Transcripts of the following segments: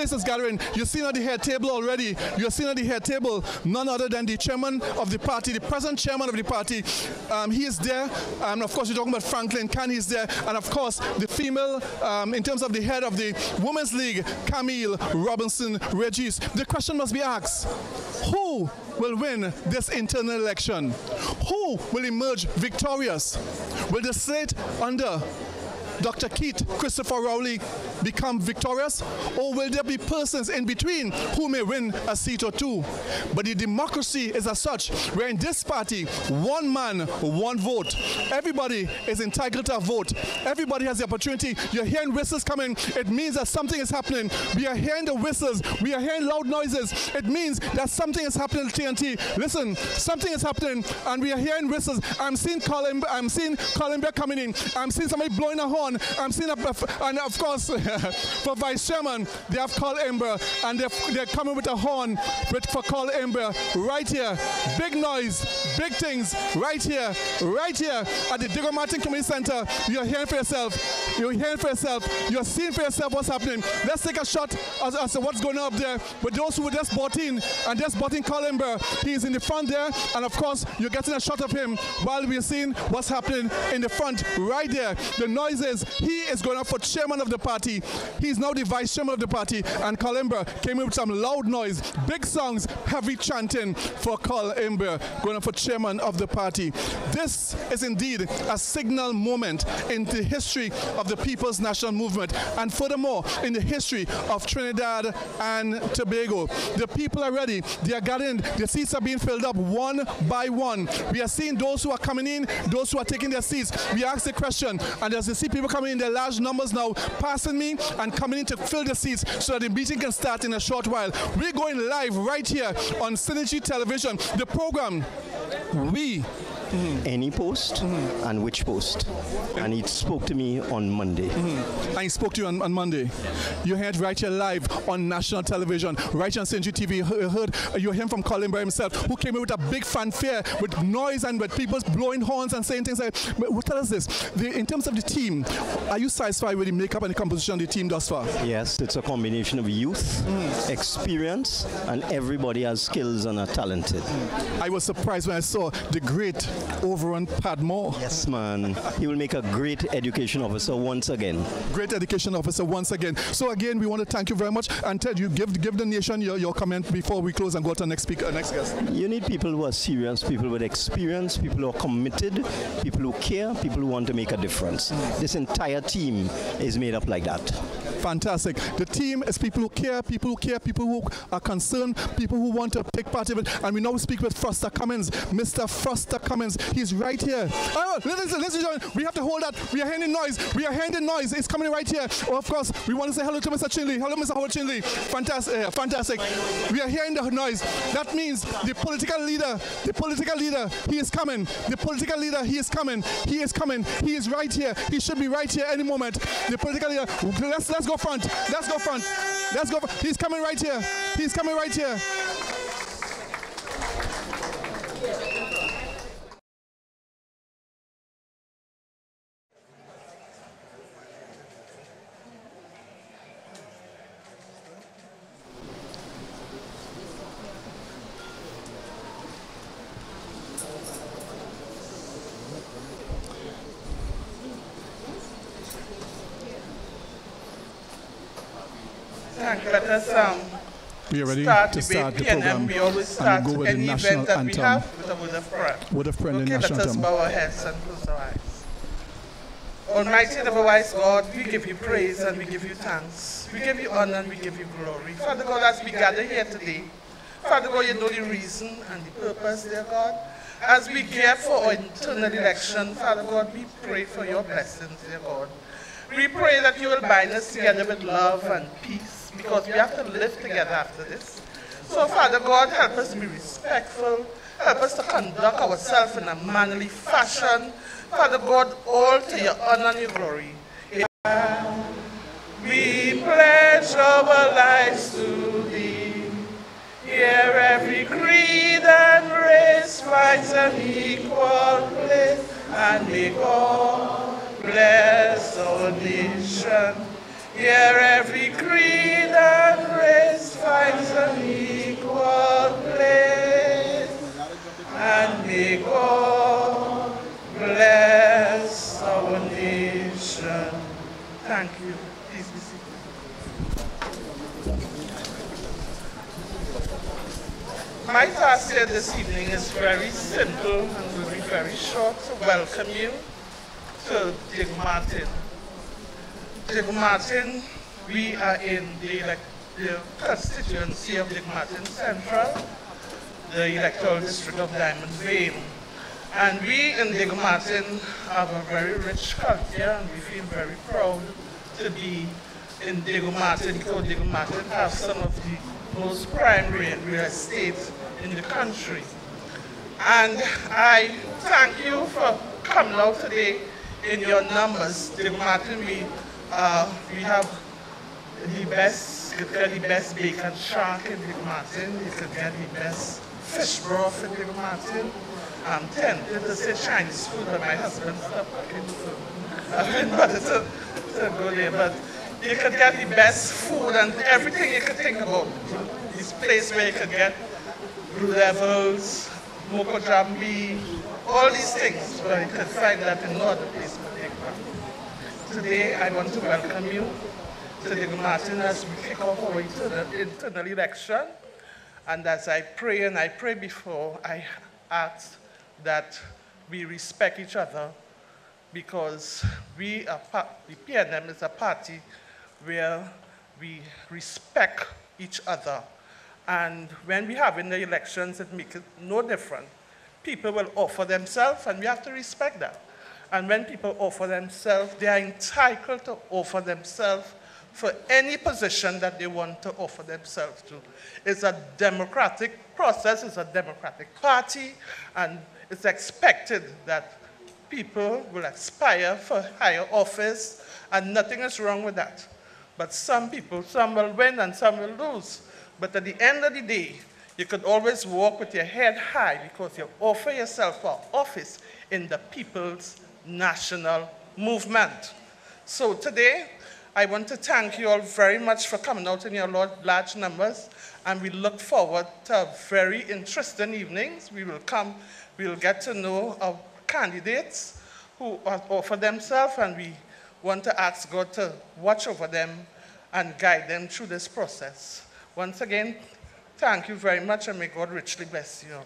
place is gathering. You're seeing at the head table already. You're seeing at the head table none other than the chairman of the party, the present chairman of the party. He is there. Of course, you're talking about Franklin Can, he's there. And of course, the female, in terms of the head of the Women's League, Camille Robinson Regis. The question must be asked, who will win this internal election? Who will emerge victorious? Will the slate under Dr. Keith Christopher Rowley become victorious, or will there be persons in between who may win a seat or two? But the democracy is as such, where in this party, one man, one vote. Everybody is entitled to a vote. Everybody has the opportunity. You're hearing whistles coming. It means that something is happening. We are hearing the whistles. We are hearing loud noises. It means that something is happening at TNT. Listen, something is happening, and we are hearing whistles. I'm seeing Columbia coming in. I'm seeing somebody blowing a horn. I'm seeing, and of course, for Vice Chairman, they have Carl Ember, and they're coming with a horn for Carl Ember right here. Big noise, big things right here at the Diego Martin Community Center. You're hearing for yourself. You're hearing for yourself. You're seeing for yourself what's happening. Let's take a shot as to what's going on up there. But those who were just bought in, and just bought in Carl Ember, he's in the front there, and of course, you're getting a shot of him while we're seeing what's happening in the front right there. The noises. He is going up for chairman of the party. He's now the vice chairman of the party. And Carl Ember came in with some loud noise, big songs, heavy chanting for Carl Ember going up for chairman of the party. This is indeed a signal moment in the history of the People's National Movement, and furthermore, in the history of Trinidad and Tobago. The people are ready. They are gathering. The seats are being filled up one by one. We are seeing those who are coming in, those who are taking their seats. We ask the question, and as you see people coming in their large numbers now, passing me and coming in to fill the seats so that the meeting can start in a short while. We're going live right here on Synergy Television. The program, any post and which post. And he spoke to me on Monday. And he spoke to you on Monday. You heard right here live on national television, right here on Synergy TV. You heard him from Colin Burr himself, who came in with a big fanfare, with noise and with people blowing horns and saying things like, well, tell us this, in terms of the team, are you satisfied with the makeup and the composition of the team thus far? Yes, it's a combination of youth, experience, and everybody has skills and are talented. I was surprised when I saw the great Overrun Padmore. Yes, man. He will make a great education officer once again. Great education officer once again. So again, we want to thank you very much. And Ted, you give the nation your comment before we close and go to the next speaker, next guest. You need people who are serious, people with experience, people who are committed, people who care, people who want to make a difference. This entire team is made up like that. Fantastic. The team is people who care, people who are concerned, people who want to take part in it. And we now speak with Foster Cummins, Mr. Foster Cummins. He's right here. Oh, listen, we have to hold that. We are hearing the noise. We are hearing the noise. It's coming right here. Oh, of course, we want to say hello to Mr. Chinley. Hello, Mr. Howard Chinley. Fantastic. We are hearing the noise. That means the political leader, he is coming. The political leader, he is coming. He is coming. He is right here. He should be right here any moment. The political leader, let's go front. Let's go front. He's coming right here. He's coming right here. Let us we are ready to start the program. We always start and go with any the national event that anthem. we have with a word of prayer. Word of prayer, Okay, the national let us anthem. bow our heads and close our eyes. Almighty and ever-wise God, we give you praise and we give you thanks. We give you honor and we give you glory. Father God, as we gather here today, Father God, you know the reason and the purpose, dear God. As we care for our internal election, Father God, we pray for your blessings, dear God. We pray that you will bind us together with love and peace, because we have to live together after this. So, Father God, help us to be respectful. Help us to conduct ourselves in a manly fashion. Father God, all to your honor and your glory. We pledge our lives to thee. Hear every creed and race finds an equal place, and may God bless our nation. Hear every creed and My task here this evening is very simple and will be very short to welcome you to Diego Martin. Diego Martin, we are in the constituency of Diego Martin Central, the electoral district of Diamond Vale. And we in Diego Martin have a very rich culture, and we feel very proud to be in Diego Martin because Diego Martin has some of the most prime real estate in the country. And I thank you for coming out today in your numbers. Diego Martin, we have the best, you could get the best bacon shark in Diego Martin, you could get the best fish broth in Diego Martin. I'm tempted to say Chinese food, but my husband stopped cooking, so I've been better to go there. But you could get the best food and everything you could think about. This place where you could get blue devils, moko jambi, all these things, but you could find that in no other place but Diego Martin. Today, I want to welcome you to Diego Martin as we kick off our internal election. And as I pray, and I pray before, I ask that we respect each other, because the PNM is a party where we respect each other. And when we have in the elections, it makes it no different. People will offer themselves, and we have to respect that. And when people offer themselves, they are entitled to offer themselves for any position that they want to offer themselves to. It's a democratic process, it's a democratic party, and it's expected that people will aspire for higher office, and nothing is wrong with that. But some people, some will win and some will lose. But at the end of the day, you could always walk with your head high because you offer yourself for office in the people's national movement. So today, I want to thank you all very much for coming out in your large numbers, and we look forward to very interesting evenings. We'll get to know our candidates who offer themselves, and we want to ask God to watch over them and guide them through this process. Once again, thank you very much, and may God richly bless you all.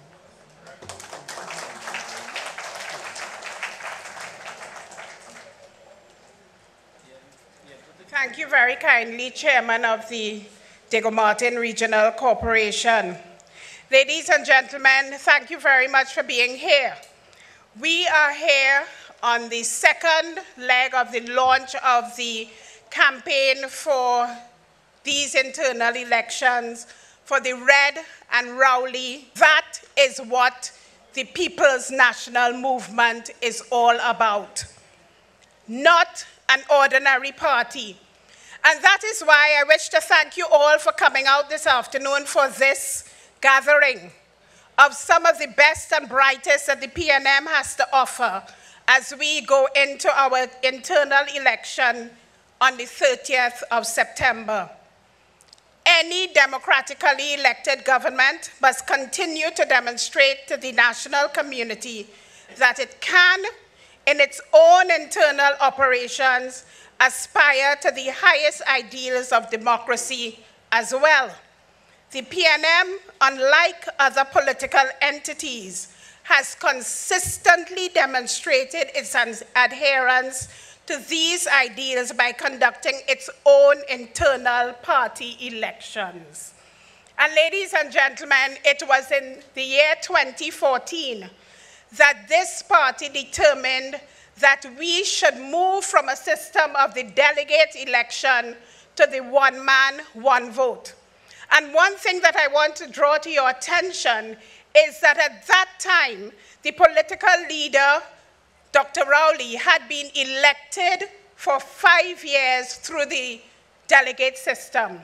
Thank you very kindly, Chairman of the Diego Martin Regional Corporation. Ladies and gentlemen, thank you very much for being here. We are here on the second leg of the launch of the campaign for these internal elections for the Red and Rowley. That is what the People's National Movement is all about. Not an ordinary party. And that is why I wish to thank you all for coming out this afternoon for this gathering of some of the best and brightest that the PNM has to offer as we go into our internal election on the 30th of September. Any democratically elected government must continue to demonstrate to the national community that it can, in its own internal operations, aspire to the highest ideals of democracy as well. The PNM, unlike other political entities, has consistently demonstrated its adherence to these ideals by conducting its own internal party elections. And ladies and gentlemen, it was in the year 2014 that this party determined that we should move from a system of the delegate election to the one man, one vote. And one thing that I want to draw to your attention is that at that time, the political leader, Dr. Rowley, had been elected for 5 years through the delegate system.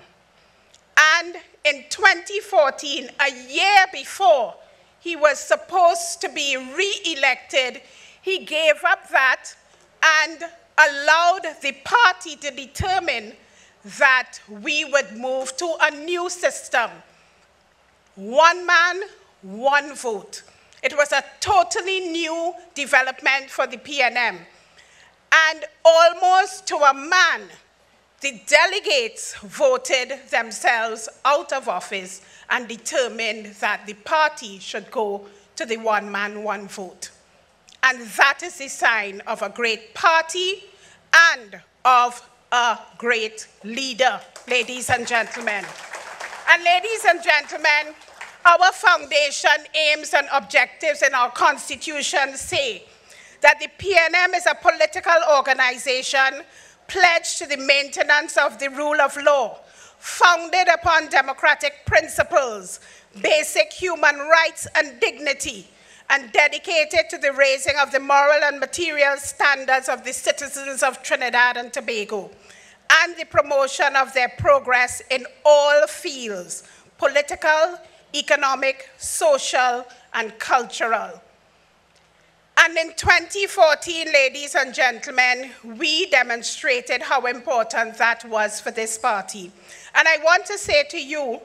And in 2014, a year before he was supposed to be re-elected, he gave up that and allowed the party to determine that we would move to a new system. One man, one vote. It was a totally new development for the PNM. And almost to a man, the delegates voted themselves out of office and determined that the party should go to the one man, one vote. And that is the sign of a great party and of a great leader, ladies and gentlemen. And ladies and gentlemen, our foundation aims and objectives in our constitution say that the PNM is a political organization pledged to the maintenance of the rule of law, founded upon democratic principles, basic human rights and dignity, and dedicated to the raising of the moral and material standards of the citizens of Trinidad and Tobago, and the promotion of their progress in all fields, political, economic, social, and cultural. And in 2014, ladies and gentlemen, we demonstrated how important that was for this party. And I want to say to you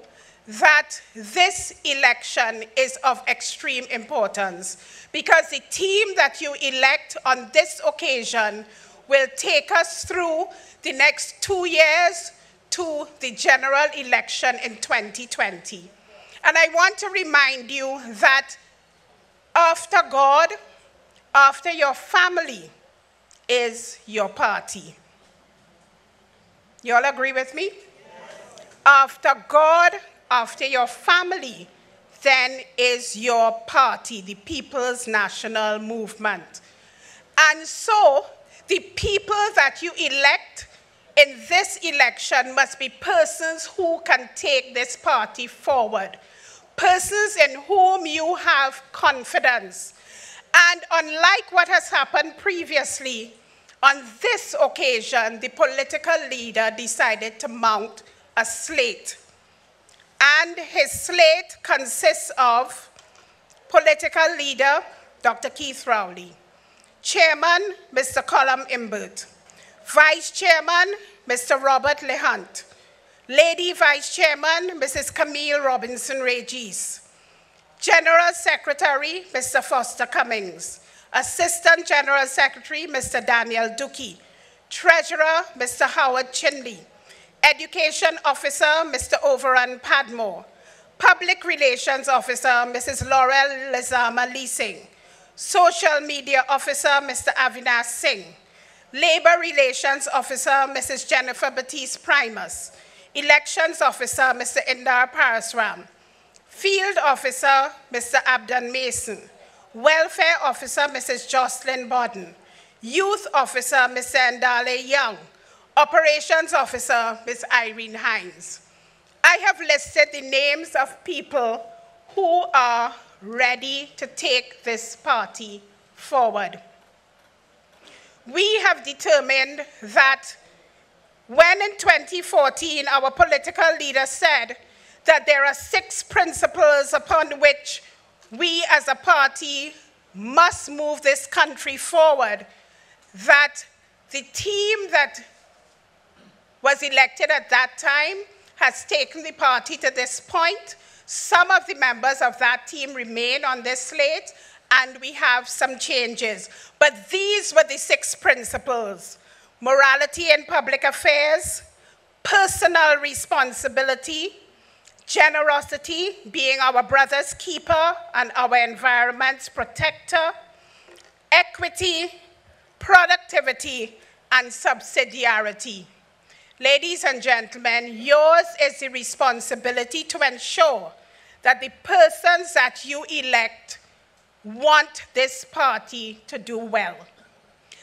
that this election is of extreme importance because the team that you elect on this occasion will take us through the next 2 years to the general election in 2020. And I want to remind you that after God, after your family is your party. You all agree with me? After God, after your family, then is your party, the People's National Movement. And so, the people that you elect in this election must be persons who can take this party forward, persons in whom you have confidence. And unlike what has happened previously, on this occasion, the political leader decided to mount a slate. And his slate consists of political leader, Dr. Keith Rowley, Chairman, Mr. Colum Imbert, Vice Chairman, Mr. Robert Lehunt, Lady Vice Chairman, Mrs. Camille Robinson-Regis, General Secretary, Mr. Foster Cummings, Assistant General Secretary, Mr. Daniel Dookie, Treasurer, Mr. Howard Chinley, Education Officer, Mr. Overan Padmore, Public Relations Officer, Mrs. Laurel Lizama Leasing, Social Media Officer, Mr. Avinash Singh, Labor Relations Officer, Mrs. Jennifer Batiste Primus, Elections Officer, Mr. Indar Parasram, Field Officer, Mr. Abdon Mason, Welfare Officer, Mrs. Jocelyn Bodden, Youth Officer, Mr. Ndale Young, Operations Officer, Ms. Irene Hines. I have listed the names of people who are ready to take this party forward. We have determined that when in 2014 our political leader said that there are 6 principles upon which we as a party must move this country forward, that the team that was elected at that time has taken the party to this point. Some of the members of that team remain on this slate, and we have some changes. But these were the 6 principles: morality in public affairs, personal responsibility, generosity, being our brother's keeper and our environment's protector, equity, productivity, and subsidiarity. Ladies and gentlemen, yours is the responsibility to ensure that the persons that you elect want this party to do well,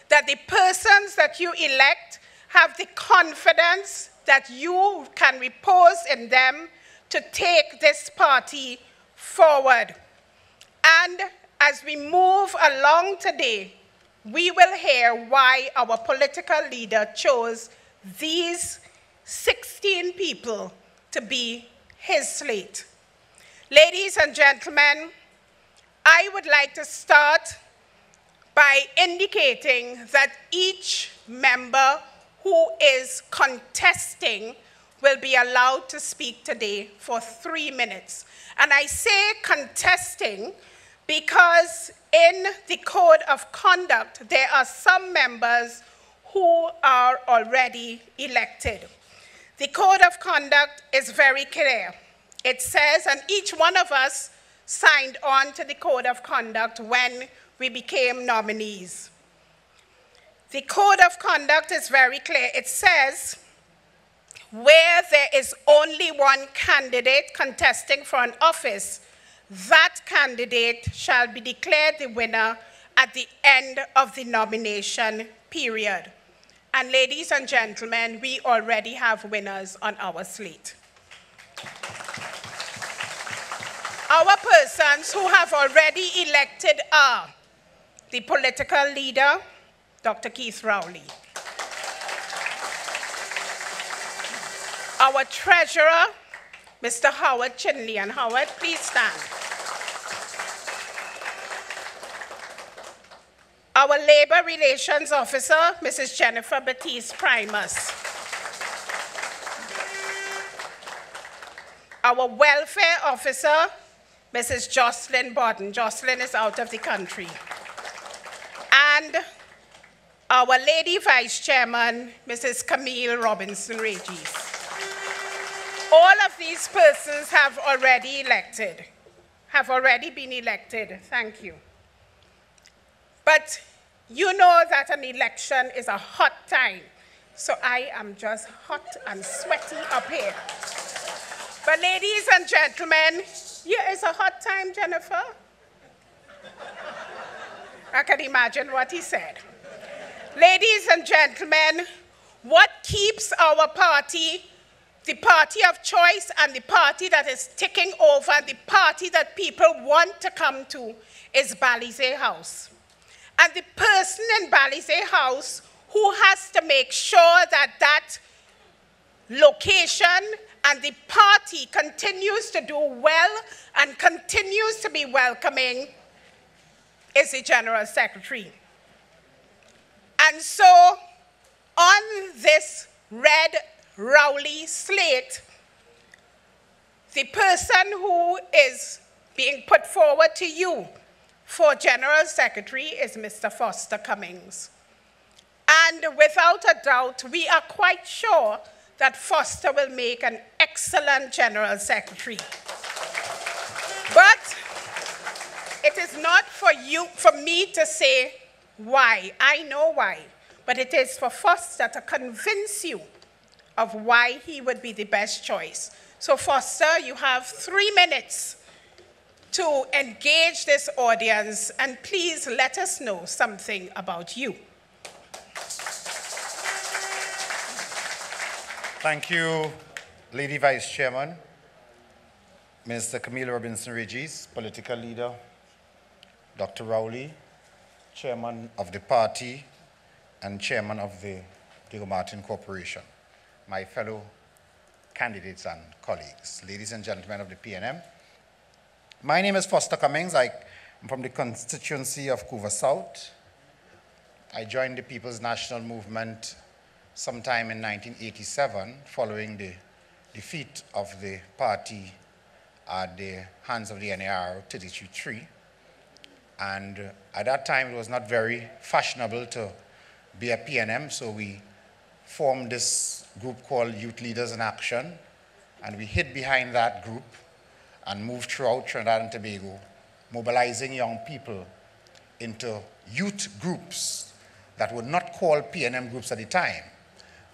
that the persons that you elect have the confidence that you can repose in them to take this party forward. And as we move along today, we will hear why our political leader chose these 16 people to be his slate. Ladies and gentlemen, I would like to start by indicating that each member who is contesting will be allowed to speak today for 3 minutes. And I say contesting because in the Code of Conduct, there are some members who are already elected. The code of conduct is very clear. It says, and each one of us signed on to the code of conduct when we became nominees. The code of conduct is very clear. It says, where there is only one candidate contesting for an office, that candidate shall be declared the winner at the end of the nomination period. And ladies and gentlemen, we already have winners on our slate. Our persons who have already elected are the political leader, Dr. Keith Rowley. Our treasurer, Mr. Howard Chinley. And Howard, please stand. Our labor relations officer, Mrs. Jennifer Baptiste Primus. Our welfare officer, Mrs. Jocelyn Bodden. Jocelyn is out of the country. And our lady vice chairman, Mrs. Camille Robinson Regis. All of these persons have already been elected. Thank you. But you know that an election is a hot time. So I am just hot and sweaty up here. But ladies and gentlemen, here is a hot time, Jennifer. I can imagine what he said. Ladies and gentlemen, what keeps our party, the party of choice and the party that is taking over, the party that people want to come to, is Balizé House. And the person in Balizé House who has to make sure that that location and the party continues to do well and continues to be welcoming is the General Secretary. And so on this Red Rowley slate, the person who is being put forward to you for General Secretary is Mr. Foster Cummings. And without a doubt, we are quite sure that Foster will make an excellent General Secretary. But it is not for me to say why. I know why. But it is for Foster to convince you of why he would be the best choice. So Foster, you have 3 minutes to engage this audience, and please let us know something about you. Thank you, Lady Vice Chairman, Mr. Camille Robinson Regis, political leader, Dr. Rowley, Chairman of the party and Chairman of the Diego Martin Corporation, my fellow candidates and colleagues, ladies and gentlemen of the PNM. My name is Foster Cummings. I am from the constituency of Couva South. I joined the People's National Movement sometime in 1987 following the defeat of the party at the hands of the NAR 33. And at that time, it was not very fashionable to be a PNM, so we formed this group called Youth Leaders in Action, and we hid behind that group and moved throughout Trinidad and Tobago, mobilizing young people into youth groups that were not called PNM groups at the time,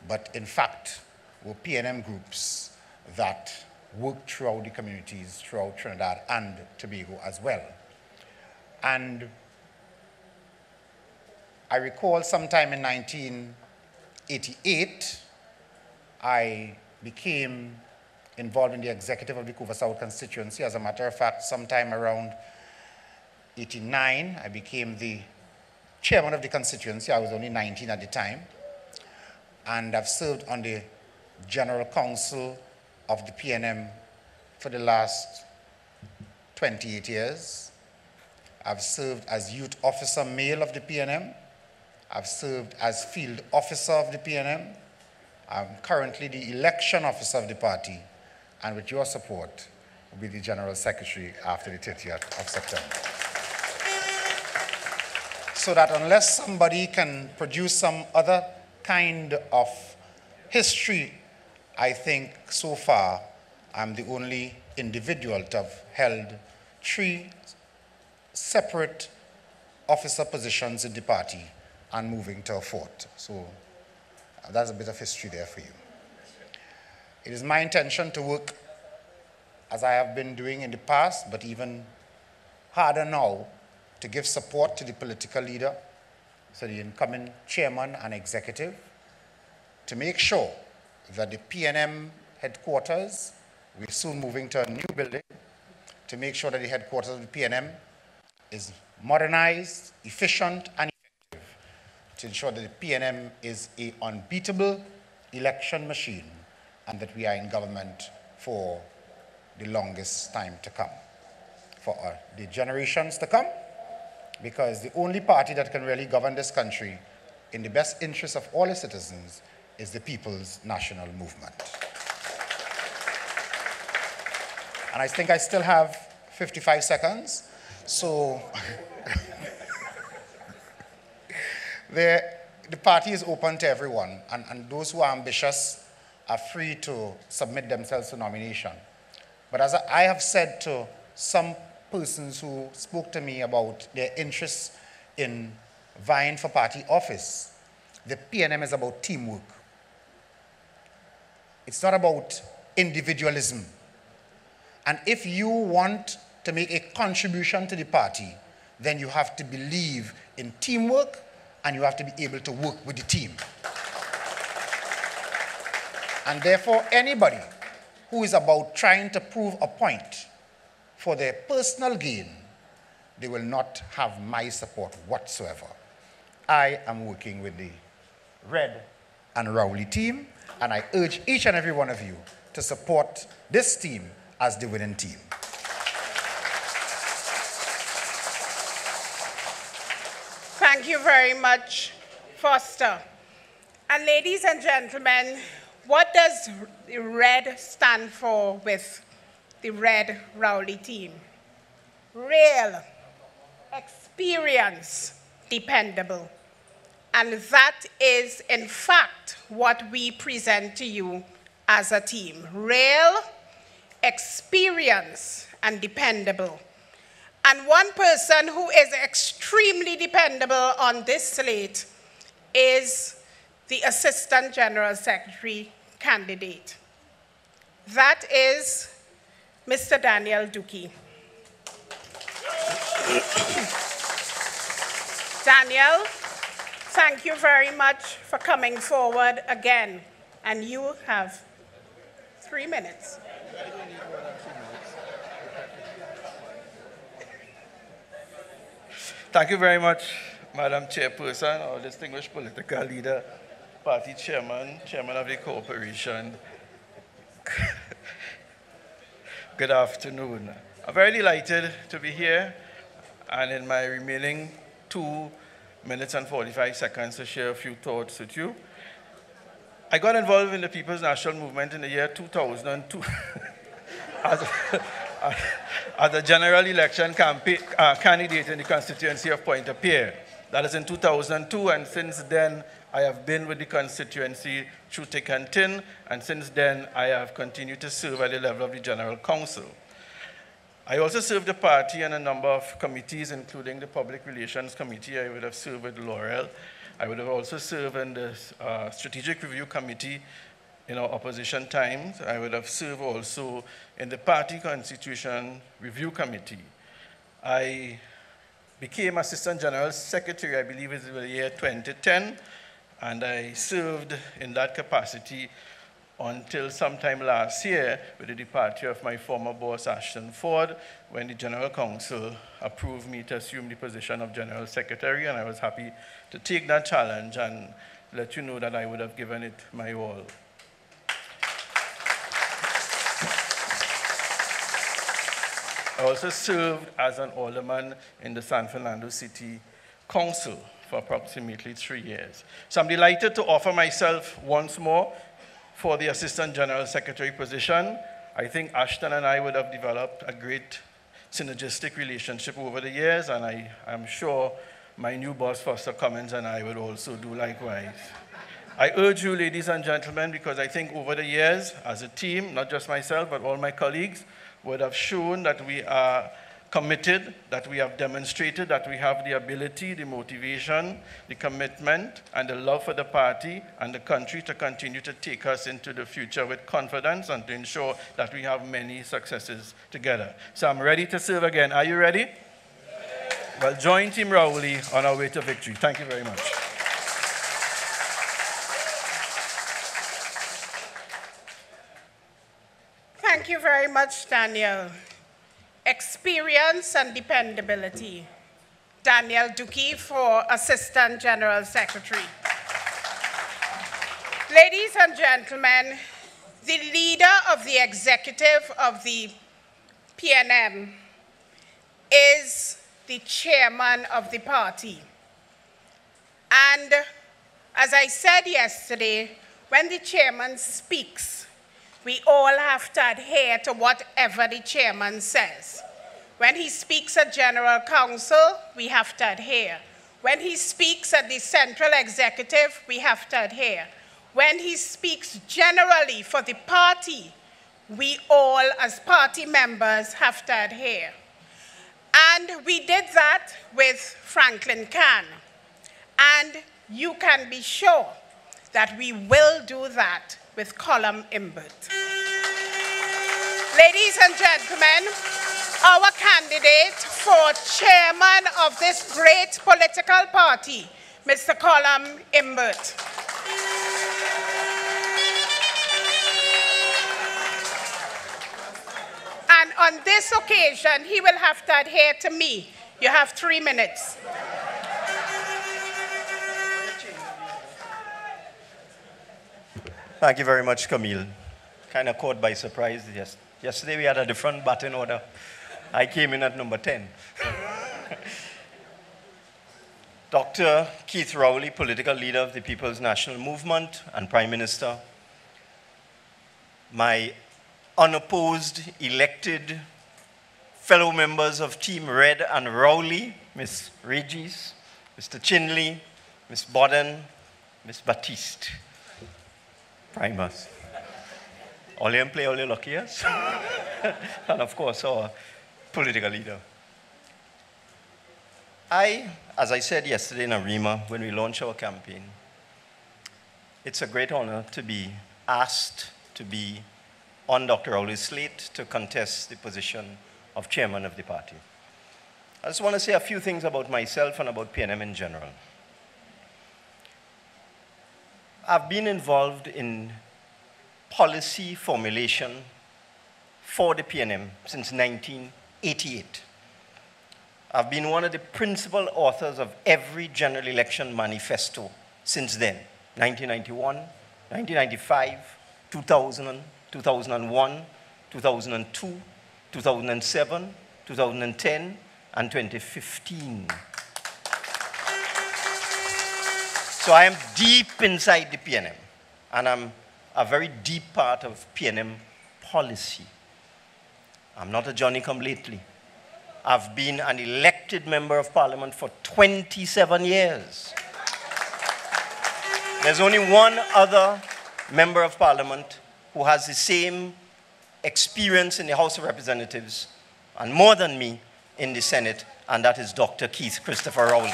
but in fact were PNM groups that worked throughout the communities throughout Trinidad and Tobago as well. And I recall sometime in 1988, I became involved in the executive of the Couva South constituency. As a matter of fact, sometime around 89, I became the chairman of the constituency. I was only 19 at the time. And I've served on the general council of the PNM for the last 28 years. I've served as youth officer male of the PNM. I've served as field officer of the PNM. I'm currently the election officer of the party, and with your support, will be the General Secretary after the 30th of September. So that unless somebody can produce some other kind of history, I think so far I'm the only individual to have held 3 separate officer positions in the party and moving to a 4th. So that's a bit of history there for you. It is my intention to work as I have been doing in the past, but even harder now, to give support to the political leader, so the incoming chairman and executive, to make sure that the PNM headquarters, we're soon moving to a new building, to make sure that the headquarters of the PNM is modernized, efficient, and effective, to ensure that the PNM is an unbeatable election machine and that we are in government for the longest time to come, for the generations to come, because the only party that can really govern this country in the best interest of all its citizens is the People's National Movement. And I think I still have 55 seconds, so the party is open to everyone, and those who are ambitious are free to submit themselves to nomination. But as I have said to some persons who spoke to me about their interest in vying for party office, the PNM is about teamwork. It's not about individualism. And if you want to make a contribution to the party, then you have to believe in teamwork and you have to be able to work with the team. And therefore, anybody who is about trying to prove a point for their personal gain, they will not have my support whatsoever. I am working with the Red and Rowley team, and I urge each and every one of you to support this team as the winning team. Thank you very much, Foster. And ladies and gentlemen, what does the RED stand for with the Red Rowley team? Real, experience, dependable. And that is, in fact, what we present to you as a team. Real, experience, and dependable. And one person who is extremely dependable on this slate is the Assistant General Secretary candidate. That is Mr. Daniel Dukey. Daniel, thank you very much for coming forward again. And you have 3 minutes. Thank you very much, Madam Chairperson, our distinguished political leader, party chairman, chairman of the corporation. Good afternoon. I'm very delighted to be here, and in my remaining 2 minutes and 45 seconds to share a few thoughts with you. I got involved in the People's National Movement in the year 2002 as a general election candidate in the constituency of Pointe-a-Pierre. That is in 2002, and since then I have been with the constituency through thick and thin, and since then I have continued to serve at the level of the General Council. I also served the party in a number of committees, including the Public Relations Committee. I would have served with Laurel. I would have also served in the Strategic Review Committee in our opposition times. I would have served also in the Party Constitution Review Committee. I became Assistant General Secretary, I believe it was the year 2010, and I served in that capacity until sometime last year with the departure of my former boss, Ashton Ford, when the General Council approved me to assume the position of General Secretary, and I was happy to take that challenge and let you know that I would have given it my all. I also served as an alderman in the San Fernando City Council for approximately 3 years. So I'm delighted to offer myself once more for the Assistant General Secretary position. I think Ashton and I would have developed a great synergistic relationship over the years, and I'm sure my new boss, Foster Cummins, and I would also do likewise. I urge you, ladies and gentlemen, because I think over the years, as a team, not just myself, but all my colleagues, would have shown that we are committed, that we have demonstrated that we have the ability, the motivation, the commitment, and the love for the party and the country to continue to take us into the future with confidence and to ensure that we have many successes together. So I'm ready to serve again. Are you ready? Well, join Team Rowley on our way to victory. Thank you very much. Thank you very much, Daniel. Experience and dependability. Daniel Duque for Assistant General Secretary. Ladies and gentlemen, the leader of the executive of the PNM is the chairman of the party. And as I said yesterday, when the chairman speaks, we all have to adhere to whatever the chairman says. When he speaks at General Council, we have to adhere. When he speaks at the Central Executive, we have to adhere. When he speaks generally for the party, we all as party members have to adhere. And we did that with Franklin Kahn. And you can be sure that we will do that with Colum Imbert. Ladies and gentlemen, our candidate for chairman of this great political party, Mr. Colum Imbert. And on this occasion, he will have to adhere to me. You have 3 minutes. Thank you very much, Camille. Kind of caught by surprise. Yesterday we had a different batting order. I came in at number 10. Dr. Keith Rowley, political leader of the People's National Movement and Prime Minister. My unopposed, elected fellow members of Team Red and Rowley, Ms. Regis, Mr. Chinley, Ms. Bodden, Ms. Batiste. Primers. All them play all the luckiest. And of course, our political leader. As I said yesterday in Arima when we launched our campaign, it's a great honor to be asked to be on Dr. Rowley's slate to contest the position of chairman of the party. I just want to say a few things about myself and about PNM in general. I've been involved in policy formulation for the PNM since 1988. I've been one of the principal authors of every general election manifesto since then, 1991, 1995, 2000, 2001, 2002, 2007, 2010, and 2015. So I am deep inside the PNM, and I'm a very deep part of PNM policy. I'm not a Johnny-come-lately. I've been an elected member of parliament for 27 years. There's only one other member of parliament who has the same experience in the House of Representatives, and more than me in the Senate, and that is Dr. Keith Christopher Rowley.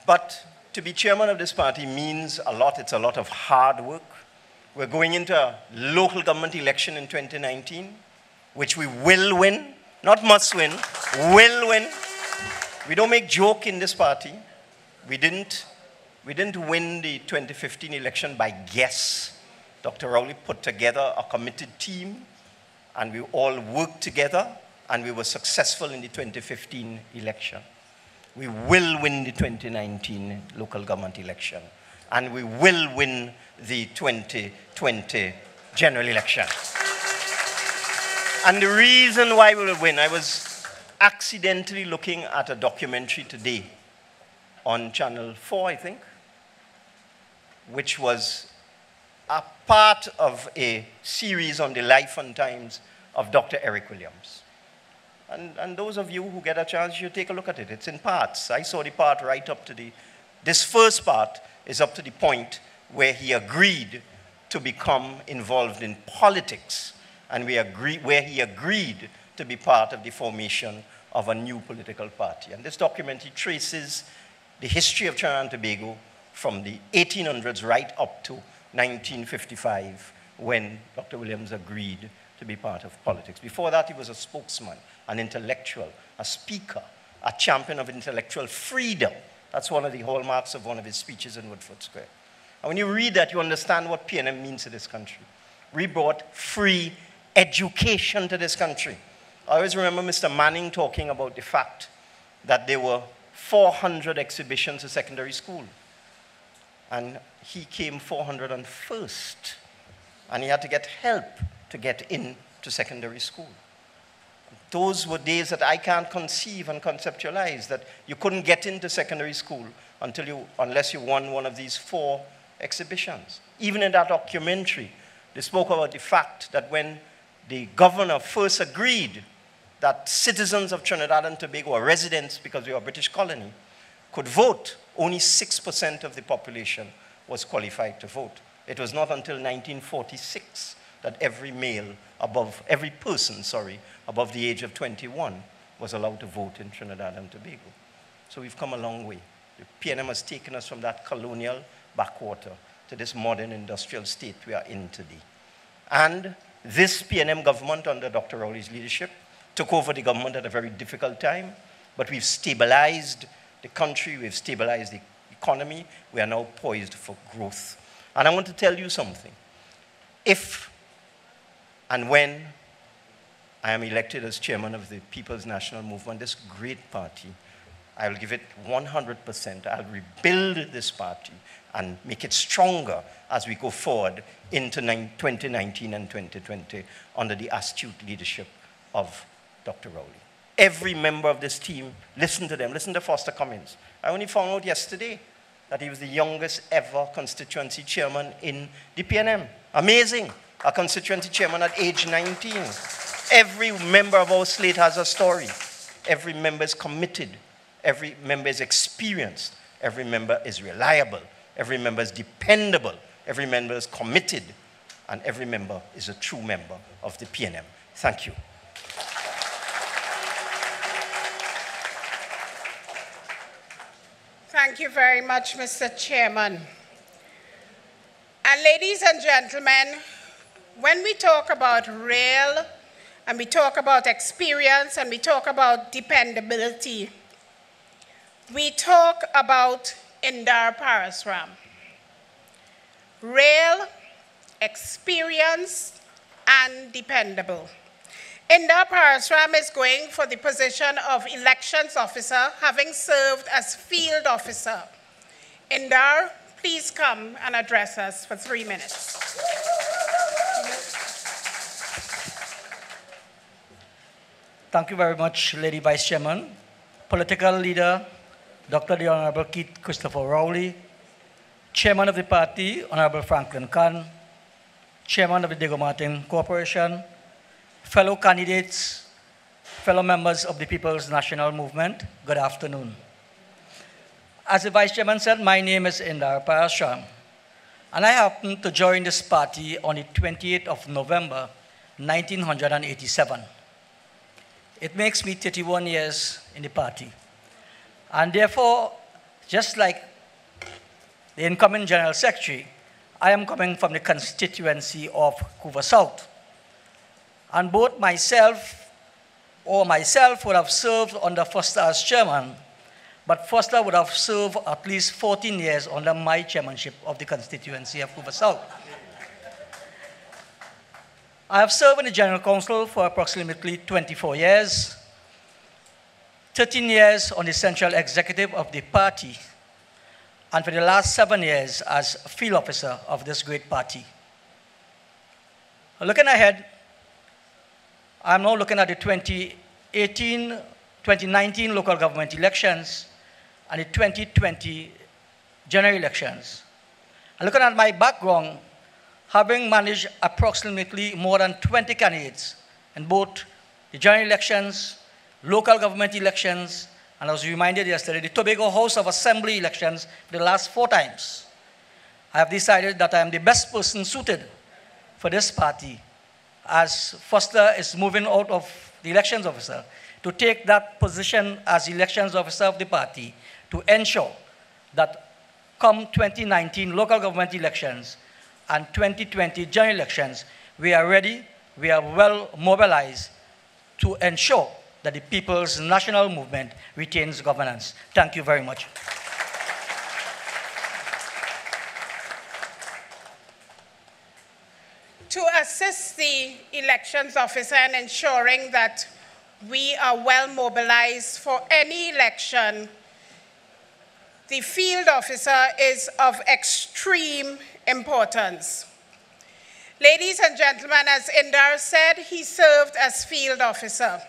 But to be chairman of this party means a lot. It's a lot of hard work. We're going into a local government election in 2019, which we will win, not must win, will win. We don't make joke in this party. We didn't win the 2015 election by guess. Dr. Rowley put together a committed team, and we all worked together, and we were successful in the 2015 election. We will win the 2019 local government election, and we will win the 2020 general election. And the reason why we will win, I was accidentally looking at a documentary today on Channel 4, I think, which was a part of a series on the life and times of Dr. Eric Williams. And those of you who get a chance, you take a look at it. It's in parts. I saw the part right up to this first part is up to the point where he agreed to become involved in politics, and where he agreed to be part of the formation of a new political party. And this document, he traces the history of Trinidad and Tobago from the 1800s right up to 1955, when Dr. Williams agreed to be part of politics. Before that, he was a spokesman, an intellectual, a speaker, a champion of intellectual freedom. That's one of the hallmarks of one of his speeches in Woodford Square. And when you read that, you understand what PNM means to this country. We brought free education to this country. I always remember Mr. Manning talking about the fact that there were 400 exhibitions in secondary school. And he came 401st. And he had to get help to get into secondary school. Those were days that I can't conceive and conceptualize, that you couldn't get into secondary school unless you won one of these 4 exhibitions. Even in that documentary, they spoke about the fact that when the governor first agreed that citizens of Trinidad and Tobago, or residents, because we were a British colony, could vote, only 6% of the population was qualified to vote. It was not until 1946 that every person above the age of 21 was allowed to vote in Trinidad and Tobago. So we've come a long way. The PNM has taken us from that colonial backwater to this modern industrial state we are in today. And this PNM government under Dr. Rowley's leadership took over the government at a very difficult time, but we've stabilized the country, we've stabilized the economy, we are now poised for growth. And I want to tell you something. If and when I am elected as chairman of the People's National Movement, this great party, I will give it 100%. I'll rebuild this party and make it stronger as we go forward into 2019 and 2020 under the astute leadership of Dr. Rowley. Every member of this team, listen to them. Listen to Foster Cummins. I only found out yesterday that he was the youngest ever constituency chairman in the PNM. Amazing. A constituency chairman at age 19. Every member of our slate has a story. Every member is committed. Every member is experienced. Every member is reliable. Every member is dependable. Every member is committed. And every member is a true member of the PNM. Thank you. Thank you very much, Mr. Chairman. And ladies and gentlemen, when we talk about real, and we talk about experience, and we talk about dependability, we talk about Indar Parasram. Real, experienced, and dependable. Indar Parasram is going for the position of elections officer, having served as field officer. Indar, please come and address us for 3 minutes. Thank you very much, Lady Vice Chairman, political leader, Dr. the Honorable Keith Christopher Rowley, Chairman of the party, Honorable Franklin Khan, Chairman of the Diego Martin Corporation, fellow candidates, fellow members of the People's National Movement, good afternoon. As the Vice Chairman said, my name is Indar Parasram, and I happened to join this party on the 28th of November, 1987. It makes me 31 years in the party. And therefore, just like the incoming General Secretary, I am coming from the constituency of Couva South. And both myself would have served under Foster as chairman, but Foster would have served at least 14 years under my chairmanship of the constituency of Couva South. I have served in the General Council for approximately 24 years, 13 years on the central executive of the party, and for the last 7 years as field officer of this great party. Looking ahead, I'm now looking at the 2019 local government elections and the 2020 general elections. And looking at my background, having managed approximately more than 20 candidates in both the general elections local government elections, and I was reminded yesterday, the Tobago House of Assembly elections the last 4 times. I have decided that I am the best person suited for this party, as Foster is moving out of the elections officer, to take that position as elections officer of the party to ensure that come 2019 local government elections and 2020 general elections, we are ready, we are well mobilized to ensure that the People's National Movement retains governance. Thank you very much. To assist the elections officer in ensuring that we are well mobilized for any election, the field officer is of extreme importance. Ladies and gentlemen, as Indar said, he served as field officer,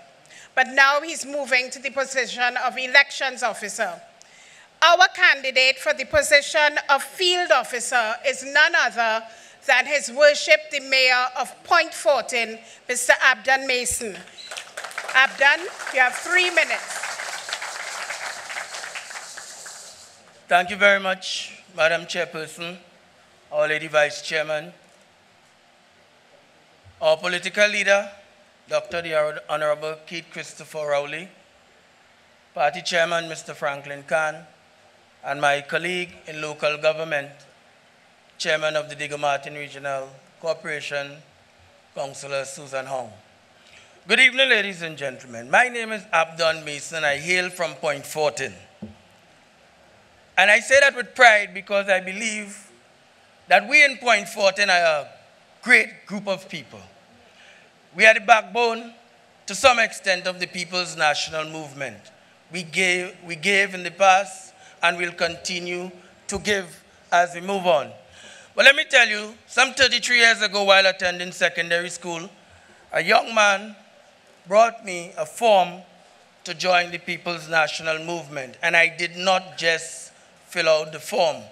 but now he's moving to the position of elections officer. Our candidate for the position of field officer is none other than His Worship the Mayor of Point Fortin, Mr. Abdon Mason. Abdon, you have 3 minutes. Thank you very much, Madam Chairperson, Our Lady Vice Chairman, our political leader, Dr. the Honorable Keith Christopher Rowley, Party Chairman, Mr. Franklin Khan, and my colleague in local government, Chairman of the Diego Martin Regional Corporation, Councillor Susan Hong. Good evening, ladies and gentlemen. My name is Abdon Mason. I hail from Point Fortin. And I say that with pride because I believe that we in Point Fortin are a great group of people. We are the backbone, to some extent, of the People's National Movement. We gave in the past and will continue to give as we move on. But let me tell you, some 33 years ago while attending secondary school, a young man brought me a form to join the People's National Movement. And I did not just fill out the form.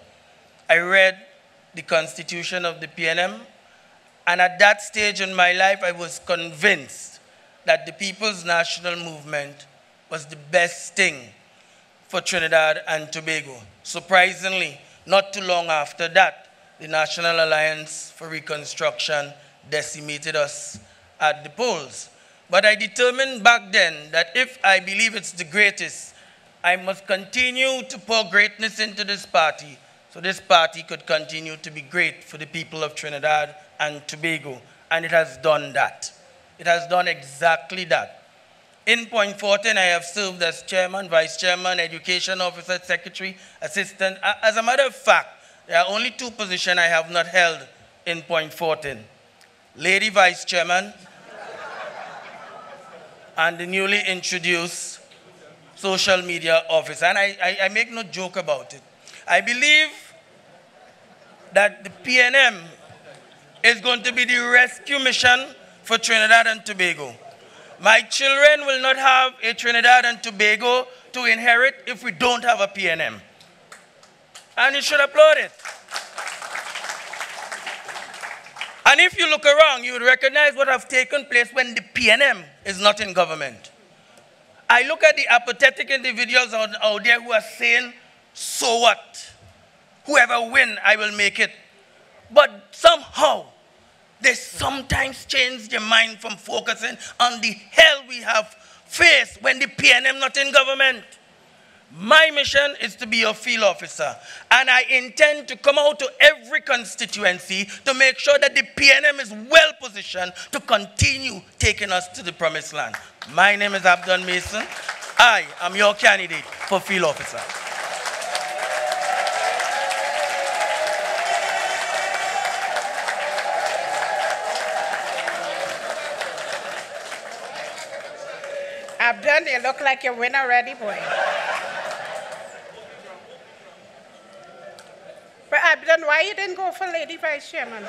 I read the Constitution of the PNM, and at that stage in my life, I was convinced that the People's National Movement was the best thing for Trinidad and Tobago. Surprisingly, not too long after that, the National Alliance for Reconstruction decimated us at the polls. But I determined back then that if I believe it's the greatest, I must continue to pour greatness into this party so this party could continue to be great for the people of Trinidad and Tobago. And it has done that. It has done exactly that. In Point Fortin, I have served as chairman, vice chairman, education officer, secretary, assistant. As a matter of fact, there are only 2 positions I have not held in Point Fortin. Lady Vice Chairman and the newly introduced social media officer. And I make no joke about it. I believe that the PNM is going to be the rescue mission for Trinidad and Tobago. My children will not have a Trinidad and Tobago to inherit if we don't have a PNM. And you should applaud it. And if you look around, you would recognize what has taken place when the PNM is not in government. I look at the apathetic individuals out there who are saying, so what? Whoever wins, I will make it. But somehow, they sometimes change their mind from focusing on the hell we have faced when the PNM not in government. My mission is to be your field officer, and I intend to come out to every constituency to make sure that the PNM is well positioned to continue taking us to the promised land. My name is Abdon Mason. I am your candidate for field officer. Abdon, you look like you win already, boy. But Abdon, why you didn't go for Lady Vice Chairman?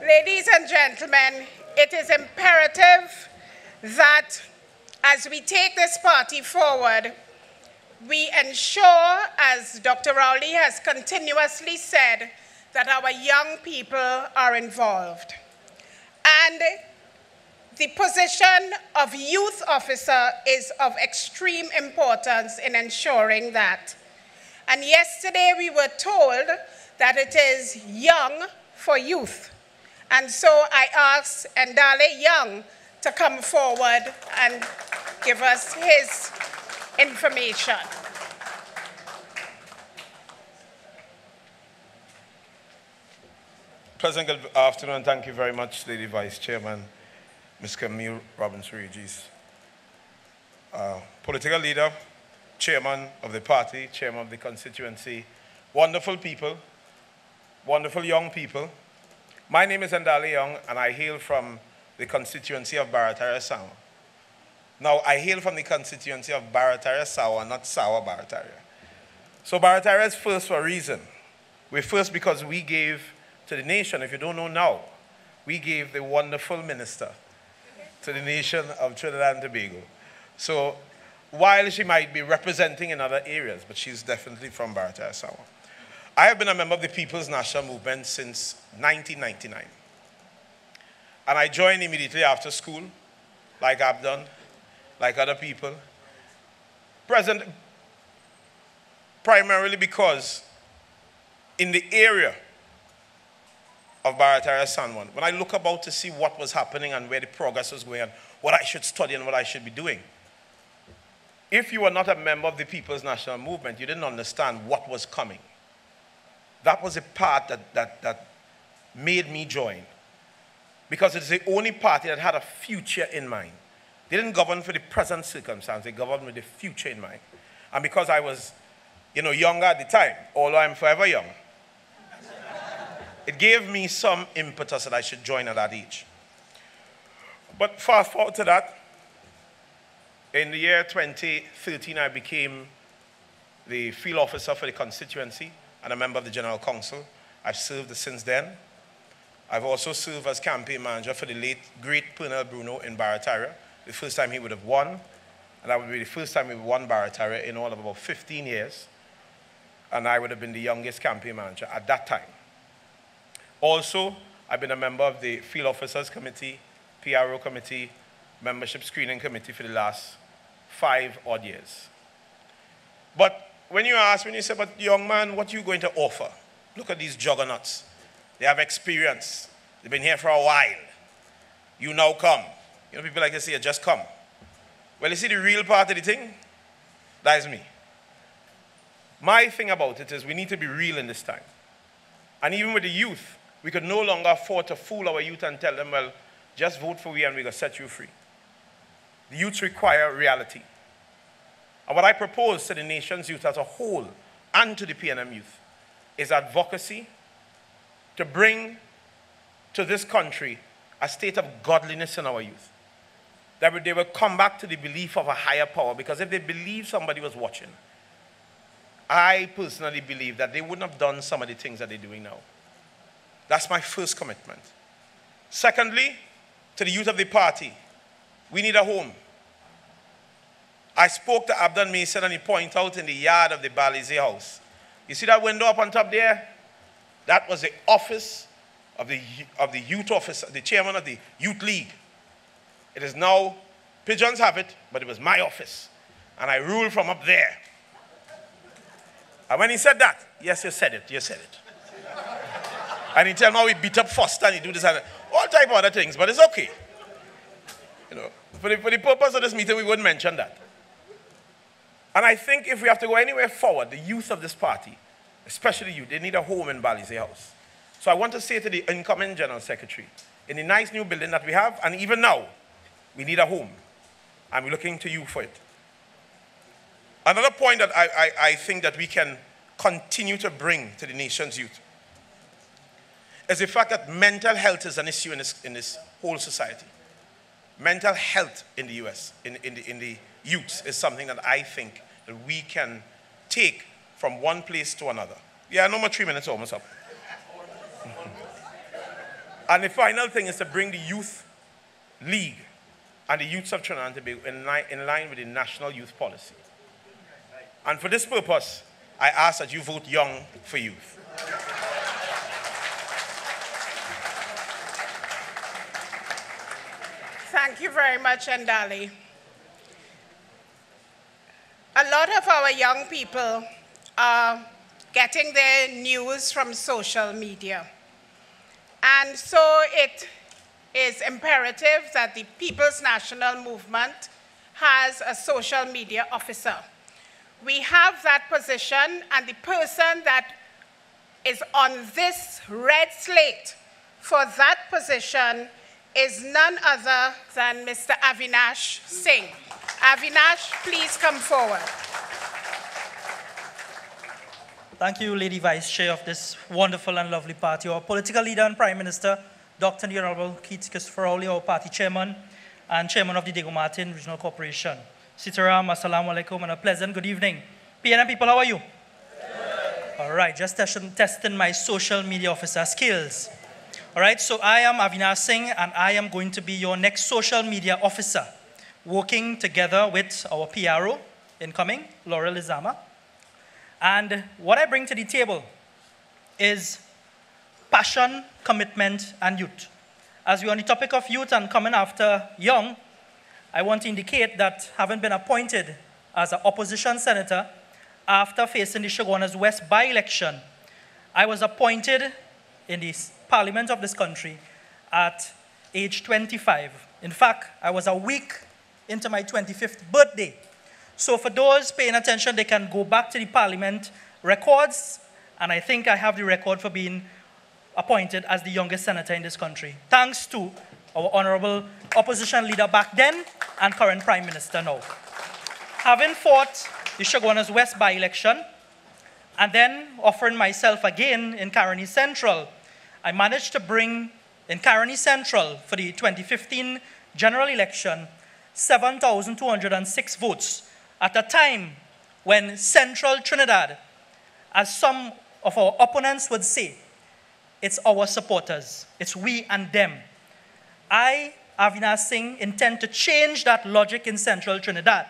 Ladies and gentlemen, it is imperative that as we take this party forward, we ensure, as Dr. Rowley has continuously said, that our young people are involved. And the position of youth officer is of extreme importance in ensuring that. And yesterday we were told that it is young for youth. And so I asked Ndale Young to come forward and give us his information. President, good afternoon. Thank you very much, Lady Vice Chairman, Ms. Camille Robinson-Regis. Political leader, chairman of the party, chairman of the constituency, wonderful people, wonderful young people. My name is Ndale Young, and I hail from the constituency of Barataria Sawa. Now, I hail from the constituency of Barataria Sawa, not Sawa Barataria. So Barataria is first for a reason. We're first because we gave to the nation, if you don't know now, we gave the wonderful minister to the nation of Trinidad and Tobago. So while she might be representing in other areas, but she's definitely from Barataria Sawa. I have been a member of the People's National Movement since 1999. And I joined immediately after school, like I've done, like other people. Primarily because in the area of Barataria Sanwan, when I look about to see what was happening and where the progress was going and what I should study and what I should be doing, if you were not a member of the People's National Movement, you didn't understand what was coming. That was a part that made me join. Because it's the only party that had a future in mind. They didn't govern for the present circumstance, they governed with the future in mind. And because I was, younger at the time, although I'm forever young, it gave me some impetus that I should join at that age. But fast forward to that, in the year 2013, I became the field officer for the constituency and a member of the General Council. I've served since then. I've also served as campaign manager for the late, great Pernell Bruno in Barataria, the first time he would have won. And that would be the first time we won Barataria in all of about 15 years. And I would have been the youngest campaign manager at that time. Also, I've been a member of the Field Officers Committee, PRO Committee, Membership Screening Committee for the last 5 odd years. But when you say, but young man, what are you going to offer? Look at these juggernauts. They have experience. They've been here for a while. You now come. People like to say, just come. Well, you see the real part of the thing? That is me. My thing about it is we need to be real in this time. And even with the youth, we could no longer afford to fool our youth and tell them, well, just vote for we and we're going to set you free. The youths require reality. And what I propose to the nation's youth as a whole and to the PNM youth is advocacy to bring to this country a state of godliness in our youth. That they will come back to the belief of a higher power, because if they believe somebody was watching, I personally believe that they wouldn't have done some of the things that they're doing now. That's my first commitment. Secondly, to the youth of the party, we need a home. I spoke to Abdon Mason and he pointed out in the yard of the Balize house. You see that window up on top there? That was the office of the youth officer, the chairman of the Youth League. It is now, pigeons have it, but it was my office. And I ruled from up there. And when he said that, yes, you said it. And he tell me how he beat up Foster and he do this and all type of other things, but it's okay. For the purpose of this meeting, we wouldn't mention that. And I think if we have to go anywhere forward, the youth of this party, especially youth, they need a home in Balize House. So I want to say to the incoming General Secretary, in the nice new building that we have, and even now, we need a home. And we're looking to you for it. Another point that I think that we can continue to bring to the nation's youth is the fact that mental health is an issue in this whole society. Mental health in the US, in the youths, is something that I think that we can take from one place to another. Yeah, no more 3 minutes, almost up. And the final thing is to bring the Youth League and the youths of Trinidad and Tobago in line with the National Youth Policy. And for this purpose, I ask that you vote young for youth. Thank you very much, Ndali. A lot of our young people are getting their news from social media. And so it is imperative that the People's National Movement has a social media officer. We have that position, and the person that is on this red slate for that position is none other than Mr. Avinash Singh. Avinash, please come forward. Thank you, Lady Vice Chair of this wonderful and lovely party. Our political leader and Prime Minister, Dr. The Honorable Keith Christopher Rowley, our party chairman and chairman of the Diego Martin Regional Corporation. Sitaram, assalamu alaikum, and a pleasant good evening. PNM people, how are you? All right, just testing my social media officer skills. All right, so I am Avinash Singh, and I am going to be your next social media officer, working together with our PRO, incoming, Laurel Izama. And what I bring to the table is passion, commitment, and youth. As we're on the topic of youth and coming after young, I want to indicate that having been appointed as an opposition senator after facing the Chaguanas West by-election, I was appointed in the parliament of this country at age 25. In fact, I was a week into my 25th birthday. So for those paying attention, they can go back to the parliament records, and I think I have the record for being appointed as the youngest senator in this country, thanks to our honorable opposition leader back then and current prime minister now. Having fought the Chaguanas West by-election, and then offering myself again in Caroni Central, I managed to bring in Caroni Central for the 2015 general election 7,206 votes at a time when Central Trinidad, as some of our opponents would say, it's our supporters, it's we and them. I, Avinash Singh, intend to change that logic in Central Trinidad.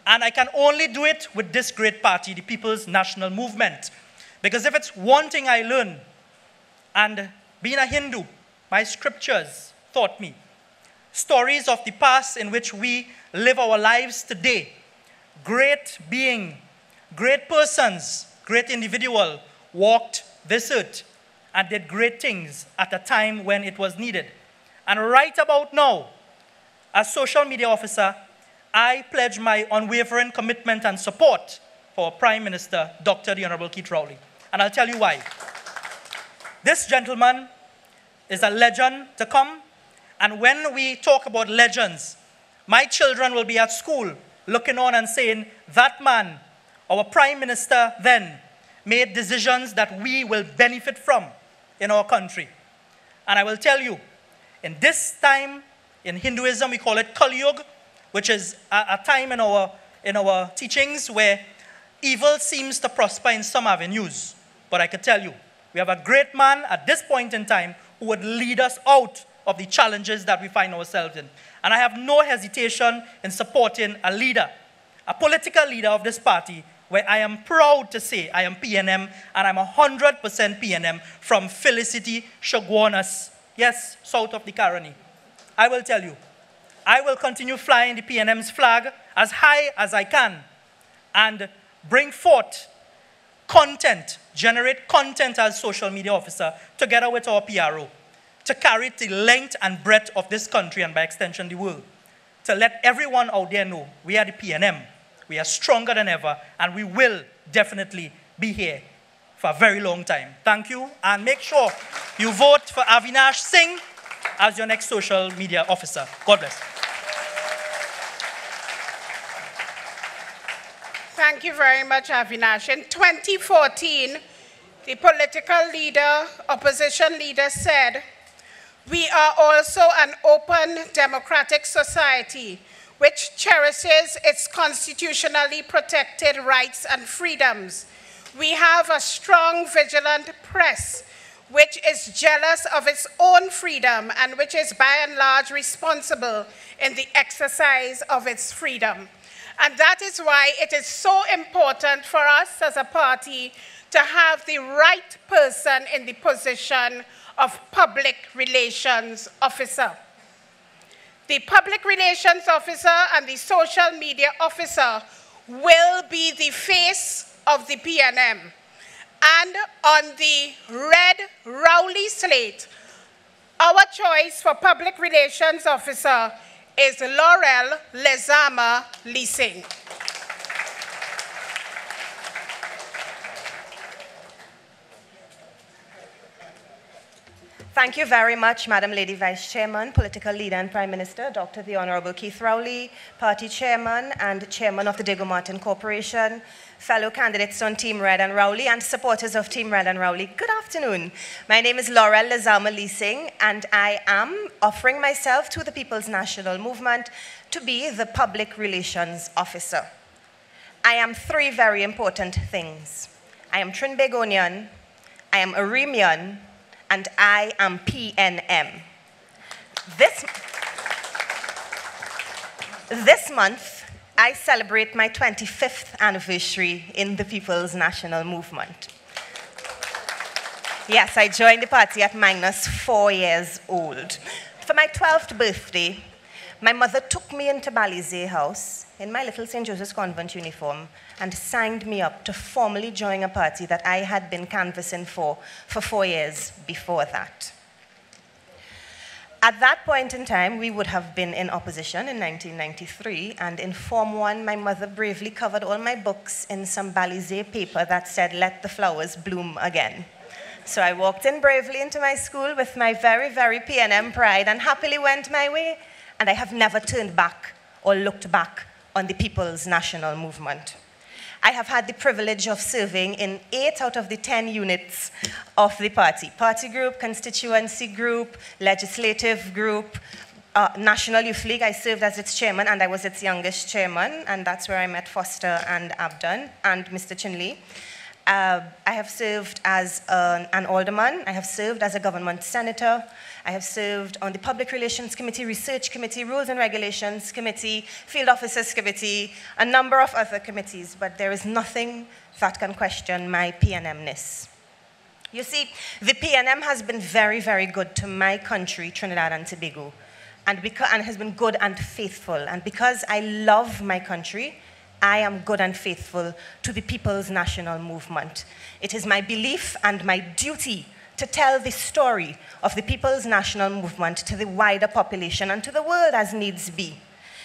And I can only do it with this great party, the People's National Movement. Because if it's one thing I learned, and being a Hindu, my scriptures taught me, stories of the past in which we live our lives today, great being, great persons, great individual walked this earth and did great things at a time when it was needed. And right about now, as social media officer, I pledge my unwavering commitment and support for Prime Minister Dr. The Honorable Keith Rowley. And I'll tell you why. This gentleman is a legend to come. And when we talk about legends, my children will be at school looking on and saying, that man, our Prime Minister then, made decisions that we will benefit from in our country. And I will tell you, in this time, in Hinduism, we call it Kali Yuga, which is a time in our teachings where evil seems to prosper in some avenues. But I can tell you, we have a great man at this point in time who would lead us out of the challenges that we find ourselves in. And I have no hesitation in supporting a leader, a political leader of this party, where I am proud to say I am PNM, and I'm 100% PNM from Felicity Chaguanas, yes, south of the Caroni. I will tell you, I will continue flying the PNM's flag as high as I can and bring forth content, generate content as social media officer together with our PRO to carry the length and breadth of this country and by extension the world, to let everyone out there know we are the PNM, we are stronger than ever, and we will definitely be here for a very long time. Thank you, and make sure you vote for Avinash Singh as your next social media officer. God bless. Thank you very much, Avinash. In 2014, the political leader, opposition leader said, we are also an open democratic society which cherishes its constitutionally protected rights and freedoms. We have a strong, vigilant press which is jealous of its own freedom and which is by and large responsible in the exercise of its freedom. And that is why it is so important for us as a party to have the right person in the position of public relations officer. the public relations officer and the social media officer will be the face of the PNM. And on the red Rowley slate, our choice for public relations officer is Laurel Lezama Leasing. Thank you very much, Madam Lady Vice Chairman, Political Leader and Prime Minister, Dr. the Honorable Keith Rowley, Party Chairman and Chairman of the Diego Martin Corporation, fellow candidates on Team Red and Rowley, and supporters of Team Red and Rowley. Good afternoon. My name is Laurel Lezama Leasing, and I am offering myself to the People's National Movement to be the Public Relations Officer. I am three very important things. I am Trinbagonian, I am Arimian, and I am PNM. This month, I celebrate my 25th anniversary in the People's National Movement. Yes, I joined the party at -4 years old. For my 12th birthday, my mother took me into Balizé House in my little St. Joseph's Convent uniform and signed me up to formally join a party that I had been canvassing for 4 years before that. At that point in time, we would have been in opposition in 1993, and in Form 1, my mother bravely covered all my books in some Balizé paper that said, "Let the flowers bloom again." So I walked in bravely into my school with my very, very PNM pride and happily went my way, and I have never turned back or looked back on the People's National Movement. I have had the privilege of serving in 8 out of the 10 units of the party. Party group, constituency group, legislative group, National Youth League. I served as its chairman, and I was its youngest chairman, and that's where I met Foster and Abdon and Mr. Chinley. I have served as an alderman. I have served as a government senator. I have served on the Public Relations Committee, Research Committee, Rules and Regulations Committee, Field Officers Committee, a number of other committees, but there is nothing that can question my PNM-ness. You see, the PNM has been very, very good to my country, Trinidad and Tobago, and has been good and faithful. And because I love my country, I am good and faithful to the People's National Movement. It is my belief and my duty to tell the story of the People's National Movement to the wider population and to the world as needs be.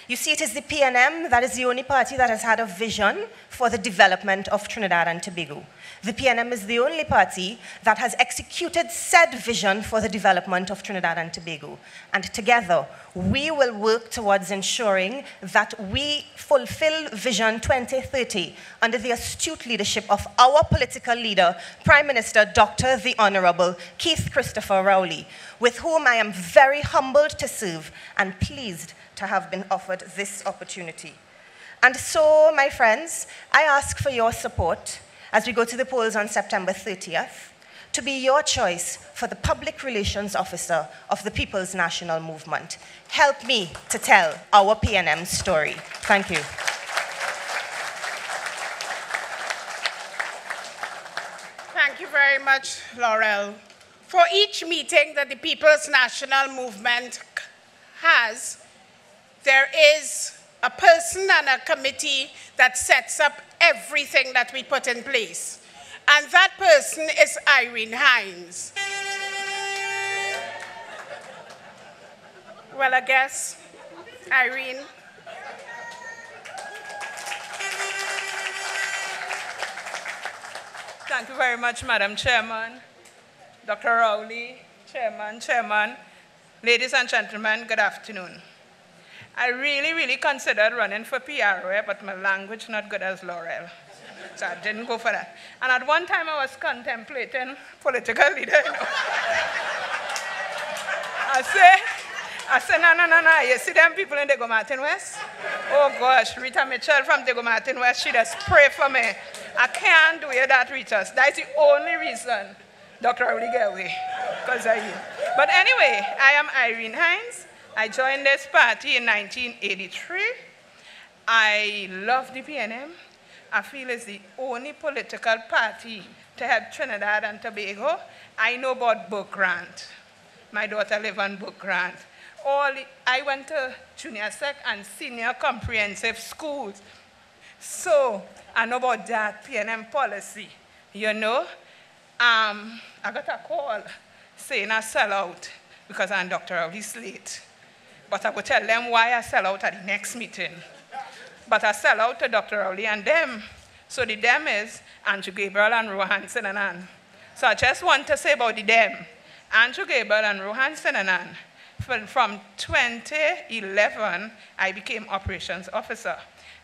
You see, it is the PNM that is the only party that has had a vision for the development of Trinidad and Tobago. The PNM is the only party that has executed said vision for the development of Trinidad and Tobago. And together, we will work towards ensuring that we fulfill Vision 2030 under the astute leadership of our political leader, Prime Minister Dr. the Honorable Keith Christopher Rowley, with whom I am very humbled to serve and pleased to have been offered this opportunity. And so, my friends, I ask for your support as we go to the polls on September 30th, to be your choice for the Public Relations Officer of the People's National Movement. Help me to tell our PNM story. Thank you. Thank you very much, Laurel. For each meeting that the People's National Movement has, there is a person and a committee that sets up everything that we put in place. And that person is Irene Hines. Well, I guess, Irene. Thank you very much, Madam Chairman, Dr. Rowley, Chairman, ladies and gentlemen, good afternoon. I really considered running for PRO, but my language not good as Laurel, so I didn't go for that. And at one time, I was contemplating political leader, you know. I said, no, you see them people in Diego Martin West? Oh gosh, Rita Mitchell from Diego Martin West, she just pray for me. I can't do it that, Rita. That's the only reason Dr. Rowley get away, because of you. But anyway, I am Irene Hines. I joined this party in 1983. I love the PNM. I feel it's the only political party to help Trinidad and Tobago. I know about Book Grant. My daughter lives on Book Grant. I went to junior sec and senior comprehensive schools. So I know about that PNM policy, you know. I got a call saying I sell out because I'm Dr. Rowley's late. But I will tell them why I sell out at the next meeting. But I sell out to Dr. Rowley and them. So the them is Andrew Gabriel and Rohan Sinanan. So I just want to say about the them. Andrew Gabriel and Rohan Sinanan. From 2011, I became operations officer.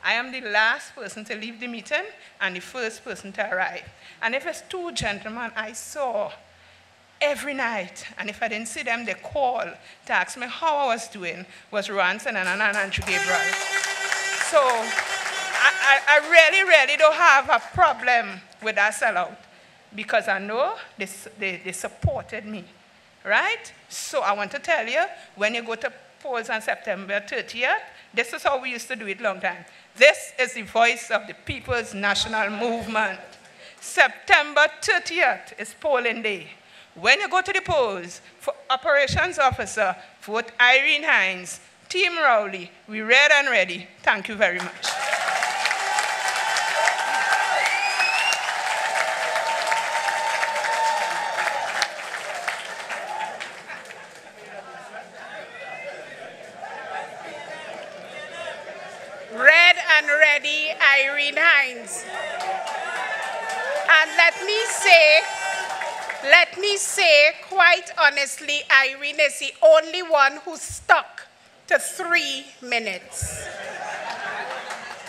I am the last person to leave the meeting and the first person to arrive. And if it's two gentlemen I saw every night, and if I didn't see them, they call to ask me how I was doing, was Rohan Sinanan and Andrew Gabriel. So I really, really don't have a problem with that sellout because I know they supported me, right? So I want to tell you, when you go to polls on September 30th, this is how we used to do it long time. This is the voice of the People's National Movement. September 30th is polling day. When you go to the polls for operations officer, vote Irene Hines, Team Rowley. We read and ready. Thank you very much. Read and ready, Irene Hines. And let me say, quite honestly, Irene is the only one who stuck to 3 minutes.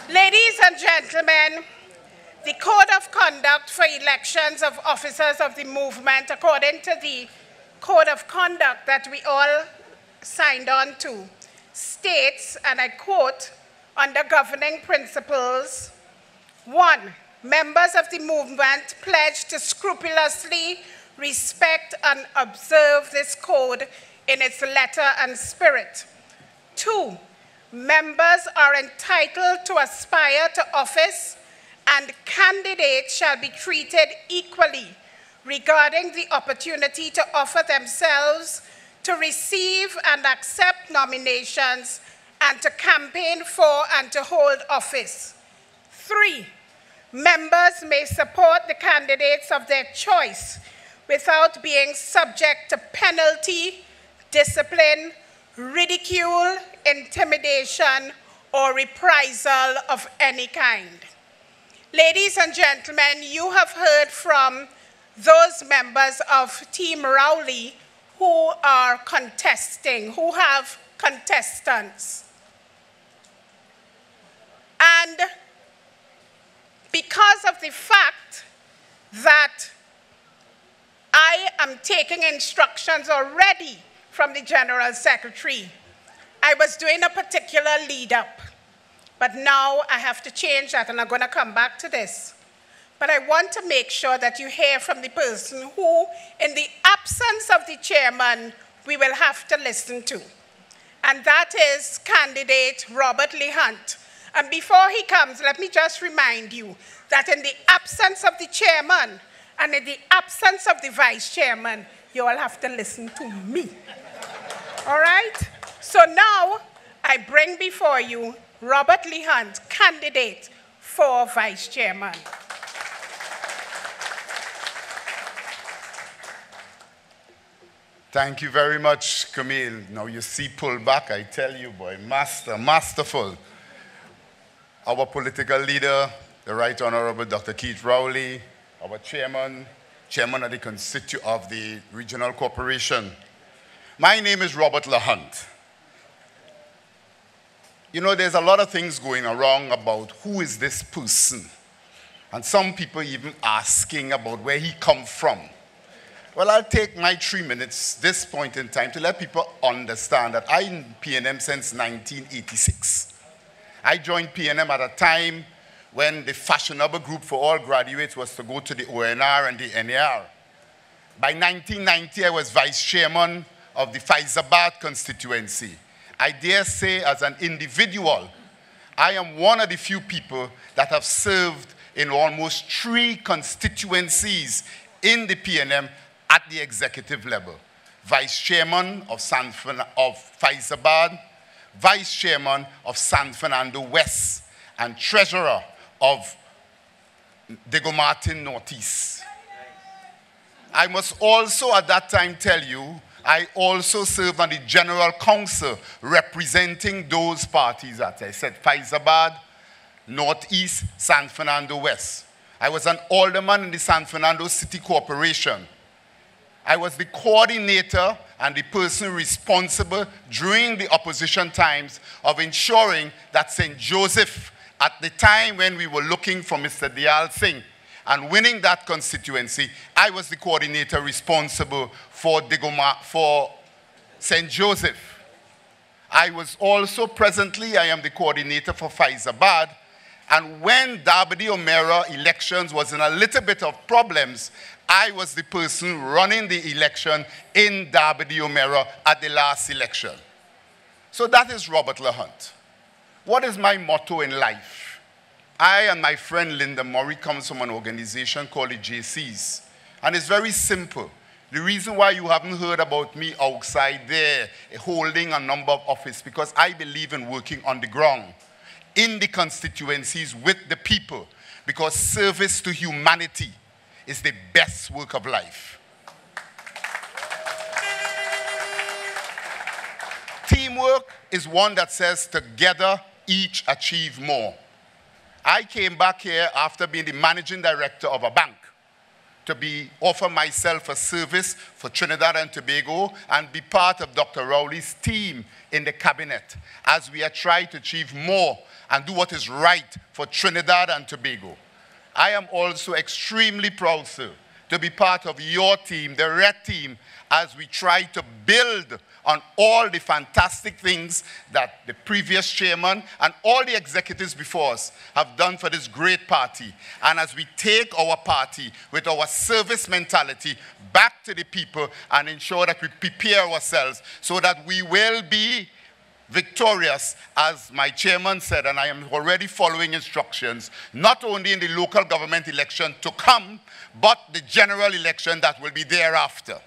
Ladies and gentlemen, the Code of Conduct for Elections of Officers of the Movement, according to the Code of Conduct that we all signed on to, states, and I quote, under governing principles, 1, members of the movement pledge to scrupulously respect and observe this code in its letter and spirit. 2, members are entitled to aspire to office and candidates shall be treated equally regarding the opportunity to offer themselves, to receive and accept nominations, and to campaign for and to hold office. 3, members may support the candidates of their choice without being subject to penalty, discipline, ridicule, intimidation, or reprisal of any kind. Ladies and gentlemen, you have heard from those members of Team Rowley who are contesting, who have contestants. And because of the fact that I am taking instructions already from the General Secretary, I was doing a particular lead-up, but now I have to change that, and I'm going to come back to this. But I want to make sure that you hear from the person who, in the absence of the chairman, we will have to listen to. And that is candidate Robert Lee Hunt. And before he comes, let me just remind you that in the absence of the chairman and in the absence of the vice chairman, you all have to listen to me. All right? So now I bring before you Robert Lee Hunt, candidate for vice chairman. Thank you very much, Camille. Now you see pullback, I tell you, boy, masterful. Our political leader, the Right Honorable Dr. Keith Rowley, our chairman of the Regional Corporation. My name is Robert Lee Hunt. You know, there's a lot of things going around about who is this person. And some people even asking about where he come from. Well, I'll take my 3 minutes, this point in time, to let people understand that I'm in PNM since 1986. I joined PNM at a time when the fashionable group for all graduates was to go to the ONR and the NAR. By 1990, I was vice chairman of the Faizabad constituency. I dare say, as an individual, I am one of the few people that have served in almost 3 constituencies in the PNM at the executive level. Vice Chairman of Faizabad, Vice Chairman of San Fernando West, and Treasurer of Diego Martin Northeast. I must also at that time tell you, I also served on the General Council representing those parties that I said, Faizabad, Northeast, San Fernando West. I was an alderman in the San Fernando City Corporation. I was the coordinator and the person responsible during the opposition times of ensuring that St. Joseph, at the time when we were looking for Mr. Dayal Singh and winning that constituency, I was the coordinator responsible for St. Joseph. I was also presently, I am the coordinator for Faizabad. And when Darbody O'Meara elections was in a little bit of problems, I was the person running the election in Darbody O'Meara at the last election. So that is Robert LaHunt. What is my motto in life? I and my friend Linda Murray comes from an organization called the JCs. And it's very simple. The reason why you haven't heard about me outside there holding a number of office, because I believe in working on the ground, in the constituencies with the people, because service to humanity is the best work of life. Teamwork is one that says together each achieve more. I came back here after being the managing director of a bank to offer myself a service for Trinidad and Tobago and be part of Dr. Rowley's team in the cabinet as we are trying to achieve more and do what is right for Trinidad and Tobago. I am also extremely proud, sir, to be part of your team, the Red Team, as we try to build on all the fantastic things that the previous chairman and all the executives before us have done for this great party. And as we take our party with our service mentality back to the people and ensure that we prepare ourselves so that we will be victorious, as my chairman said, and I am already following instructions, not only in the local government election to come, but the general election that will be thereafter.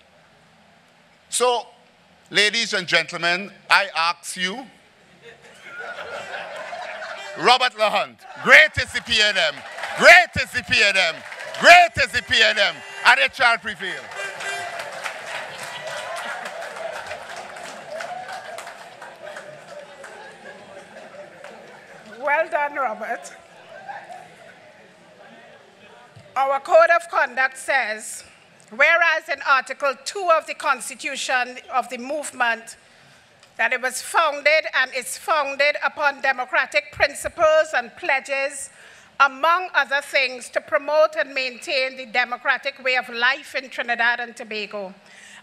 So, ladies and gentlemen, I ask you, Robert LaHunt, great is the PNM, great is the PNM, great is the PNM, and it shall prevail. Well done, Robert. Our code of conduct says, whereas in Article 2 of the Constitution of the movement, that it was founded and is founded upon democratic principles and pledges, among other things, to promote and maintain the democratic way of life in Trinidad and Tobago.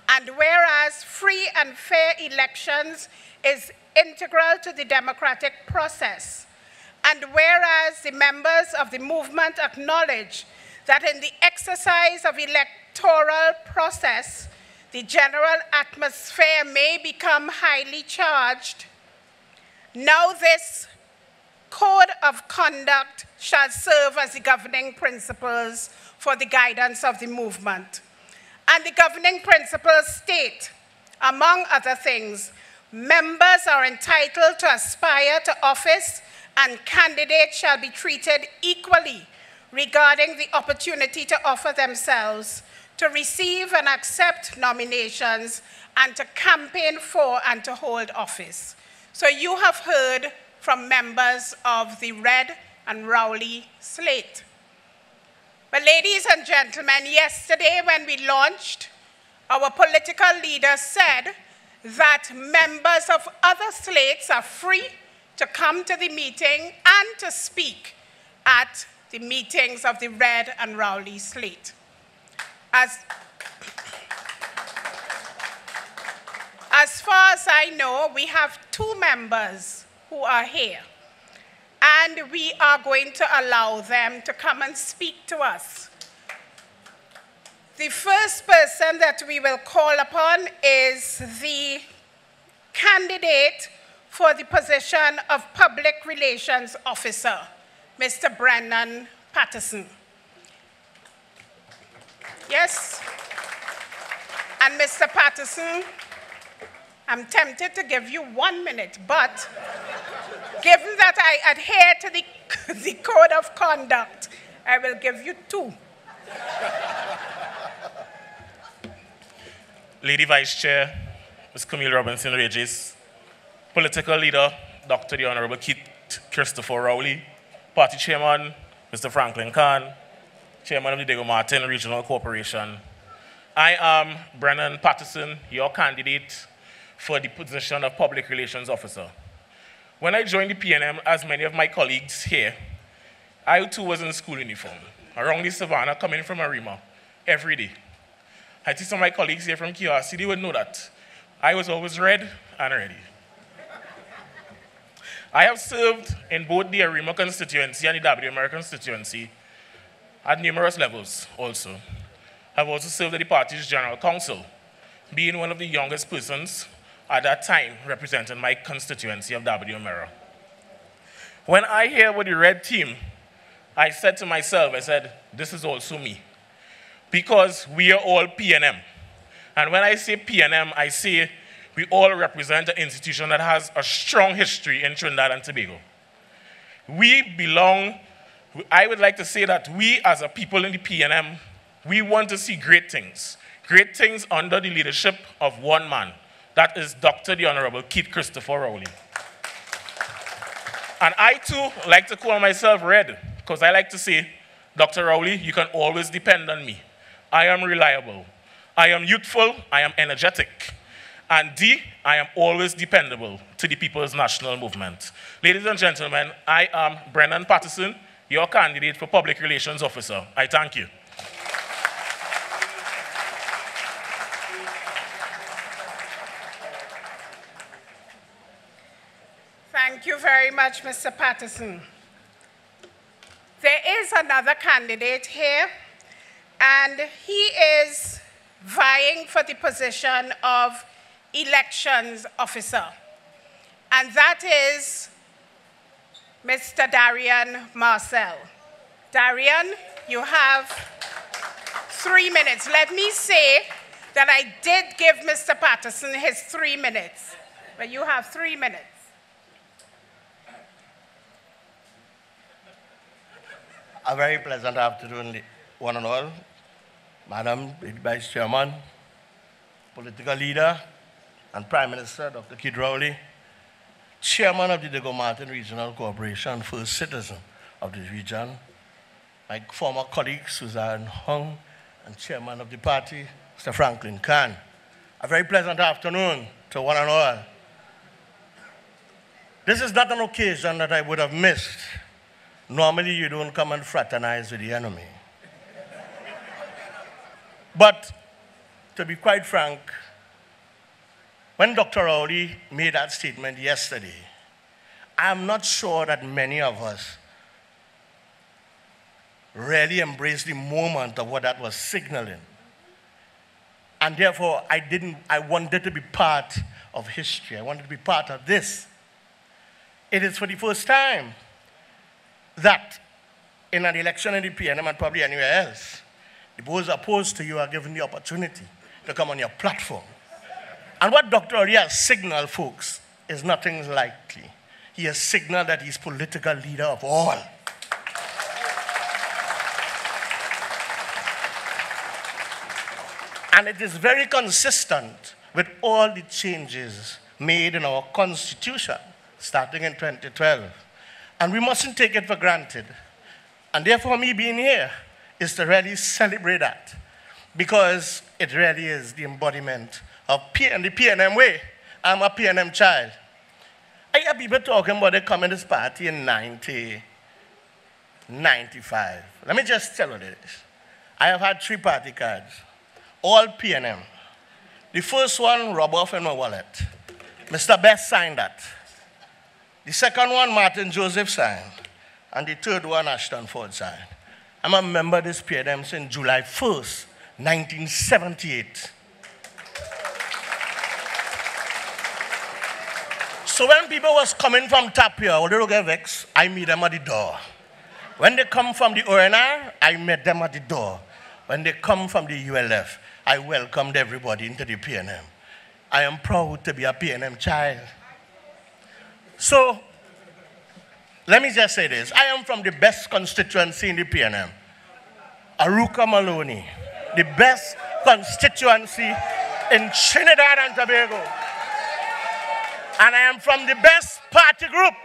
And whereas free and fair elections is integral to the democratic process, and whereas the members of the movement acknowledge that in the exercise of electoral process, the general atmosphere may become highly charged, now this code of conduct shall serve as the governing principles for the guidance of the movement. And the governing principles state, among other things, members are entitled to aspire to office and candidates shall be treated equally regarding the opportunity to offer themselves, to receive and accept nominations, and to campaign for and to hold office. So you have heard from members of the Red and Rowley slate. But ladies and gentlemen, yesterday when we launched, our political leader said that members of other slates are free to come to the meeting and to speak at the meetings of the Red and Rowley slate. As far as I know, we have 2 members who are here, and we are going to allow them to come and speak to us. The first person that we will call upon is the candidate for the position of Public Relations Officer, Mr. Brennan Patterson. Yes? And Mr. Patterson, I'm tempted to give you 1 minute, but given that I adhere to the code of conduct, I will give you 2. Lady Vice Chair, Ms. Camille Robinson Regis, Political Leader, Dr. the Honorable Keith Christopher Rowley, Party Chairman, Mr. Franklin Khan, Chairman of the Diego Martin Regional Corporation. I am Brennan Patterson, your candidate for the position of Public Relations Officer. When I joined the PNM, as many of my colleagues here, I too was in school uniform, around the savannah coming from Arima every day. I think some of my colleagues here from KRC, they would know that. I was always red and ready. I have served in both the Arima constituency and the WMR constituency at numerous levels also. I've also served at the party's General Council, being one of the youngest persons at that time representing my constituency of WMR. When I hear about the red team, I said to myself, I said, this is also me. Because we are all PNM. And when I say PNM, I say we all represent an institution that has a strong history in Trinidad and Tobago. We belong, I would like to say that we as a people in the PNM, we want to see great things under the leadership of one man. That is Dr. the Honorable Keith Christopher Rowley. And I too like to call myself red, because I like to say, Dr. Rowley, you can always depend on me. I am reliable. I am youthful. I am energetic. And D, I am always dependable to the People's National Movement. Ladies and gentlemen, I am Brennan Patterson, your candidate for Public Relations Officer. I thank you. Thank you very much, Mr. Patterson. There is another candidate here, and he is vying for the position of Elections Officer, and that is Mr. Darian Marcel. Darian, you have 3 minutes. Let me say that I did give Mr. Patterson his 3 minutes, but you have 3 minutes. A very pleasant afternoon, one and all. Madam Vice Chairman, Political Leader, and Prime Minister Dr. Keith Rowley, Chairman of the Diego Martin Regional Corporation, first citizen of this region, my former colleague Suzanne Hung, and Chairman of the party, Mr. Franklin Khan. A very pleasant afternoon to one and all. This is not an occasion that I would have missed. Normally, you don't come and fraternize with the enemy. But to be quite frank, when Dr. Rowley made that statement yesterday, I'm not sure that many of us really embraced the moment of what that was signaling. And therefore, I wanted to be part of history. I wanted to be part of this. It is for the first time that in an election in the PNM and probably anywhere else, those opposed to you are given the opportunity to come on your platform. And what Dr. Rowley has signaled, folks, is nothing likely. He has signaled that he's political leader of all. And it is very consistent with all the changes made in our Constitution starting in 2012. And we mustn't take it for granted. And therefore, me being here is to really celebrate that, because it really is the embodiment of the PNM way. I'm a PNM child. I hear people talking about the Communist Party in 1995. Let me just tell you this. I have had 3 party cards, all PNM. The first one, rub off in my wallet. Mr. Best signed that. The second one, Martin Joseph signed. And the third one, Ashton Ford signed. I'm a member of this PNM since July 1st, 1978. So when people was coming from Tapia or the Rogevex, I meet them at the door. When they come from the ONR, I met them at the door. When they come from the ULF, I welcomed everybody into the PNM. I am proud to be a PNM child. So, let me just say this. I am from the best constituency in the PNM. Arouca Maloney, the best constituency in Trinidad and Tobago. And I am from the best party group,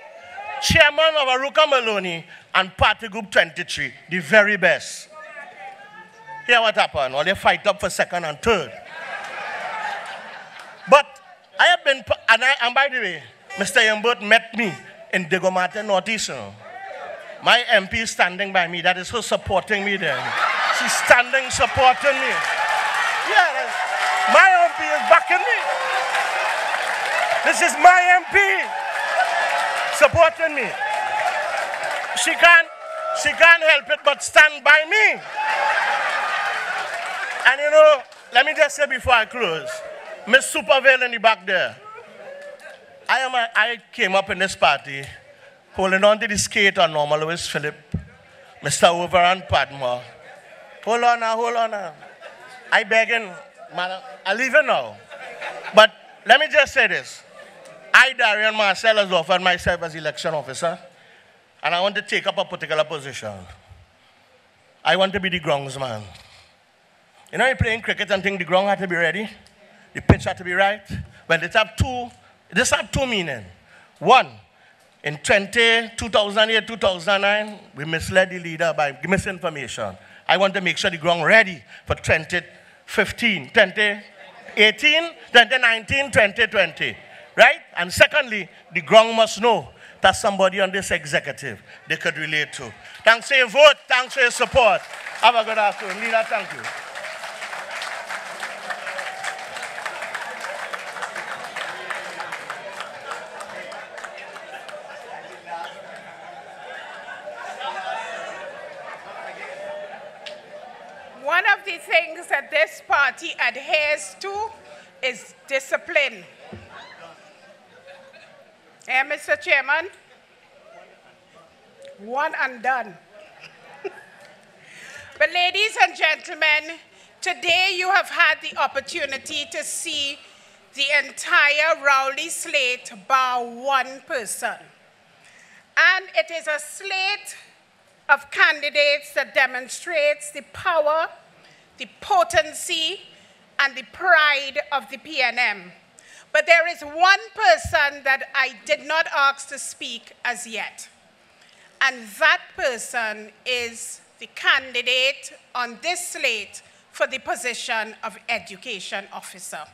chairman of Arouca Maloney and party group 23, the very best. Hear what happened? Well, they fight up for second and third. But I have been, and by the way, Mr. Yambert met me in Diego Martin Northeast. My MP is standing by me. That is her supporting me there. She's standing, supporting me. Yeah, my MP is backing me. This is my MP supporting me. She can't help it but stand by me. And you know, let me just say before I close, Miss Superville in the back there. I came up in this party holding on to the skate on Norma Louis Philip, Mr. Overand Padmore. Hold on now. I begging, madam, I leave it now. But let me just say this. I, Darian Marcel, has offered myself as election officer, and I want to take up a particular position. I want to be the groundsman. You know, you're playing cricket and think the ground had to be ready, the pitch had to be right. Well, this have two meanings. One, in 2008, 2009, we misled the leader by misinformation. I want to make sure the ground ready for 2015, 2018, 2019, 2020. Right? And secondly, the ground must know that somebody on this executive they could relate to. Thanks for your vote. Thanks for your support. Have a good afternoon. Leader, thank you. One of the things that this party adheres to is discipline. Mr. Chairman, one and done. But ladies and gentlemen, today you have had the opportunity to see the entire Rowley slate bar one person. And it is a slate of candidates that demonstrates the power, the potency, and the pride of the PNM. But there is one person that I did not ask to speak as yet. And that person is the candidate on this slate for the position of education officer.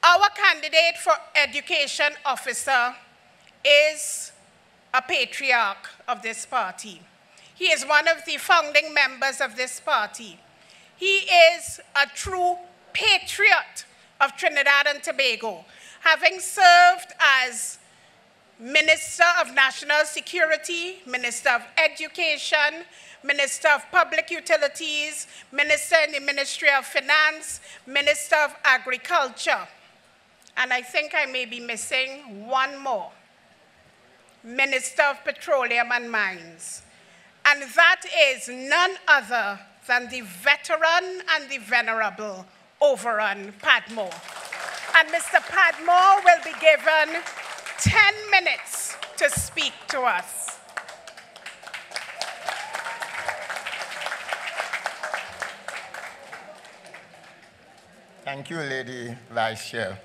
Our candidate for education officer is a patriarch of this party. He is one of the founding members of this party. He is a true patriot of Trinidad and Tobago, having served as Minister of National Security, Minister of Education, Minister of Public Utilities, Minister in the Ministry of Finance, Minister of Agriculture. And I think I may be missing one more. Minister of Petroleum and Mines. And that is none other than the veteran and the venerable Overand Padmore. And Mr. Padmore will be given 10 minutes to speak to us. Thank you, Lady Vice Chair.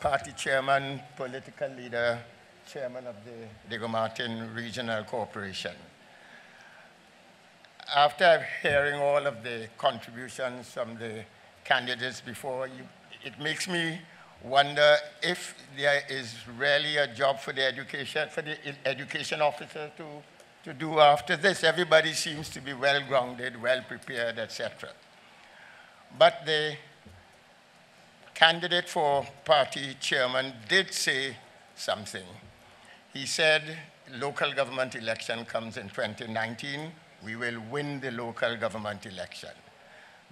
Party Chairman, political leader, Chairman of the Diego Martin Regional Corporation. After hearing all of the contributions from the candidates before you, it makes me wonder if there is really a job for the education officer to do after this. Everybody seems to be well-grounded, well-prepared, etc. But the candidate for party chairman did say something. He said, local government election comes in 2019. We will win the local government election.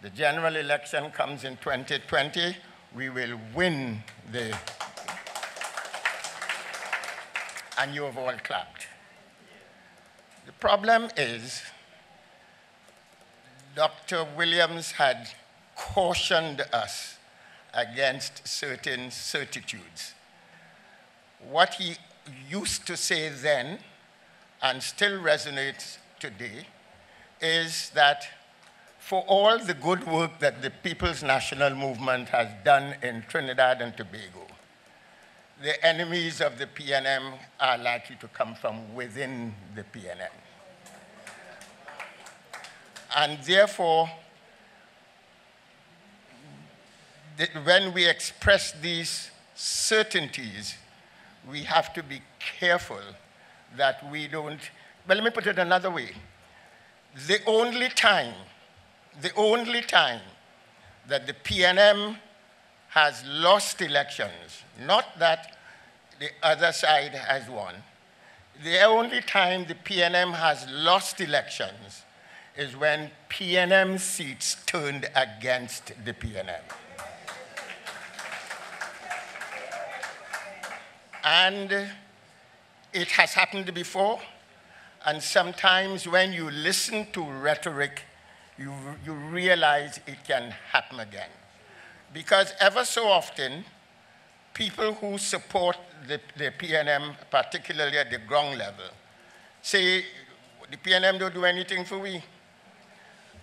The general election comes in 2020. We will win the... And you have all clapped. The problem is Dr. Williams had cautioned us against certain certitudes. What he used to say then, and still resonates today, is that for all the good work that the People's National Movement has done in Trinidad and Tobago, the enemies of the PNM are likely to come from within the PNM. And therefore, when we express these certainties, we have to be careful that we don't. But let me put it another way. The only time that the PNM has lost elections, not that the other side has won, the only time the PNM has lost elections is when PNM seats turned against the PNM. And it has happened before, and sometimes when you listen to rhetoric, you realize it can happen again. Because ever so often, people who support the PNM, particularly at the ground level, say, the PNM don't do anything for we.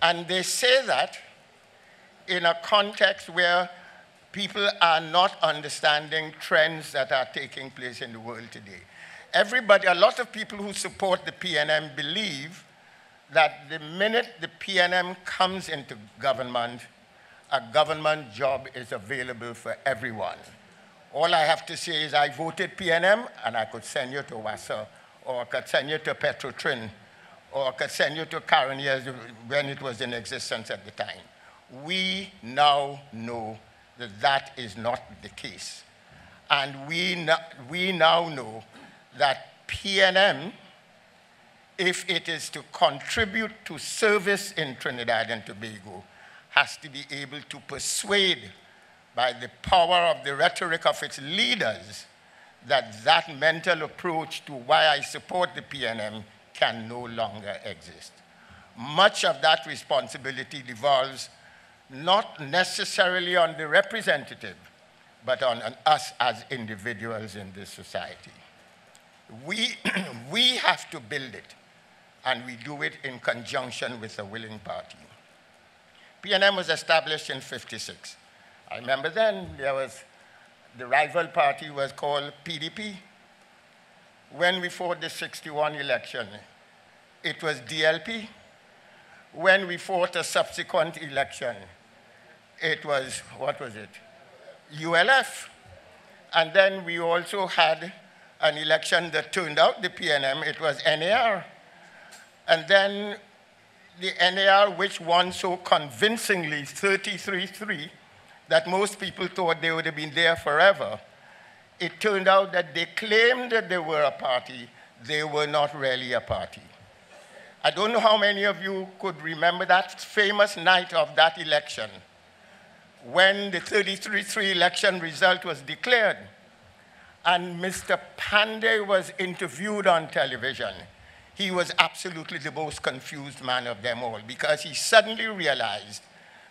And they say that in a context where people are not understanding trends that are taking place in the world today. Everybody, a lot of people who support the PNM believe that the minute the PNM comes into government, a government job is available for everyone. All I have to say is I voted PNM and I could send you to Wassa, or I could send you to Petrotrin, or I could send you to Caroniers when it was in existence at the time. We now know that that is not the case. And we now know that PNM, if it is to contribute to service in Trinidad and Tobago, has to be able to persuade by the power of the rhetoric of its leaders that that mental approach to why I support the PNM can no longer exist. Much of that responsibility devolves not necessarily on the representative, but on us as individuals in this society. We have to build it, and we do it in conjunction with a willing party. PNM was established in '56. I remember then the rival party was called PDP. When we fought the '61 election, it was DLP. When we fought a subsequent election, it was, what was it? ULF. And then we also had an election that turned out the PNM, it was NAR. And then the NAR, which won so convincingly 33-3, that most people thought they would have been there forever, it turned out that they claimed that they were a party, they were not really a party. I don't know how many of you could remember that famous night of that election, when the 33-3 election result was declared, and Mr. Pandey was interviewed on television. He was absolutely the most confused man of them all, because he suddenly realized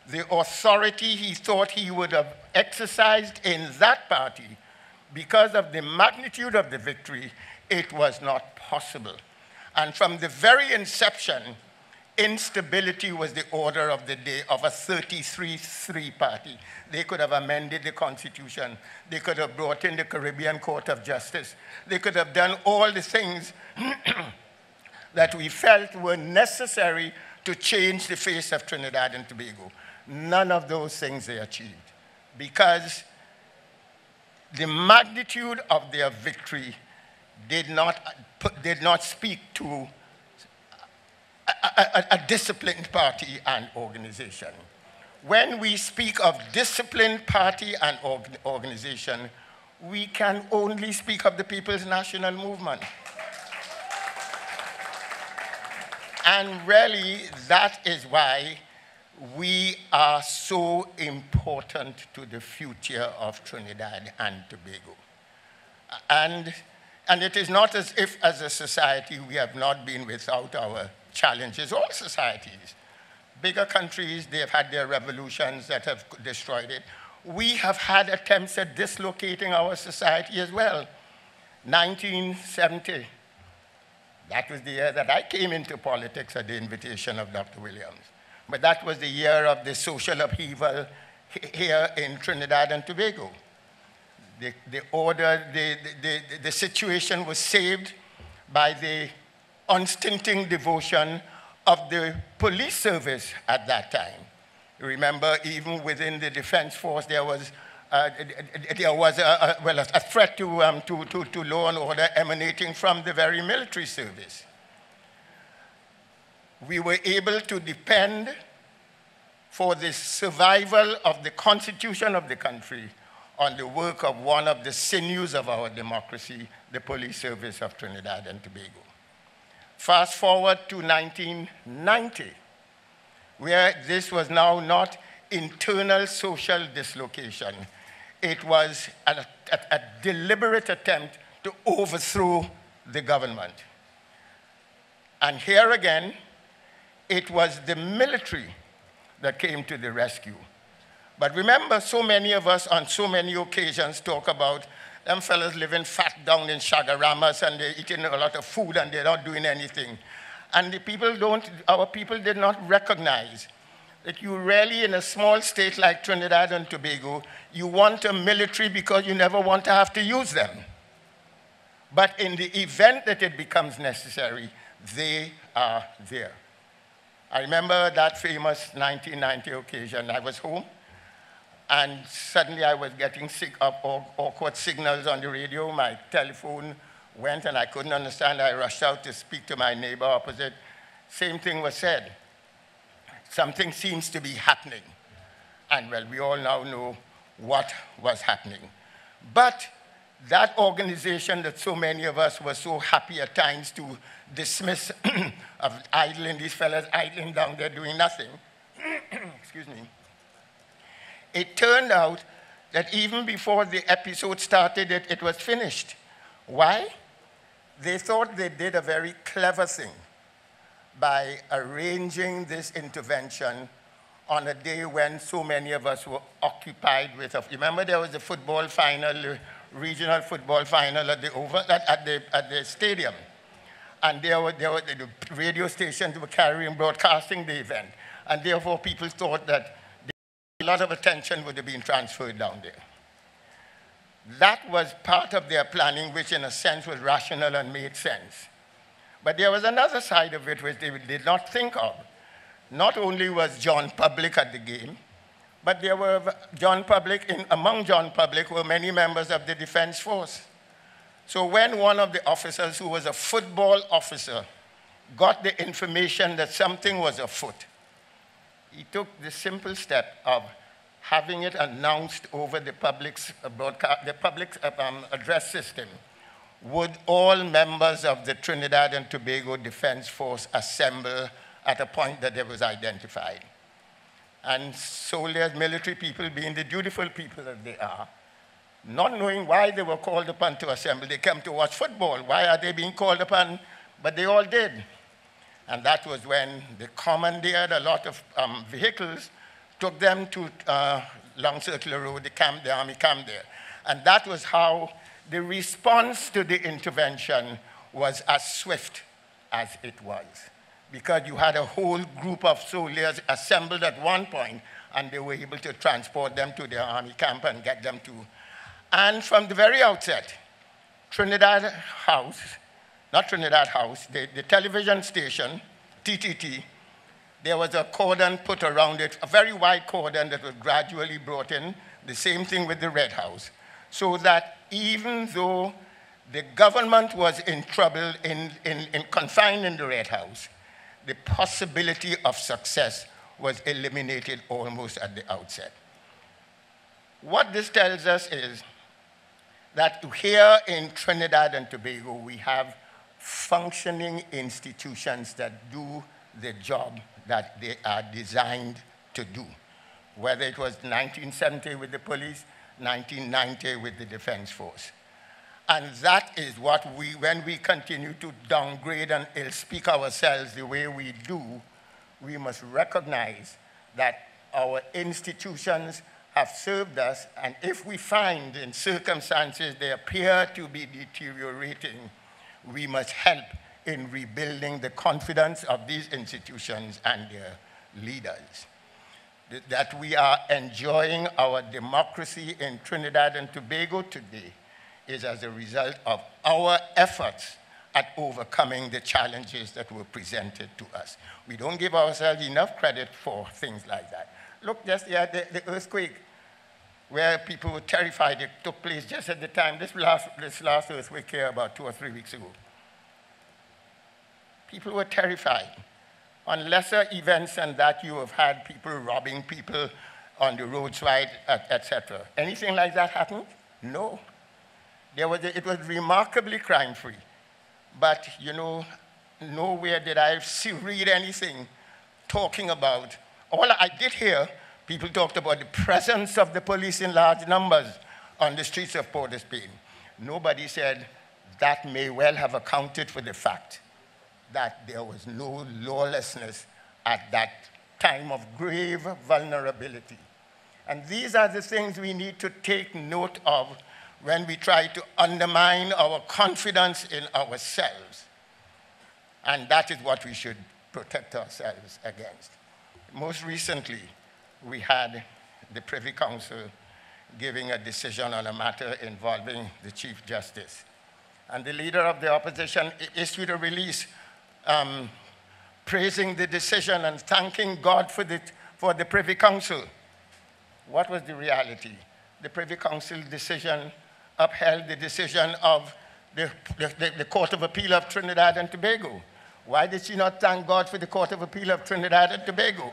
the authority he thought he would have exercised in that party, because of the magnitude of the victory, it was not possible. And from the very inception, instability was the order of the day of a 33-3 party. They could have amended the Constitution. They could have brought in the Caribbean Court of Justice. They could have done all the things that we felt were necessary to change the face of Trinidad and Tobago. None of those things they achieved, because the magnitude of their victory did not speak to a disciplined party and organization. When we speak of disciplined party and organization, we can only speak of the People's National Movement. And really, that is why we are so important to the future of Trinidad and Tobago. And it is not as if, as a society, we have not been without our challenges. All societies bigger countries, they've had their revolutions that have destroyed it. We have had attempts at dislocating our society as well. 1970, that was the year that I came into politics at the invitation of Dr. Williams. But that was the year of the social upheaval here in Trinidad and Tobago. The situation was saved by the unstinting devotion of the police service at that time. Remember, even within the Defense Force, there was a threat to law and order emanating from the very military service. We were able to depend for the survival of the constitution of the country on the work of one of the sinews of our democracy, the police service of Trinidad and Tobago. Fast forward to 1990, where this was now not internal social dislocation. It was a deliberate attempt to overthrow the government. And here again, it was the military that came to the rescue. But remember, so many of us on so many occasions talk about them fellas living fat down in Shagaramas and they're eating a lot of food and they're not doing anything. And our people did not recognize that you really, in a small state like Trinidad and Tobago, you want a military because you never want to have to use them. But in the event that it becomes necessary, they are there. I remember that famous 1990 occasion. I was home, and suddenly I was getting awkward signals on the radio. My telephone went, and I couldn't understand. I rushed out to speak to my neighbor opposite. Same thing was said. Something seems to be happening. And, well, we all now know what was happening. But that organization that so many of us were so happy at times to dismiss of idling, these fellas idling down there doing nothing, excuse me, it turned out that even before the episode started, it was finished. Why? They thought they did a very clever thing by arranging this intervention on a day when so many of us were occupied with. Remember, there was the football final, regional football final at the stadium, and the radio stations were broadcasting the event, and therefore people thought that a lot of attention would have been transferred down there. That was part of their planning, which in a sense was rational and made sense. But there was another side of it which they did not think of. Not only was John Public at the game, but there were among John Public were many members of the Defense Force. So when one of the officers, who was a football officer, got the information that something was afoot, he took the simple step of having it announced over the public's address system. Would all members of the Trinidad and Tobago Defense Force assemble at a point that was identified? And soldiers, military people, being the dutiful people that they are, not knowing why they were called upon to assemble, they came to watch football. Why are they being called upon? But they all did. And that was when they commandeered a lot of vehicles, took them to Long Circular Road, the army camp there. And that was how the response to the intervention was as swift as it was, because you had a whole group of soldiers assembled at one point, and they were able to transport them to their army camp and get them to. And from the very outset, Trinidad House, the television station, TTT, there was a cordon put around it, a very wide cordon that was gradually brought in, the same thing with the Red House, so that even though the government was in trouble, confined in the Red House, the possibility of success was eliminated almost at the outset. What this tells us is that here in Trinidad and Tobago, we have functioning institutions that do the job that they are designed to do, whether it was 1970 with the police, 1990 with the Defense Force. And that is what when we continue to downgrade and ill-speak ourselves the way we do, we must recognize that our institutions have served us, and if we find in circumstances they appear to be deteriorating, we must help in rebuilding the confidence of these institutions and their leaders. That we are enjoying our democracy in Trinidad and Tobago today is as a result of our efforts at overcoming the challenges that were presented to us. We don't give ourselves enough credit for things like that. Look just at the earthquake, where people were terrified. It took place just at the time, this last earthquake here about 2 or 3 weeks ago. People were terrified. On lesser events than that, you have had people robbing people on the roadside, etc. Anything like that happened? No. It was remarkably crime-free. But, you know, nowhere did I read anything talking about. All I did hear, people talked about the presence of the police in large numbers on the streets of Port-au-Spain. Nobody said that may well have accounted for the fact that there was no lawlessness at that time of grave vulnerability. And these are the things we need to take note of when we try to undermine our confidence in ourselves. And that is what we should protect ourselves against. Most recently, we had the Privy Council giving a decision on a matter involving the Chief Justice. And the leader of the opposition issued a release praising the decision and thanking God for the Privy Council. What was the reality? The Privy Council decision upheld the decision of the Court of Appeal of Trinidad and Tobago. Why did she not thank God for the Court of Appeal of Trinidad and Tobago?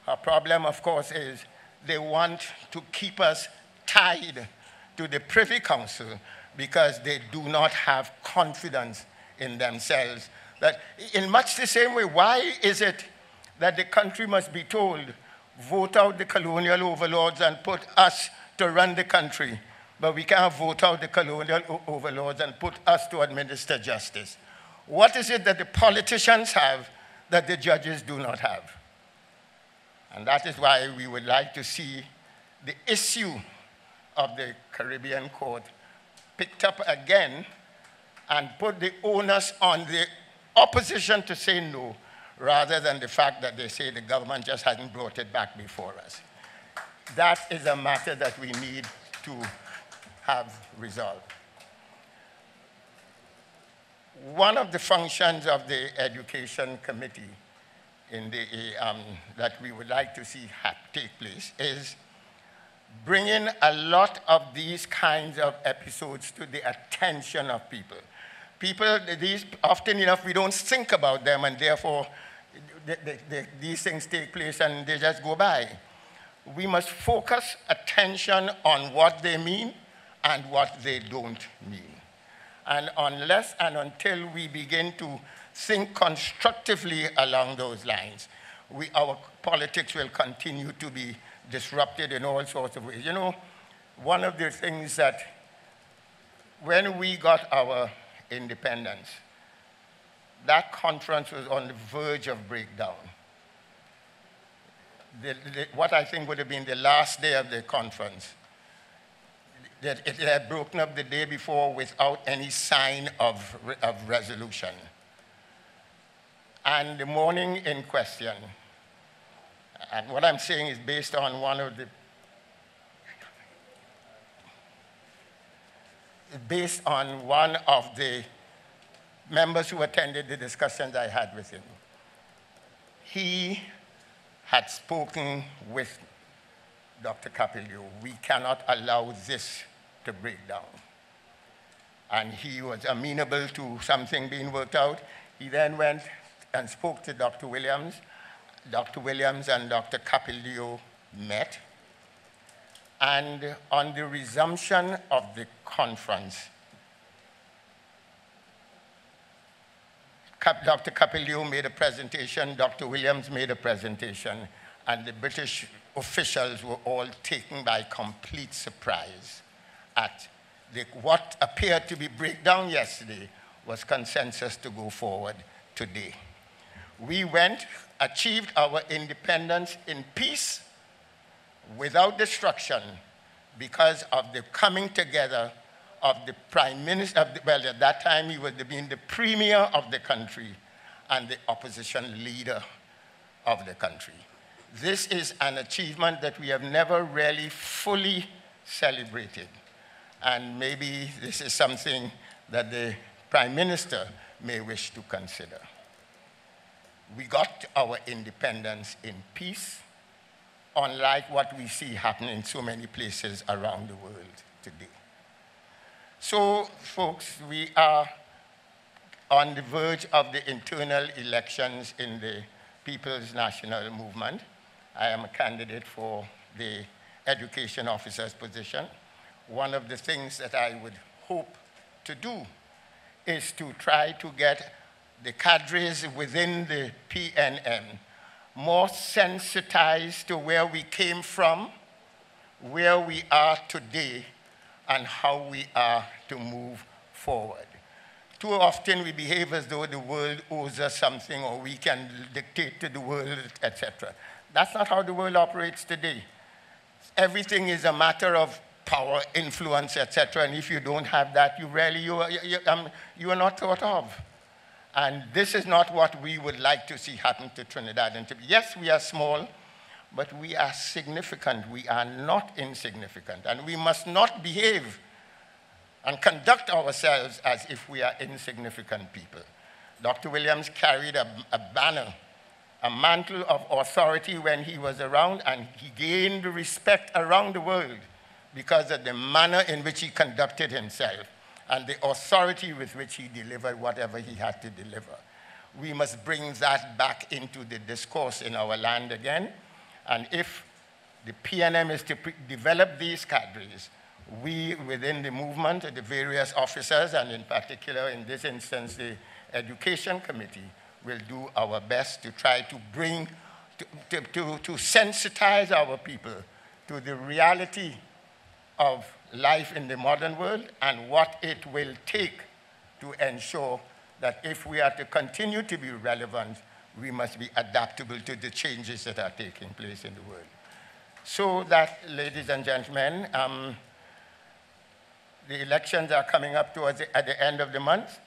Her problem, of course, is they want to keep us tied to the Privy Council because they do not have confidence in themselves. That in much the same way, why is it that the country must be told, vote out the colonial overlords and put us to run the country, but we can't vote out the colonial overlords and put us to administer justice? What is it that the politicians have that the judges do not have? And that is why we would like to see the issue of the Caribbean Court picked up again and put the onus on the opposition to say no, rather than the fact that they say the government just hasn't brought it back before us. That is a matter that we need to have resolved. One of the functions of the Education Committee that we would like to see take place is bringing a lot of these kinds of episodes to the attention of people. Often enough, we don't think about them, and therefore these things take place and they just go by. We must focus attention on what they mean and what they don't mean. And unless and until we begin to think constructively along those lines, our politics will continue to be disrupted in all sorts of ways. You know, one of the things that when we got our independence, that conference was on the verge of breakdown. What I think would have been the last day of the conference, that it had broken up the day before without any sign of resolution. And the morning in question, and what I'm saying is based on one of the members who attended the discussions I had with him. He had spoken with Dr. Capilio. We cannot allow this to break down. And he was amenable to something being worked out. He then went and spoke to Dr. Williams. Dr. Williams and Dr. Capilio met. And on the resumption of the conference, Dr. Capilio made a presentation, Dr. Williams made a presentation, and the British officials were all taken by complete surprise at what appeared to be breakdown yesterday was consensus to go forward today. We went, achieved our independence in peace, without destruction, because of the coming together of the Prime Minister, well, at that time he was being the Premier of the country and the opposition leader of the country. This is an achievement that we have never really fully celebrated. And maybe this is something that the Prime Minister may wish to consider. We got our independence in peace, unlike what we see happening in so many places around the world today. So, folks, we are on the verge of the internal elections in the People's National Movement. I am a candidate for the education officer's position. One of the things that I would hope to do is to try to get the cadres within the PNM more sensitized to where we came from, where we are today, and how we are to move forward. Too often we behave as though the world owes us something or we can dictate to the world, etc. That's not how the world operates today. Everything is a matter of power, influence, etc. And if you don't have that, you are not thought of. And this is not what we would like to see happen to Trinidad and Tobago. Yes, we are small, but we are significant. We are not insignificant. And we must not behave and conduct ourselves as if we are insignificant people. Dr. Williams carried a banner, a mantle of authority when he was around, and he gained respect around the world because of the manner in which he conducted himself and the authority with which he delivered whatever he had to deliver. We must bring that back into the discourse in our land again. And if the PNM is to develop these cadres, we within the movement, the various officers, and in particular in this instance, the Education Committee, will do our best to try to bring, to sensitize our people to the reality of life in the modern world and what it will take to ensure that if we are to continue to be relevant, we must be adaptable to the changes that are taking place in the world. So that, ladies and gentlemen, the elections are coming up at the end of the month.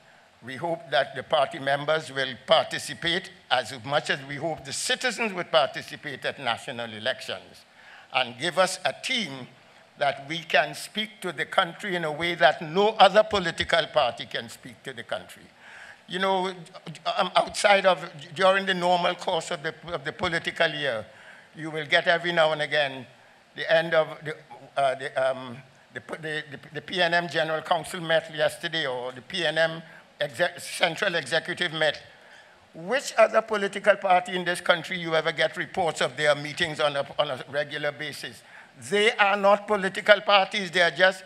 We hope that the party members will participate as much as we hope the citizens would participate at national elections and give us a team that we can speak to the country in a way that no other political party can speak to the country. You know, during the normal course of the political year, you will get every now and again the end of the PNM General Council met yesterday, or the PNM Central Executive met. Which other political party in this country you ever get reports of their meetings on a regular basis? They are not political parties. They are just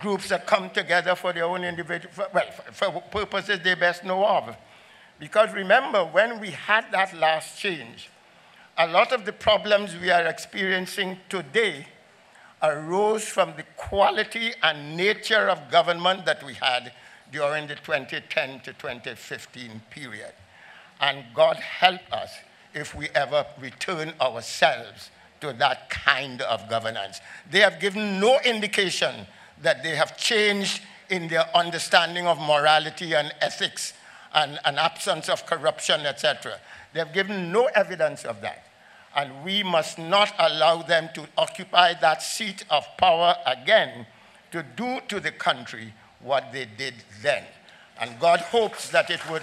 groups that come together for their own individual, for purposes they best know of. Because remember, when we had that last change, a lot of the problems we are experiencing today arose from the quality and nature of government that we had during the 2010 to 2015 period. And God help us if we ever return ourselves to that kind of governance. They have given no indication that they have changed in their understanding of morality and ethics and an absence of corruption, etc. They have given no evidence of that. And we must not allow them to occupy that seat of power again to do to the country what they did then. And God hopes that it would,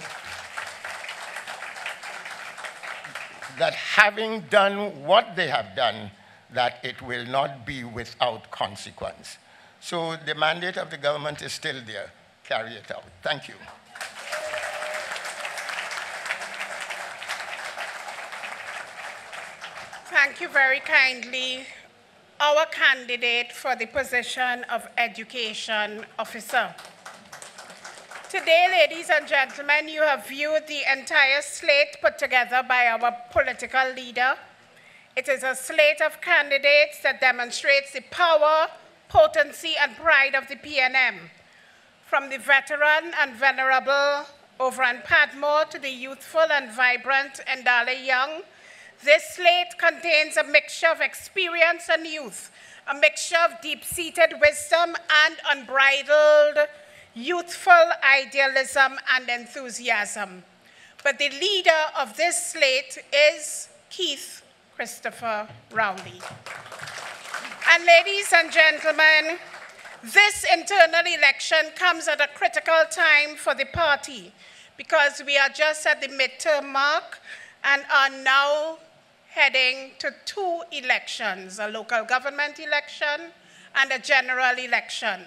that having done what they have done, that it will not be without consequence. So the mandate of the government is still there. Carry it out. Thank you. Thank you very kindly. Our candidate for the position of Education Officer. Today, ladies and gentlemen, you have viewed the entire slate put together by our political leader. It is a slate of candidates that demonstrates the power, potency, and pride of the PNM. From the veteran and venerable Over in Padmore to the youthful and vibrant Ndale Young, this slate contains a mixture of experience and youth, a mixture of deep-seated wisdom and unbridled youthful idealism and enthusiasm. But the leader of this slate is Keith Christopher Rowley. And ladies and gentlemen, this internal election comes at a critical time for the party because we are just at the midterm mark and are now heading to 2 elections, a local government election and a general election.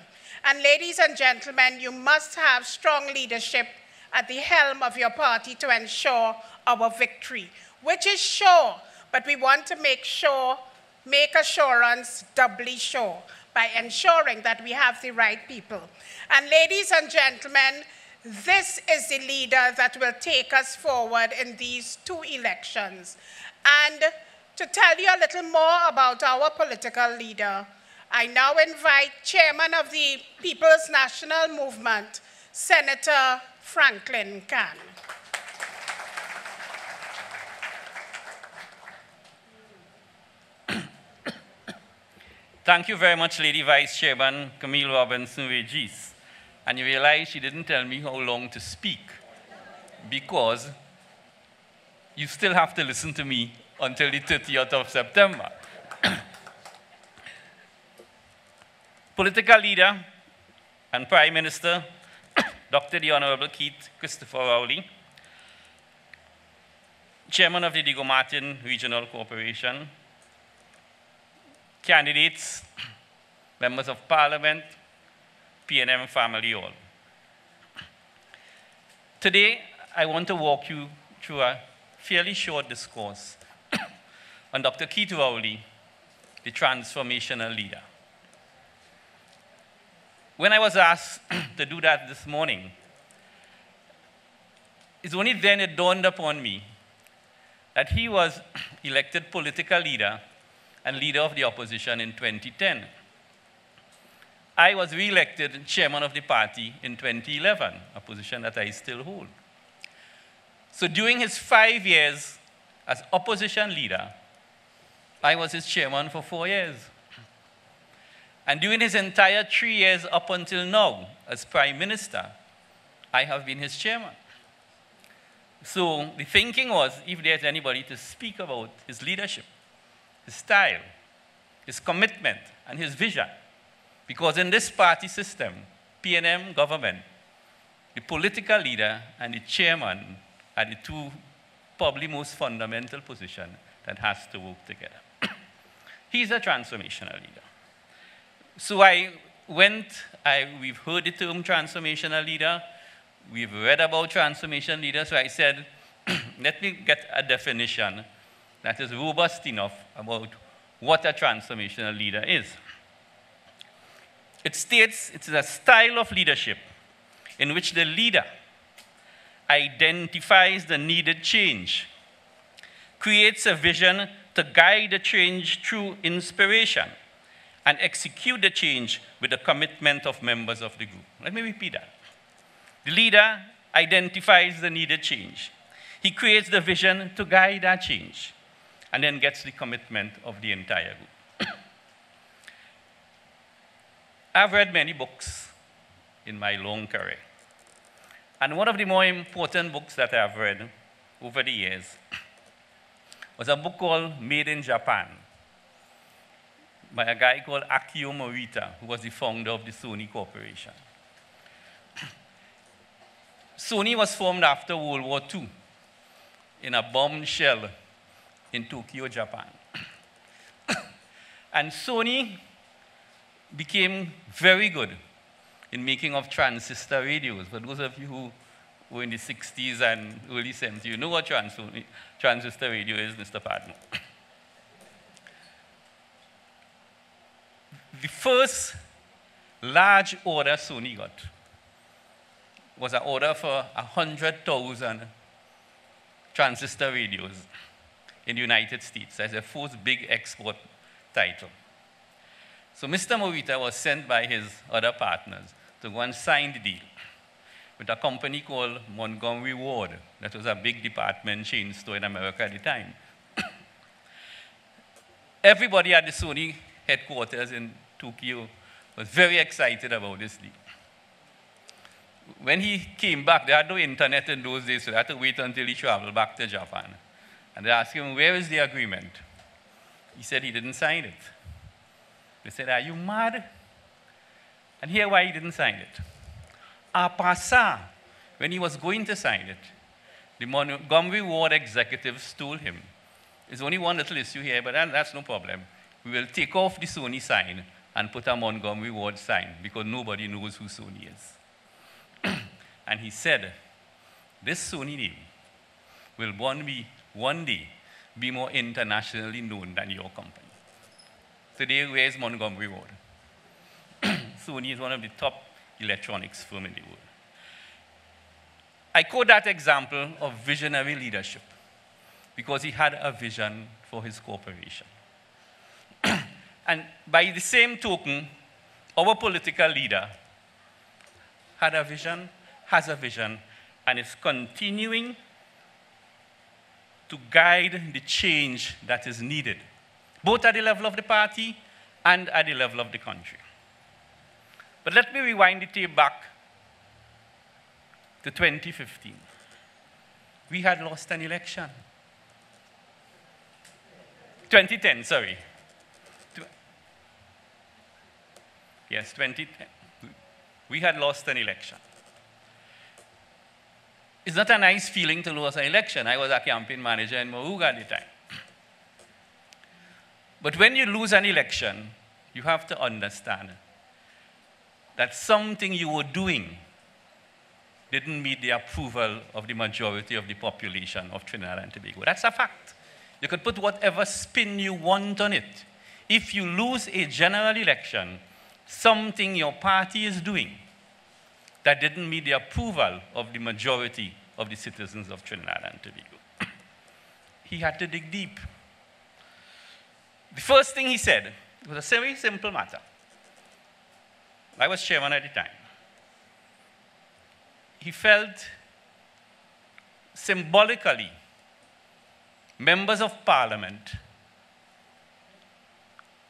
And ladies and gentlemen, you must have strong leadership at the helm of your party to ensure our victory, which is sure, but we want to make assurance doubly sure by ensuring that we have the right people. And ladies and gentlemen, this is the leader that will take us forward in these 2 elections. And to tell you a little more about our political leader, I now invite Chairman of the People's National Movement, Senator Franklin Khan. Thank you very much, Lady Vice Chairman Camille Robinson-Regis. And you realize she didn't tell me how long to speak because you still have to listen to me until the 30th of September. Political leader and Prime Minister, Dr. the Honorable Keith Christopher Rowley, Chairman of the Diego Martin Regional Corporation, candidates, members of Parliament, PNM family all. Today, I want to walk you through a fairly short discourse on Dr. Keith Rowley, the transformational leader. When I was asked to do that this morning, it's only then it dawned upon me that he was elected political leader and leader of the opposition in 2010. I was re-elected chairman of the party in 2011, a position that I still hold. So during his 5 years as opposition leader, I was his chairman for 4 years. And during his entire 3 years up until now, as prime minister, I have been his chairman. So the thinking was, if there's anybody to speak about his leadership, his style, his commitment, and his vision, because in this party system, PNM government, the political leader and the chairman are the 2 probably most fundamental positions that has to work together. He's a transformational leader. So we've heard the term transformational leader, we've read about transformation leader, so I said, let me get a definition that is robust enough about what a transformational leader is. It states it's a style of leadership in which the leader identifies the needed change, creates a vision to guide the change through inspiration, and execute the change with the commitment of members of the group. Let me repeat that. The leader identifies the needed change. He creates the vision to guide that change, and then gets the commitment of the entire group. I've read many books in my long career. And one of the more important books that I've read over the years was a book called Made in Japan by a guy called Akio Morita, who was the founder of the Sony Corporation. Sony was formed after World War II in a bombed shell in Tokyo, Japan. And Sony became very good in making of transistor radios. For those of you who were in the 60s and early 70s, you know what transistor radio is, Mr. Padmore. The first large order Sony got was an order for 100,000 transistor radios in the United States as their first big export title. So Mr. Morita was sent by his other partners to go and sign the deal with a company called Montgomery Ward. That was a big department chain store in America at the time. Everybody at the Sony headquarters in Tokyo was very excited about this deal. When he came back, they had no internet in those days, so they had to wait until he traveled back to Japan. And they asked him, where is the agreement? He said he didn't sign it. They said, are you mad? And here why he didn't sign it. En passant, when he was going to sign it, the Montgomery Ward executives told him, there's only one little issue here, but that's no problem. We will take off the Sony sign and put a Montgomery Ward sign because nobody knows who Sony is. And he said, this Sony name will one day be more internationally known than your company. Today, where is Montgomery Ward? Sony is one of the top electronics firms in the world. I quote that example of visionary leadership because he had a vision for his corporation. And by the same token, our political leader had a vision, has a vision, and is continuing to guide the change that is needed, both at the level of the party and at the level of the country. But let me rewind the tape back to 2015. We had lost an election. 2010, sorry. Yes, 2010. We had lost an election. It's not a nice feeling to lose an election. I was a campaign manager in Moruga at the time. But when you lose an election, you have to understand that something you were doing didn't meet the approval of the majority of the population of Trinidad and Tobago. That's a fact. You could put whatever spin you want on it. If you lose a general election, something your party is doing that didn't meet the approval of the majority of the citizens of Trinidad and Tobago. He had to dig deep. The first thing he said was a very simple matter. I was chairman at the time. He felt symbolically members of parliament,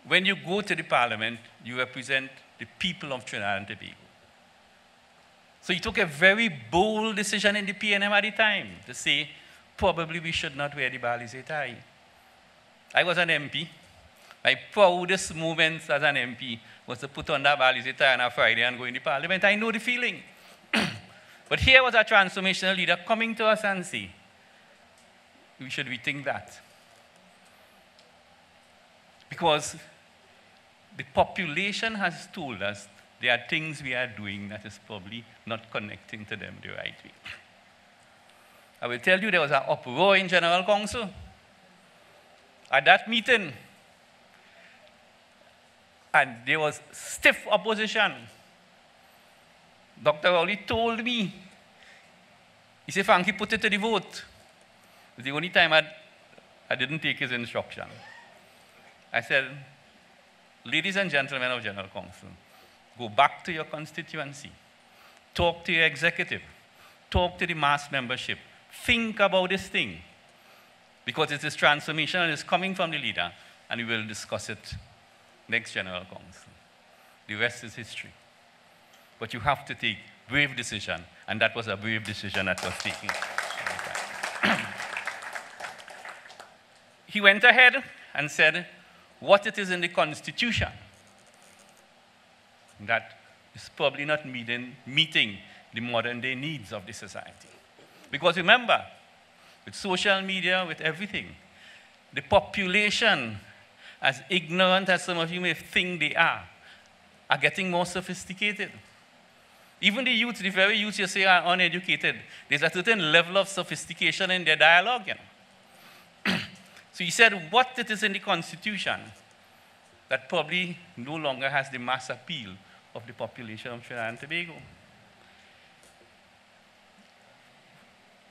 when you go to the parliament, you represent the people of Trinidad and Tobago. So he took a very bold decision in the PNM at the time to say, probably we should not wear the Balize tie. I was an MP. My proudest moments as an MP was to put on that Balize tie on a Friday and go in the parliament. I know the feeling. But here was a transformational leader coming to us and say, we should rethink that. Because the population has told us there are things we are doing that is probably not connecting to them the right way. I will tell you there was an uproar in General Council. At that meeting, and there was stiff opposition. Dr. Rowley told me, he said, Frankie, put it to the vote. It was the only time I didn't take his instruction. I said, ladies and gentlemen of General Council, go back to your constituency, talk to your executive, talk to the mass membership, think about this thing, because it is transformation and it's coming from the leader, and we will discuss it next General Council. The rest is history. But you have to take brave decision, and that was a brave decision that was taken. He went ahead and said, what it is in the Constitution that is probably not meeting the modern day needs of the society. Because remember, with social media, with everything, the population, as ignorant as some of you may think they are getting more sophisticated. Even the youth, the very youth you say are uneducated, there's a certain level of sophistication in their dialogue. You know? So he said, what it is in the Constitution that probably no longer has the mass appeal of the population of Trinidad and Tobago.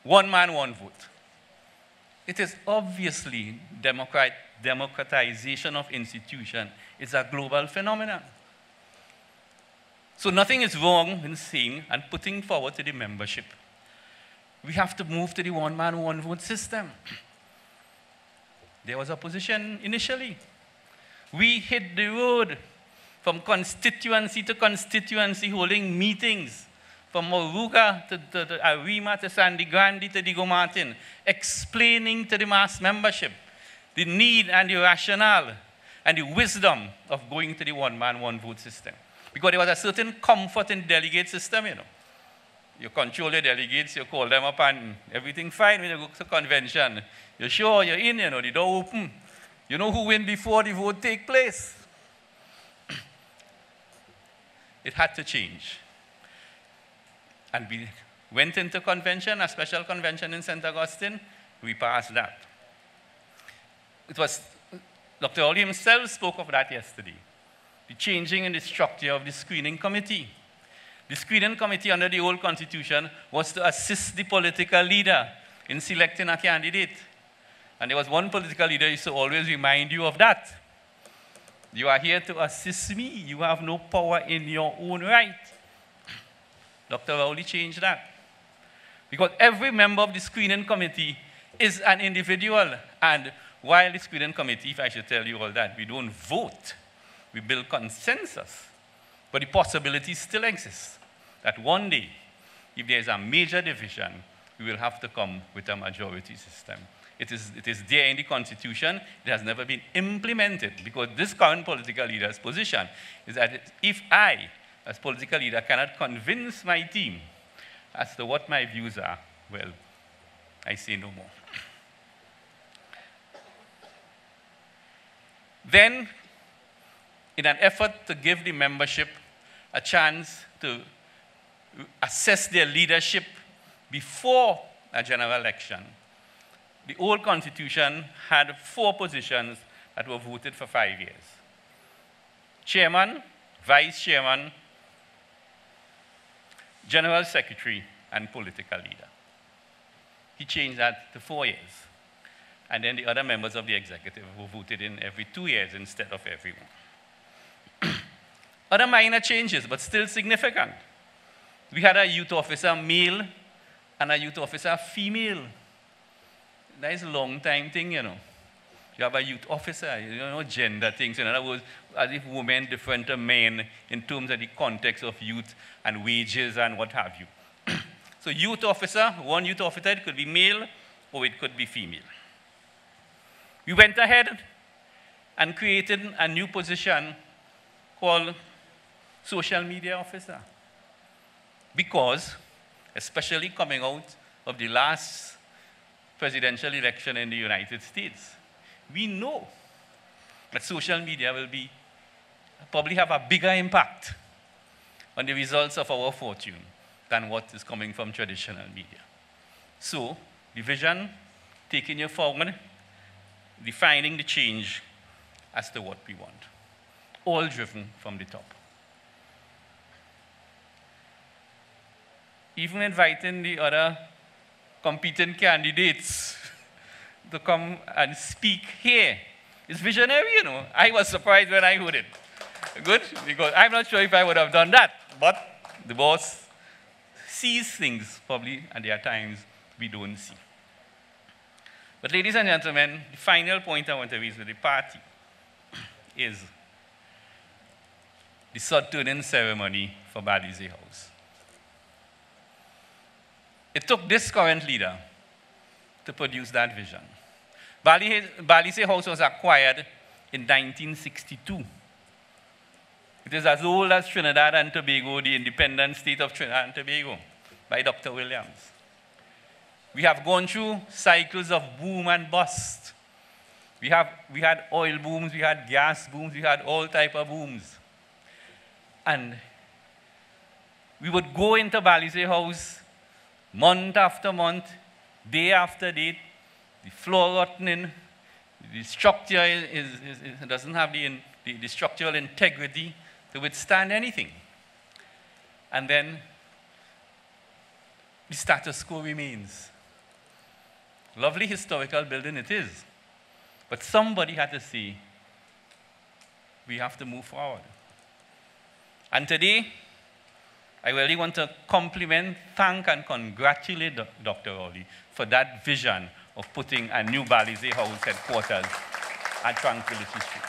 One man, one vote. It is obviously democratization of institution is a global phenomenon. So nothing is wrong in saying and putting forward to the membership. We have to move to the one-man, one-vote system. There was opposition initially. We hit the road from constituency to constituency, holding meetings from Moruga to Arima to Sandy Grande to Diego Martin, explaining to the mass membership the need and the rationale and the wisdom of going to the one-man, one-vote system. Because there was a certain comfort in the delegate system, you know. You control your delegates, you call them up and everything fine when you go to convention. You're sure you're in, you know, the door open. You know who win before the vote take place. It had to change. And we went into convention, a special convention in St. Augustine. We passed that. It was, Dr. Rowley himself spoke of that yesterday. The changing in the structure of the screening committee. The screening committee under the old constitution was to assist the political leader in selecting a candidate. And there was one political leader who used to always remind you of that. You are here to assist me. You have no power in your own right. Dr. Rowley changed that. Because every member of the screening committee is an individual. And while the screening committee, if I should tell you all that, we don't vote. We build consensus. But the possibility still exists that one day, if there is a major division, we will have to come with a majority system. It is there in the Constitution. It has never been implemented because this current political leader's position is that if I, as political leader, cannot convince my team as to what my views are, well, I say no more. Then, in an effort to give the membership a chance to assess their leadership before a general election, the old constitution had 4 positions that were voted for 5 years. Chairman, vice chairman, general secretary, and political leader. He changed that to 4 years. And then the other members of the executive were voted in every 2 years instead of every 1. Other minor changes, but still significant. We had a youth officer male and a youth officer female. That is a long time thing, you know. You have a youth officer, you know, gender things. In other words, as if women different to men in terms of the context of youth and wages and what have you. So youth officer, one youth officer, it could be male or it could be female. We went ahead and created a new position called social media officer. Because, especially coming out of the last presidential election in the United States, we know that social media will probably have a bigger impact on the results of our fortune than what is coming from traditional media. So, the vision, taking you forward, defining the change as to what we want, all driven from the top. Even inviting the other competing candidates to come and speak here. It's visionary, you know. I was surprised when I heard it. Good, because I'm not sure if I would have done that, but the boss sees things probably, and there are times we don't see. But ladies and gentlemen, the final point I want to raise with the party is the sod-turning ceremony for Balize House. It took this current leader to produce that vision. Balize House was acquired in 1962. It is as old as Trinidad and Tobago, the independent state of Trinidad and Tobago, by Dr. Williams. We have gone through cycles of boom and bust. We had oil booms, we had gas booms, we had all type of booms. And we would go into Balize House month after month, day after day, the floor rotting, the structure doesn't have the structural integrity to withstand anything. And then the status quo remains. Lovely historical building it is. But somebody had to say, we have to move forward. And today, I really want to compliment, thank, and congratulate Dr. Rowley for that vision of putting a new Balize House headquarters at Tranquility Street.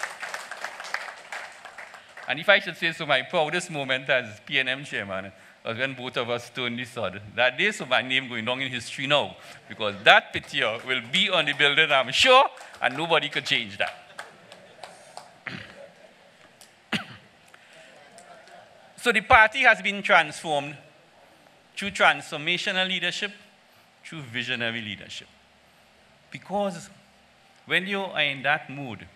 And if I should say so, my proudest moment as PNM chairman was when both of us turned the sod. That day, so my name going down in history now, because that picture will be on the building, I'm sure, and nobody could change that. So the party has been transformed through transformational leadership, through visionary leadership. Because when you are in that mood,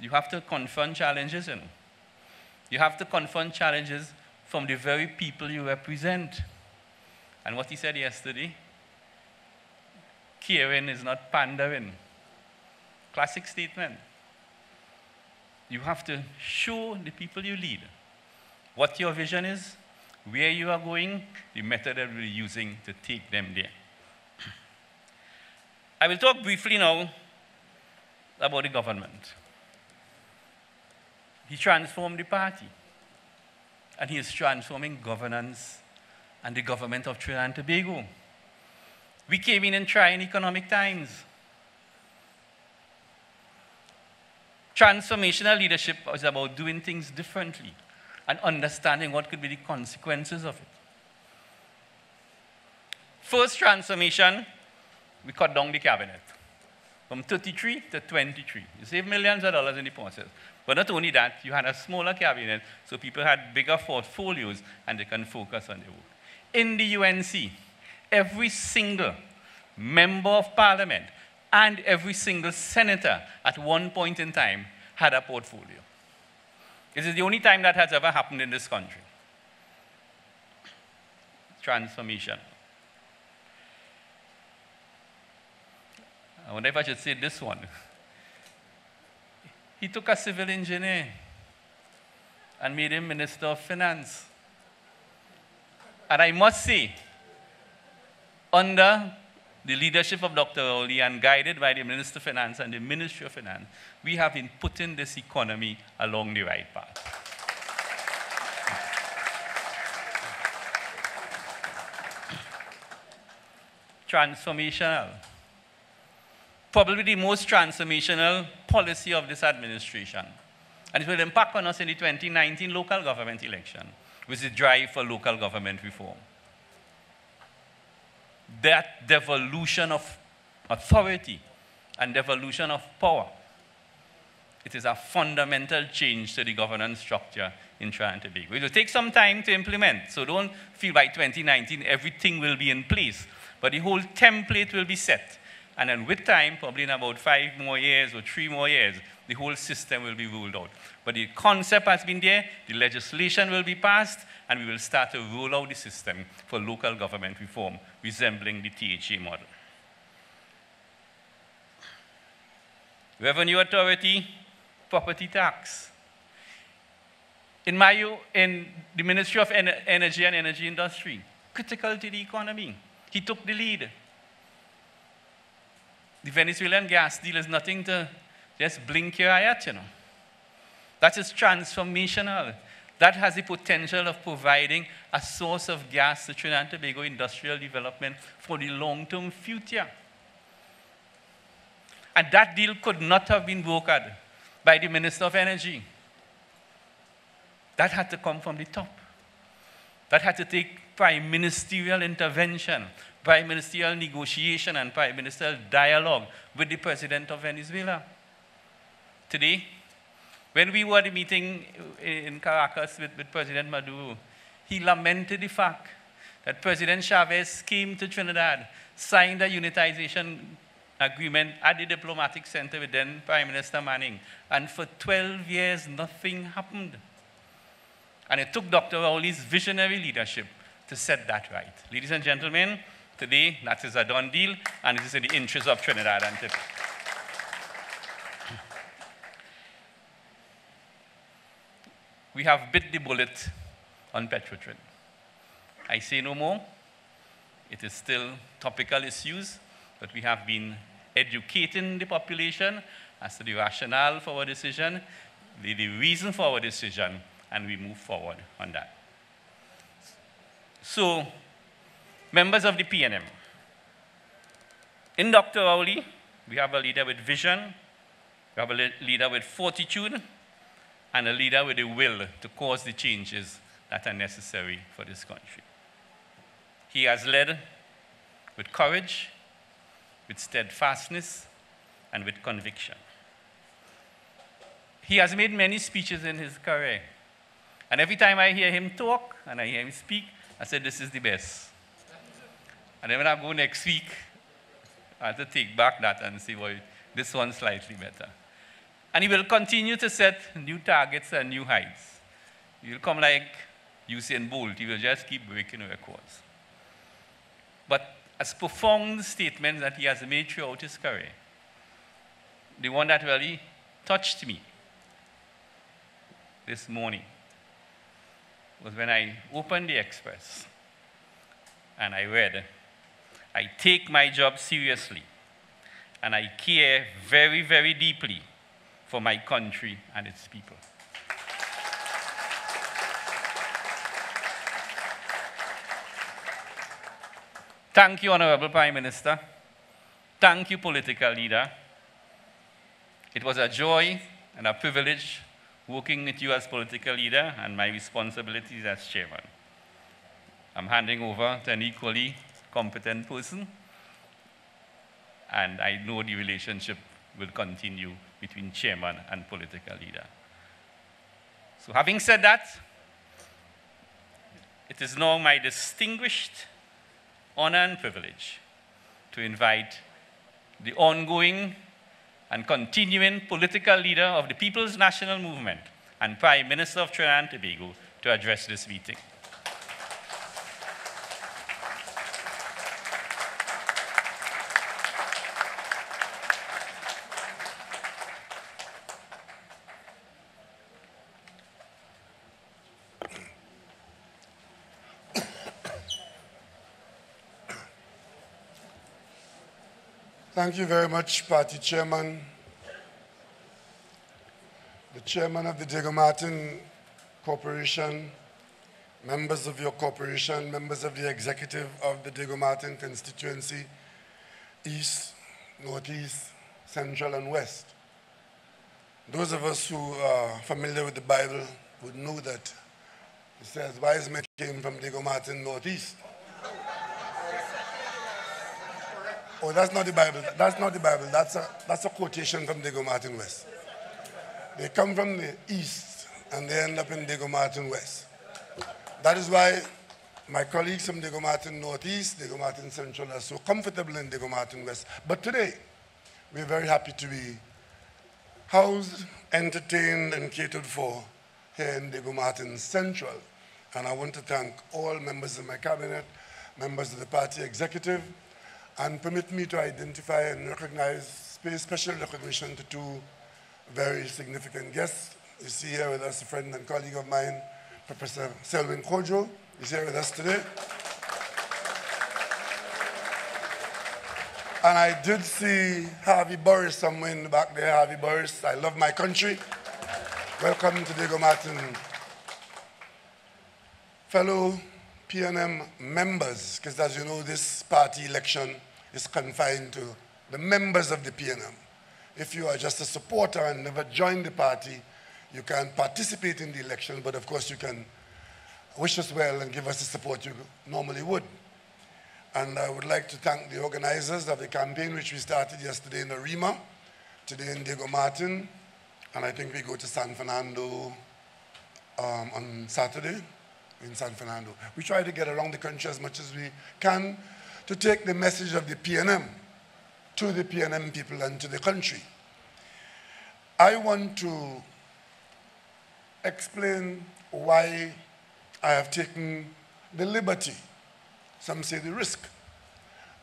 you have to confront challenges. You have to confront challenges from the very people you represent. And what he said yesterday, caring is not pandering. Classic statement. You have to show the people you lead what your vision is, where you are going, the method that we're using to take them there. I will talk briefly now about the government. He transformed the party, and he is transforming governance and the government of Trinidad and Tobago. We came in trying economic times. Transformational leadership is about doing things differently and understanding what could be the consequences of it. First transformation, we cut down the cabinet from 33 to 23. You save millions of dollars in the process. But not only that, you had a smaller cabinet, so people had bigger portfolios and they can focus on their work. In the UNC, every single member of parliament and every single senator at one point in time had a portfolio. This is the only time that has ever happened in this country. Transformation. I wonder if I should say this one. He took a civil engineer and made him Minister of Finance. And I must say, under the leadership of Dr. Rowley and guided by the Minister of Finance and the Ministry of Finance, we have been putting this economy along the right path. Transformational. Probably the most transformational policy of this administration. And it will impact on us in the 2019 local government election, which is the drive for local government reform. That devolution of authority and devolution of power, it is a fundamental change to the governance structure in Trinidad and Tobago. It will take some time to implement, so don't feel by 2019 everything will be in place, but the whole template will be set. And then with time, probably in about 5 more years or 3 more years, the whole system will be rolled out. But the concept has been there, the legislation will be passed, and we will start to roll out the system for local government reform, resembling the THA model. Revenue Authority, property tax. In the Ministry of Energy and Energy Industry, critical to the economy. He took the lead. The Venezuelan gas deal is nothing to just blink your eye at, That is transformational. That has the potential of providing a source of gas to Trinidad and Tobago industrial development for the long-term future. And that deal could not have been brokered by the Minister of Energy. That had to come from the top. That had to take prime ministerial intervention, prime ministerial negotiation, and prime ministerial dialogue with the President of Venezuela. Today, when we were at the meeting in Caracas with President Maduro, he lamented the fact that President Chavez came to Trinidad, signed a unitization agreement at the diplomatic center with then Prime Minister Manning, and for 12 years, nothing happened. And it took Dr. Rowley's visionary leadership to set that right. Ladies and gentlemen, today, that is a done deal, and it is in the interest of Trinidad and Tobago. We have bit the bullet on Petrotrin. I say no more. It is still topical issues, but we have been educating the population as to the rationale for our decision, the reason for our decision, and we move forward on that. So, members of the PNM, in Dr. Rowley, we have a leader with vision, we have a leader with fortitude, and a leader with a will to cause the changes that are necessary for this country. He has led with courage, with steadfastness, and with conviction. He has made many speeches in his career. And every time I hear him talk and I hear him speak, I say, this is the best. And then when I go next week, I have to take back that and say, well, this one's slightly better. And he will continue to set new targets and new heights. He will come like Usain Bolt. He will just keep breaking records. But as profound statements that he has made throughout his career, the one that really touched me this morning was when I opened the Express and I read, I take my job seriously and I care very, very deeply for my country and its people. Thank you, Honorable Prime Minister. Thank you, political leader. It was a joy and a privilege working with you as political leader and my responsibilities as chairman. I'm handing over to an equally competent person, and I know the relationship will continue between chairman and political leader. So having said that, it is now my distinguished honor and privilege to invite the ongoing and continuing political leader of the People's National Movement and Prime Minister of Trinidad and Tobago to address this meeting. Thank you very much, Party Chairman, the Chairman of the Diego Martin Corporation, members of your corporation, members of the executive of the Diego Martin constituency, East, Northeast, Central, and West. Those of us who are familiar with the Bible would know that it says wise men came from Diego Martin Northeast. Oh, that's not the Bible. That's not the Bible. That's a quotation from Diego Martin West. They come from the east and they end up in Diego Martin West. That is why my colleagues from Diego Martin Northeast, Diego Martin Central are so comfortable in Diego Martin West. But today, we're very happy to be housed, entertained, and catered for here in Diego Martin Central. And I want to thank all members of my cabinet, members of the party executive, and permit me to identify and recognize, pay special recognition to two very significant guests. You see here with us a friend and colleague of mine, Professor Selwyn Kojo, is here with us today. And I did see Harvey Boris somewhere in the back there. Harvey Boris, I love my country. Welcome to Diego Martin. Fellow PNM members, because as you know, this party election is confined to the members of the PNM. If you are just a supporter and never joined the party, you can participate in the election, but of course you can wish us well and give us the support you normally would. And I would like to thank the organizers of the campaign, which we started yesterday in Arima, today in Diego Martin, and I think we go to San Fernando on Saturday. In San Fernando. We try to get around the country as much as we can to take the message of the PNM to the PNM people and to the country. I want to explain why I have taken the liberty, some say the risk,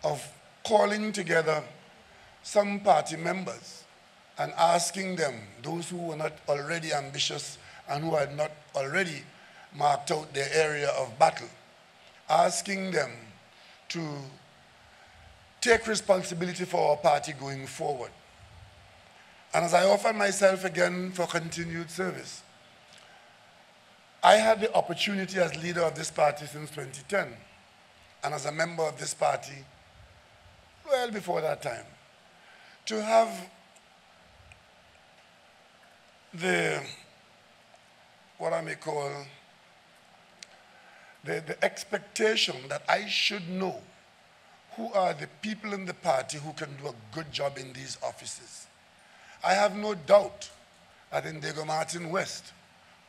of calling together some party members and asking them, those who were not already ambitious and who had not already marked out their area of battle, asking them to take responsibility for our party going forward. And as I offer myself again for continued service, I had the opportunity as leader of this party since 2010, and as a member of this party, well before that time, to have what I may call the expectation that I should know who are the people in the party who can do a good job in these offices. I have no doubt that in Diego Martin West,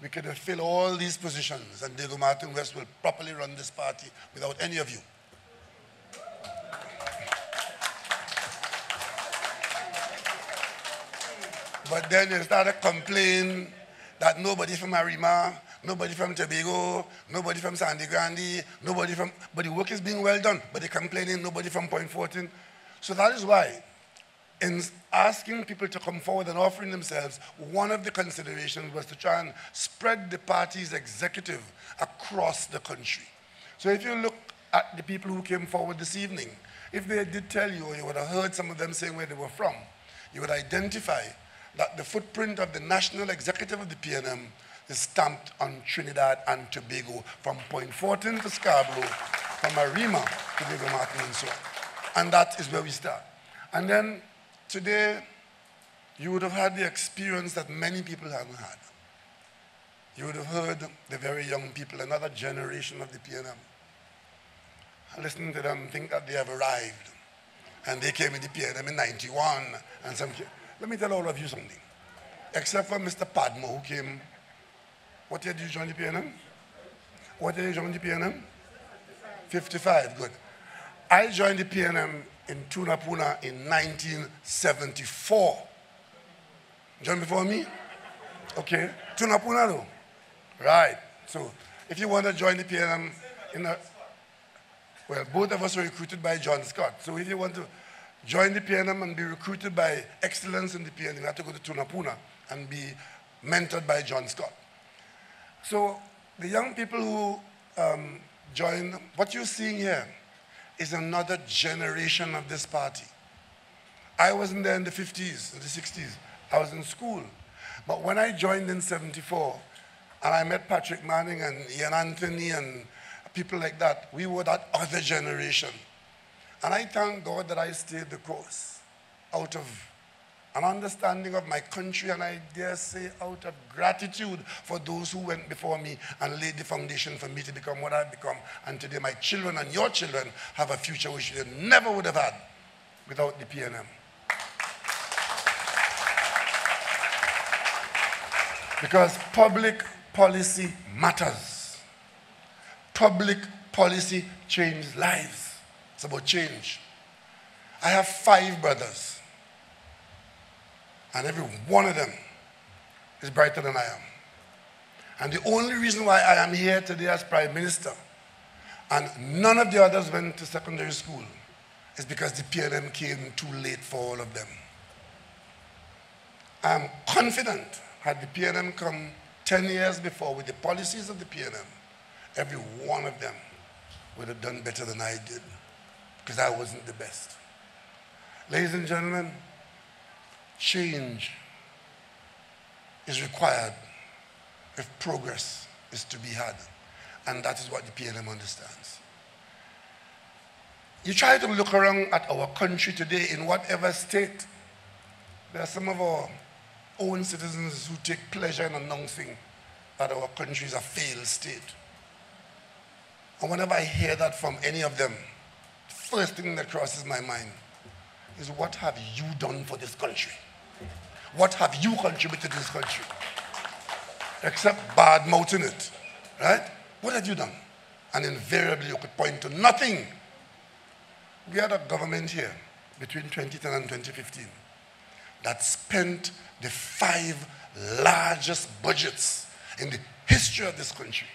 we could have filled all these positions and Diego Martin West will properly run this party without any of you. But then they started complaining that nobody from Arima, nobody from Tobago, nobody from Sandy Grande, but the work is being well done, but they're complaining nobody from Point Fortin. So that is why, in asking people to come forward and offering themselves, one of the considerations was to try and spread the party's executive across the country. So if you look at the people who came forward this evening, if they did tell you, or you would have heard some of them saying where they were from, you would identify that the footprint of the national executive of the PNM is stamped on Trinidad and Tobago, from Point Fortin to Scarborough, from Arima to Diego Martin and so on. And that is where we start. And then today, you would have had the experience that many people haven't had. You would have heard the very young people, another generation of the PNM. Listening to them think that they have arrived. And they came in the PNM in 91. And some. Let me tell all of you something. Except for Mr. Padmo, who came. What year did you join the PNM? What year did you join the PNM? 55, good. I joined the PNM in Tunapuna in 1974. Joined before me? Okay. Tunapuna though? Right. So if you want to join the PNM, well, both of us were recruited by John Scott. So if you want to join the PNM and be recruited by excellence in the PNM, you have to go to Tunapuna and be mentored by John Scott. So the young people who joined, what you're seeing here is another generation of this party. I wasn't there in the 50s, in the 60s. I was in school. But when I joined in 74, and I met Patrick Manning and Ian Anthony and people like that, we were that other generation. And I thank God that I stayed the course out of an understanding of my country, and I dare say out of gratitude for those who went before me and laid the foundation for me to become what I've become. And today my children and your children have a future which they never would have had without the PNM. Because public policy matters. Public policy changes lives. It's about change. I have 5 brothers. And every one of them is brighter than I am. And the only reason why I am here today as Prime Minister, and none of the others went to secondary school, is because the PNM came too late for all of them. I am confident, had the PNM come 10 years before with the policies of the PNM, every one of them would have done better than I did, because I wasn't the best. Ladies and gentlemen, change is required if progress is to be had. And that is what the PNM understands. You try to look around at our country today in whatever state. There are some of our own citizens who take pleasure in announcing that our country is a failed state. And whenever I hear that from any of them, the first thing that crosses my mind is, what have you done for this country? What have you contributed to this country? Except bad-mouthing it, right? What have you done? And invariably you could point to nothing. We had a government here between 2010 and 2015 that spent the 5 largest budgets in the history of this country.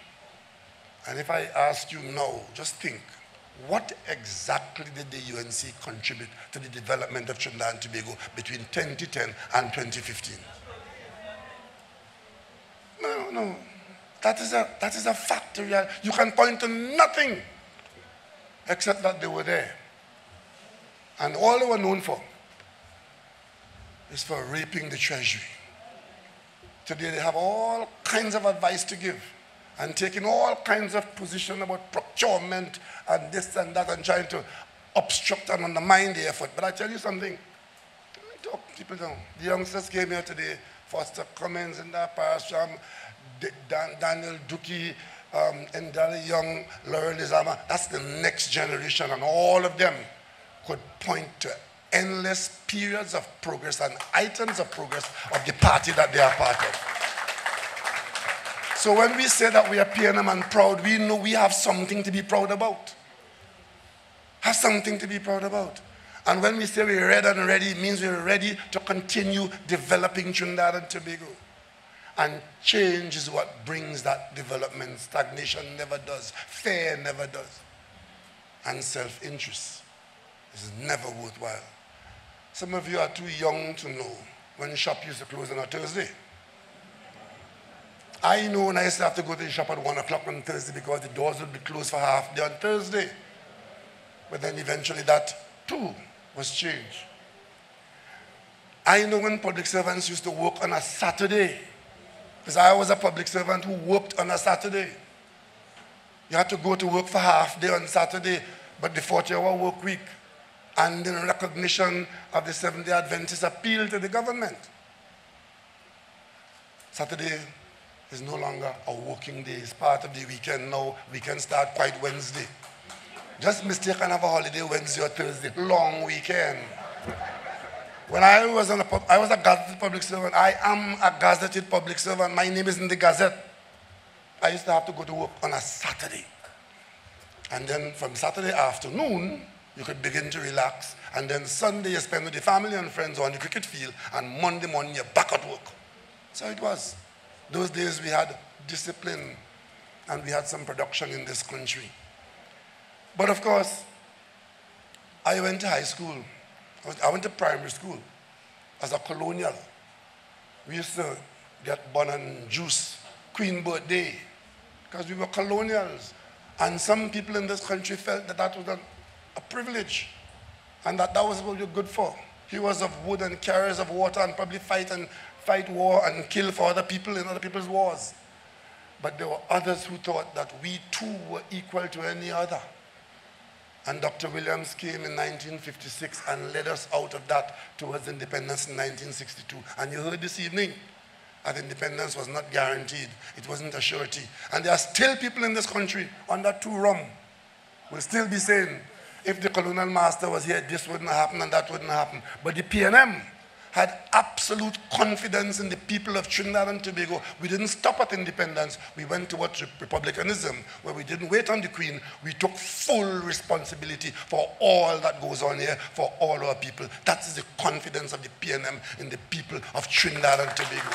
And if I ask you now, just think, what exactly did the UNC contribute to the development of Trinidad and Tobago between 2010 and 2015? No. That is a fact. You can point to nothing except that they were there. And all they were known for is for raping the treasury. Today they have all kinds of advice to give. and taking all kinds of position about procurement and this and that and trying to obstruct and undermine the effort. But I tell you something, let me talk people down. The youngsters came here today, Foster Cummins in that Parasham, Daniel Duki, Ndali Young, Laurel Izama. That's the next generation, and all of them could point to endless periods of progress and items of progress of the party that they are part of. So when we say that we are PNM and proud, we know we have something to be proud about. Have something to be proud about. And when we say we're ready and ready, it means we're ready to continue developing Trinidad and Tobago. And change is what brings that development. Stagnation never does. Fear never does. And self-interest is never worthwhile. Some of you are too young to know when shop used to close on a Thursday. I know when I used to have to go to the shop at 1 o'clock on Thursday because the doors would be closed for half day on Thursday. But then eventually that too was changed. I know when public servants used to work on a Saturday, because I was a public servant who worked on a Saturday. You had to go to work for half day on Saturday, but the 40-hour work week. And in recognition of the Seventh-day Adventist appeal to the government. Saturday is no longer a working day. It's part of the weekend now. Weekend start quite Wednesday. Just mistake and have a holiday Wednesday or Thursday. Long weekend. When I was a gazetted public servant. I am a gazetted public servant. My name is in the Gazette. I used to have to go to work on a Saturday. And then from Saturday afternoon, you could begin to relax. And then Sunday you spend with the family and friends on the cricket field. And Monday morning you're back at work. So it was. Those days we had discipline and we had some production in this country. But of course, I went to high school. I went to primary school as a colonial. We used to get bun and juice, Queen Birthday, because we were colonials. And some people in this country felt that that was a privilege and that was what we were good for. Hewers of wood and carriers of water and probably fight war and kill for other people in other people's wars. But there were others who thought that we too were equal to any other. And Dr. Williams came in 1956 and led us out of that towards independence in 1962. And you heard this evening that independence was not guaranteed. It wasn't a surety. And there are still people in this country under 2 rum will still be saying, if the colonial master was here, this wouldn't happen and that wouldn't happen. But the PNM had absolute confidence in the people of Trinidad and Tobago. We didn't stop at independence. We went towards republicanism, where we didn't wait on the Queen. We took full responsibility for all that goes on here, for all our people. That is the confidence of the PNM in the people of Trinidad and Tobago.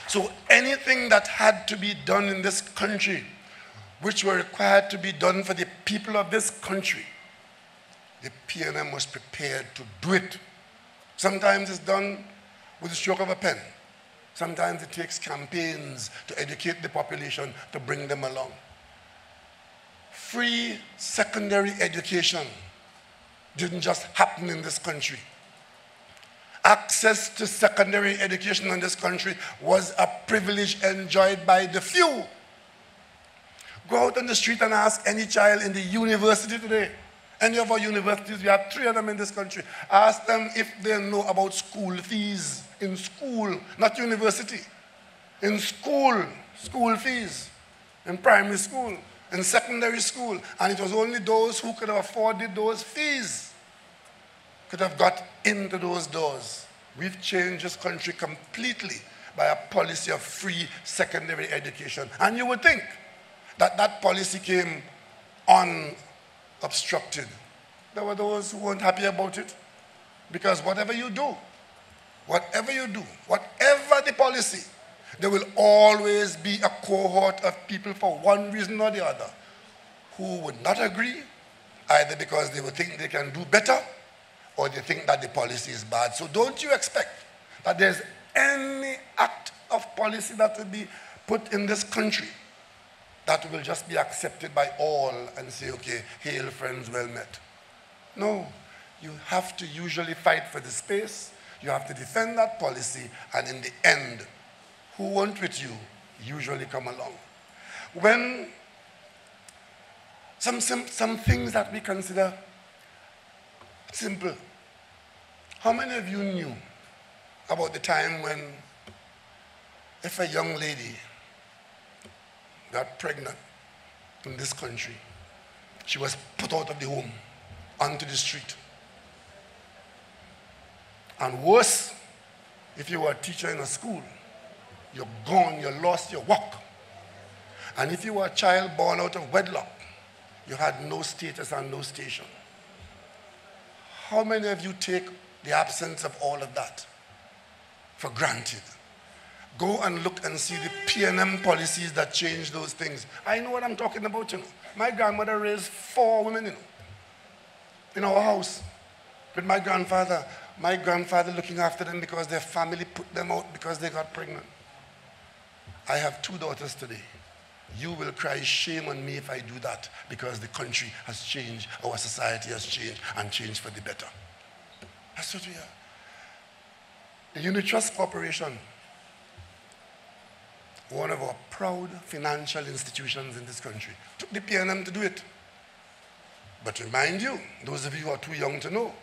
So anything that had to be done in this country, which were required to be done for the people of this country, the PNM was prepared to do it. Sometimes it's done with the stroke of a pen. Sometimes it takes campaigns to educate the population to bring them along. Free secondary education didn't just happen in this country. Access to secondary education in this country was a privilege enjoyed by the few. Go out on the street and ask any child in the university today. Any of our universities, we have 3 of them in this country. Ask them if they know about school fees in school, not university. In school, school fees. In primary school, in secondary school. And it was only those who could have afforded those fees could have got into those doors. We've changed this country completely by a policy of free secondary education. And you would think that that policy came unobstructed. There were those who weren't happy about it. Because whatever you do, whatever the policy, there will always be a cohort of people for one reason or the other who would not agree, either because they would think they can do better or they think that the policy is bad. So don't you expect that there's any act of policy that will be put in this country that will just be accepted by all and say, okay, hail friends, well met. No, you have to usually fight for the space, you have to defend that policy, and in the end, who weren't with you usually come along. When some things that we consider simple. How many of you knew about the time when if a young lady got pregnant in this country, she was put out of the home onto the street? And worse, if you were a teacher in a school, you're gone, you lost your work. And if you were a child born out of wedlock, you had no status and no station. How many of you take the absence of all of that for granted? Go and look and see the P&M policies that change those things. I know what I'm talking about, you know. My grandmother raised 4 women, you know, in our house with my grandfather. My grandfather looking after them because their family put them out because they got pregnant. I have 2 daughters today. You will cry shame on me if I do that, because the country has changed, our society has changed, and changed for the better. That's what we are. The Unit Trust Corporation, one of our proud financial institutions in this country, took the P&M to do it. But remind you, those of you who are too young to know,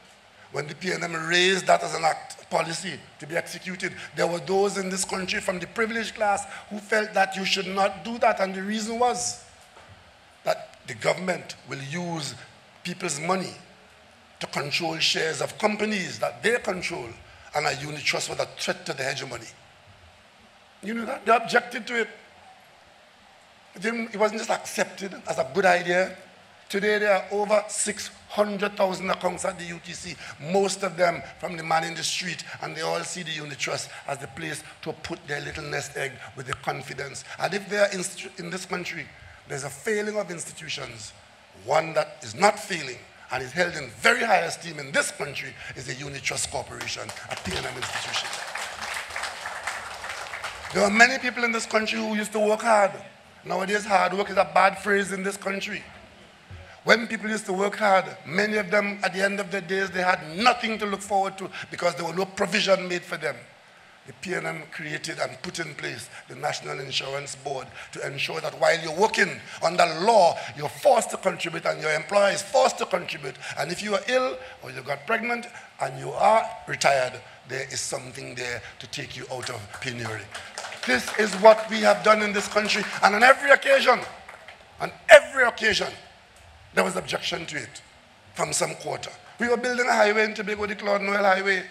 when the P&M raised that as an act policy to be executed, there were those in this country from the privileged class who felt that you should not do that. And the reason was that the government will use people's money to control shares of companies that they control, and a unit trust was a threat to the hegemony. You know that? They objected to it. It wasn't just accepted as a good idea. Today there are over 600,000 accounts at the UTC, most of them from the man in the street, and they all see the unit trust as the place to put their little nest egg with the confidence. And if there are in this country, there's a failing of institutions, one that is not failing and is held in very high esteem in this country is the Unit Trust Corporation, a P&M institution. There are many people in this country who used to work hard. Nowadays, hard work is a bad phrase in this country. When people used to work hard, many of them, at the end of their days, they had nothing to look forward to because there was no provision made for them. The P&M created and put in place the National Insurance Board to ensure that while you're working under law, you're forced to contribute and your employer is forced to contribute. And if you are ill or you got pregnant and you are retired, there is something there to take you out of penury. This is what we have done in this country, and on every occasion, there was objection to it from some quarter. We were building a highway in Tobago, the Claude Noel Highway.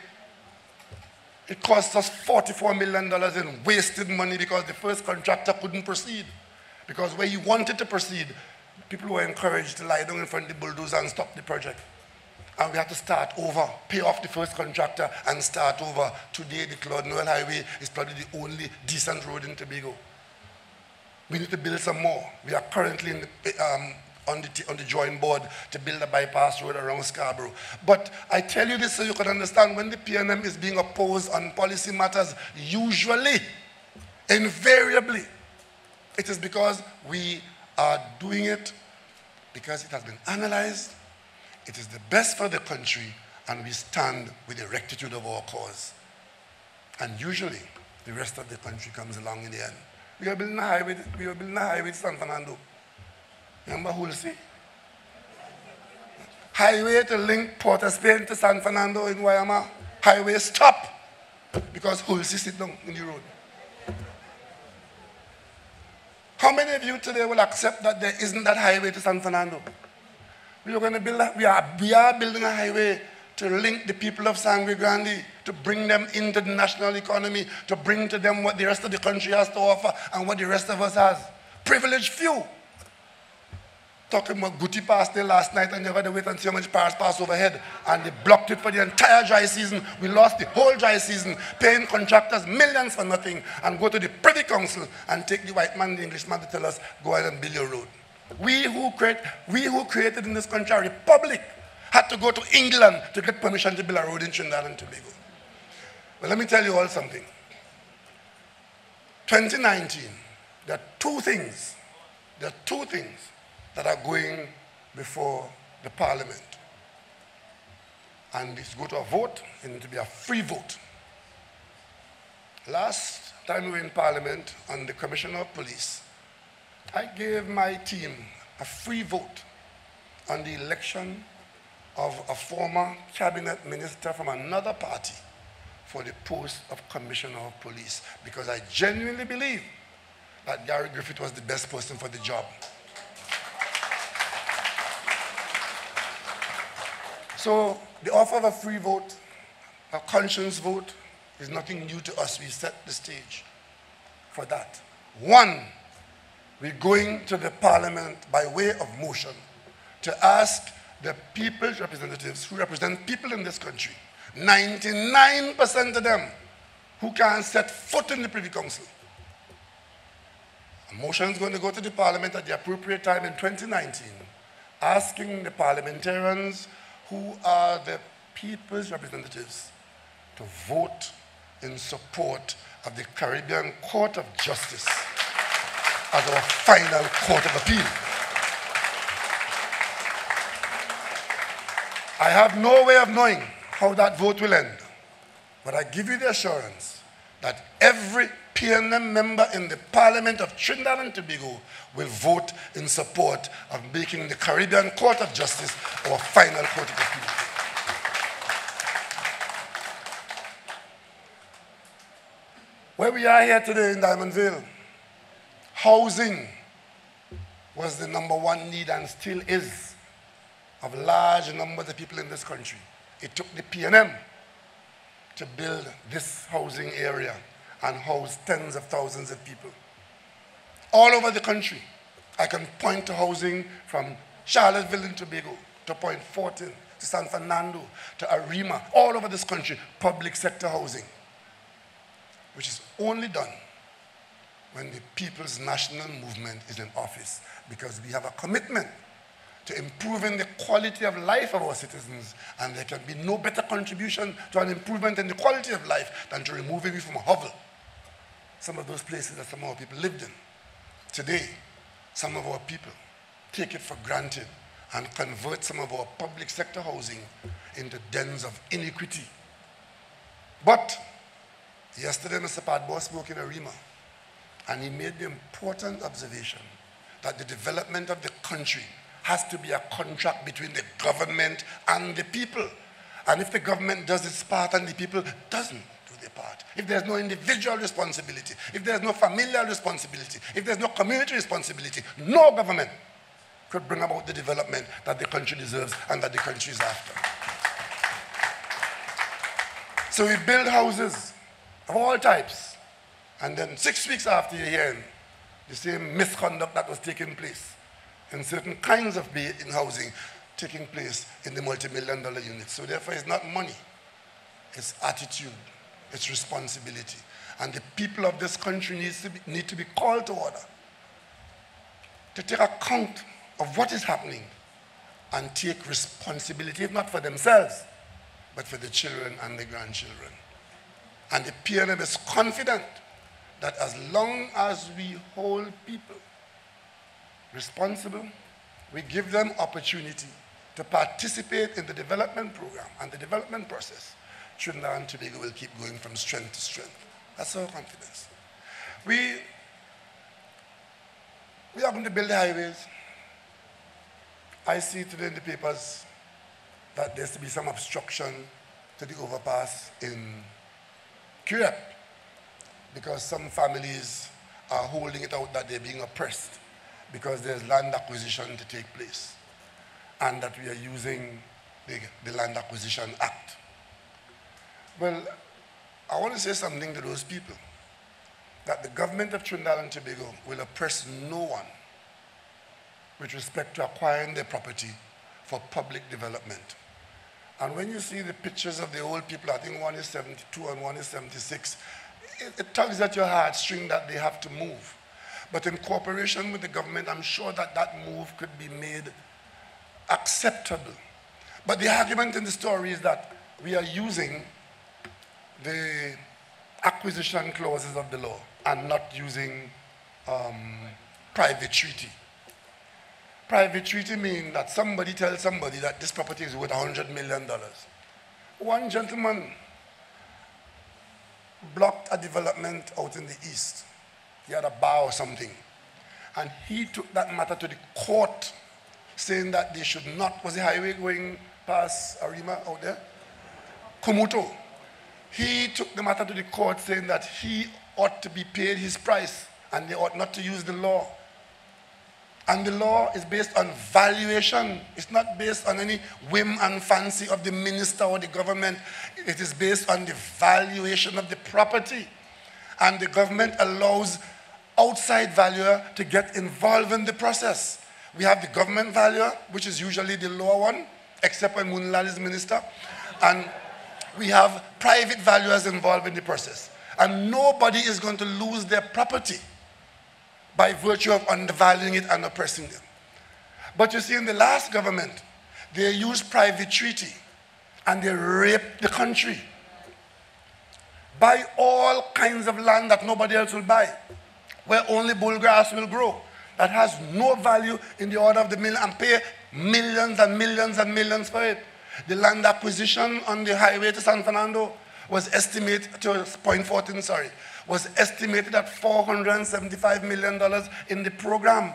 It cost us $44 million in wasted money because the first contractor couldn't proceed. Because where he wanted to proceed, people were encouraged to lie down in front of the bulldozer and stop the project. And we had to start over, pay off the first contractor and start over. Today, the Claude Noel Highway is probably the only decent road in Tobago. We need to build some more. We are currently in the, on the drawing board to build a bypass road around Scarborough. But I tell you this so you can understand, when the P&M is being opposed on policy matters, usually, invariably, it is because we are doing it because it has been analyzed, it is the best for the country, and we stand with the rectitude of our cause. And usually, the rest of the country comes along in the end. We are building a highway to San Fernando. Remember Hulsey? Highway to link Port of Spain to San Fernando in Guayama. Highway stop because Hulsey sit down in the road. How many of you today will accept that there isn't that highway to San Fernando? We are going to build we are building a highway to link the people of Sangre Grande, to bring them into the national economy, to bring to them what the rest of the country has to offer and what the rest of us has. Privileged few. Talking about Guti Pass there last night, and you had to wait and see how much cars pass overhead, and they blocked it for the entire dry season. We lost the whole dry season, paying contractors millions for nothing, and go to the Privy Council and take the white man, the Englishman, to tell us, go ahead and build your road. We who created in this country a republic had to go to England to get permission to build a road in Trinidad and Tobago. But let me tell you all something. 2019, there are two things that are going before the parliament. And it's go to a vote, and it will be a free vote. Last time we were in Parliament on the Commissioner of Police, I gave my team a free vote on the election of a former cabinet minister from another party for the post of Commissioner of Police, because I genuinely believe that Gary Griffith was the best person for the job. So the offer of a free vote, a conscience vote, is nothing new to us. We set the stage for that. One, we're going to the Parliament by way of motion to ask the people's representatives who represent people in this country, 99% of them who can't set foot in the Privy Council. A motion is going to go to the Parliament at the appropriate time in 2019, asking the parliamentarians who are the people's representatives to vote in support of the Caribbean Court of Justice as our final court of appeal. I have no way of knowing how that vote will end, but I give you the assurance that every PNM member in the Parliament of Trinidad and Tobago will vote in support of making the Caribbean Court of Justice our final court of appeal. Where we are here today in Diamond Vale, housing was the #1 need and still is of large numbers of people in this country. It took the PNM to build this housing area and house tens of thousands of people. All over the country, I can point to housing from Charlottesville in Tobago to Point Fortin, to San Fernando, to Arima, all over this country, public sector housing, which is only done when the People's National Movement is in office, because we have a commitment to improving the quality of life of our citizens, and there can be no better contribution to an improvement in the quality of life than to removing it from a hovel. Some of those places that some of our people lived in. Today, some of our people take it for granted and convert some of our public sector housing into dens of iniquity. But yesterday, Mr. Padmore spoke in Arima, and he made the important observation that the development of the country has to be a contract between the government and the people. And if the government does its part and the people doesn't do their part, if there's no individual responsibility, if there's no familial responsibility, if there's no community responsibility, no government could bring about the development that the country deserves and that the country is after. So we build houses of all types, and then 6 weeks after you're hearing the same misconduct that was taking place in certain kinds of in housing taking place in the multi-million-dollar units. So therefore, it's not money, it's attitude, it's responsibility. And the people of this country need to be called to order to take account of what is happening and take responsibility, if not for themselves, but for the children and the grandchildren. And the PNM is confident that as long as we hold people responsible, we give them opportunity to participate in the development program and the development process, Trinidad and Tobago will keep going from strength to strength. That's our confidence. We are going to build the highways. I see today in the papers that there's to be some obstruction to the overpass in Curep because some families are holding it out that they're being oppressed because there's land acquisition to take place and that we are using the Land Acquisition Act. Well, I want to say something to those people, that the government of Trinidad and Tobago will oppress no one with respect to acquiring their property for public development. And when you see the pictures of the old people, I think one is 72 and one is 76, it tugs at your heartstring that they have to move. But in cooperation with the government, I'm sure that that move could be made acceptable. But the argument in the story is that we are using the acquisition clauses of the law and not using private treaty. Private treaty means that somebody tells somebody that this property is worth $100 million. One gentleman blocked a development out in the east. He had a bar or something. And he took that matter to the court, saying that they should not, was the highway going past Arima out there? Kumuto. He took the matter to the court, saying that he ought to be paid his price and they ought not to use the law. And the law is based on valuation. It's not based on any whim and fancy of the minister or the government. It is based on the valuation of the property. And the government allows outside valuer to get involved in the process. We have the government valuer, which is usually the lower one, except when Munlal is minister. And we have private valuers involved in the process. And nobody is going to lose their property by virtue of undervaluing it and oppressing them. But you see, in the last government, they used private treaty and they raped the country. Buy all kinds of land that nobody else will buy, where only bullgrass will grow, that has no value in the order of the million, and pay millions and millions and millions for it. The land acquisition on the highway to San Fernando was estimated to Point 14, was estimated at $475 million in the program.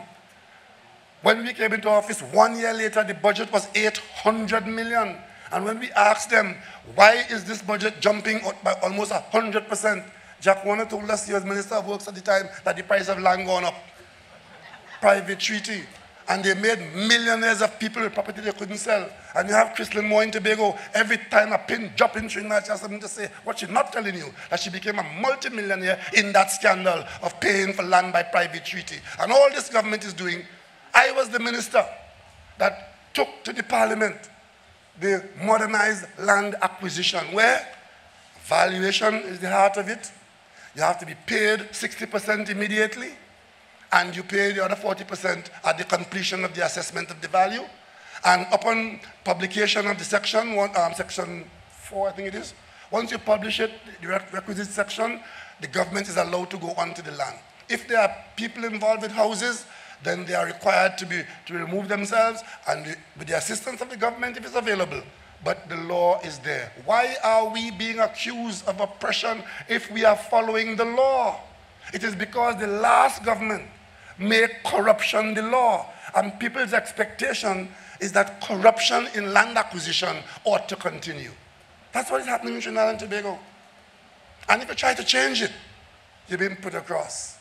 When we came into office 1 year later, the budget was $800 million. And when we asked them, why is this budget jumping up by almost 100%? Jack Warner told us, he was Minister of Works at the time, that the price of land gone up. Private treaty. And they made millionaires of people with property they couldn't sell. And you have Chrislyn Moore in Tobago. Every time a pin drop in Trinidad, she has something to say. What she's not telling you, that she became a multimillionaire in that scandal of paying for land by private treaty. And all this government is doing, I was the minister that took to the parliament the modernized land acquisition, where valuation is the heart of it. You have to be paid 60% immediately, and you pay the other 40% at the completion of the assessment of the value. And upon publication of the section 4, I think it is, once you publish it, the requisite section, the government is allowed to go onto the land. If there are people involved with houses, then they are required to remove themselves, and with the assistance of the government if it's available. But the law is there. Why are we being accused of oppression if we are following the law? It is because the last government made corruption the law, and people's expectation is that corruption in land acquisition ought to continue. That's what is happening in Trinidad and Tobago. And if you try to change it, you're being put across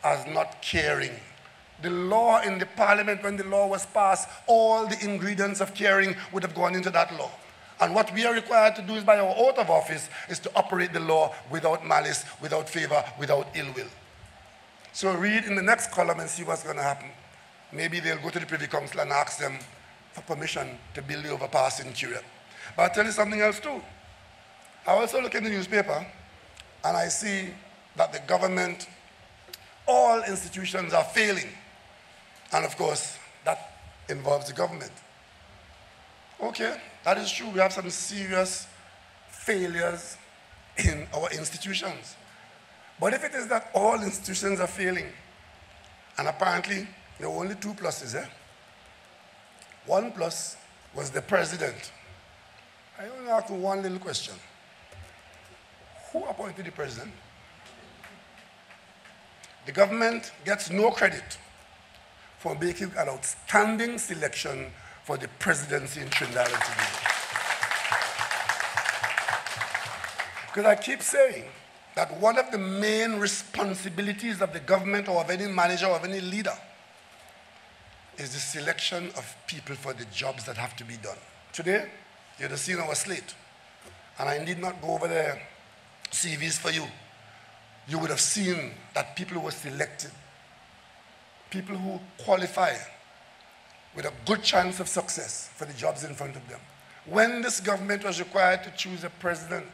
as not caring. The law in the parliament, when the law was passed, all the ingredients of caring would have gone into that law. And what we are required to do is, by our oath of office, is to operate the law without malice, without favor, without ill will. So read in the next column and see what's going to happen. Maybe they'll go to the Privy Council and ask them for permission to build the overpass in Curia. But I'll tell you something else too. I also look in the newspaper and I see that the government, all institutions are failing. And of course, that involves the government. Okay, that is true. We have some serious failures in our institutions. But if it is that all institutions are failing, and apparently there were only 2 pluses, eh? 1 plus was the president. I only ask one little question. Who appointed the president? The government gets no credit for making an outstanding selection for the presidency in Trinidad and Tobago. Because I keep saying that one of the main responsibilities of the government or of any manager or of any leader is the selection of people for the jobs that have to be done. Today, you'd have seen our slate, and I need not go over the CVs for you. You would have seen that people who were selected, people who qualify with a good chance of success for the jobs in front of them. When this government was required to choose a president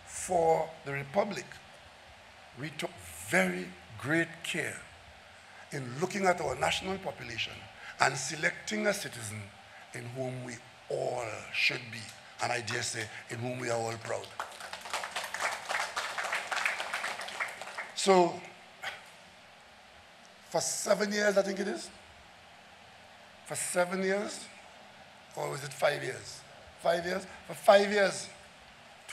for the Republic, we took very great care in looking at our national population and selecting a citizen in whom we all should be, and I dare say, in whom we are all proud. So, for 7 years, I think it is, for 7 years, or was it 5 years? 5 years? For 5 years,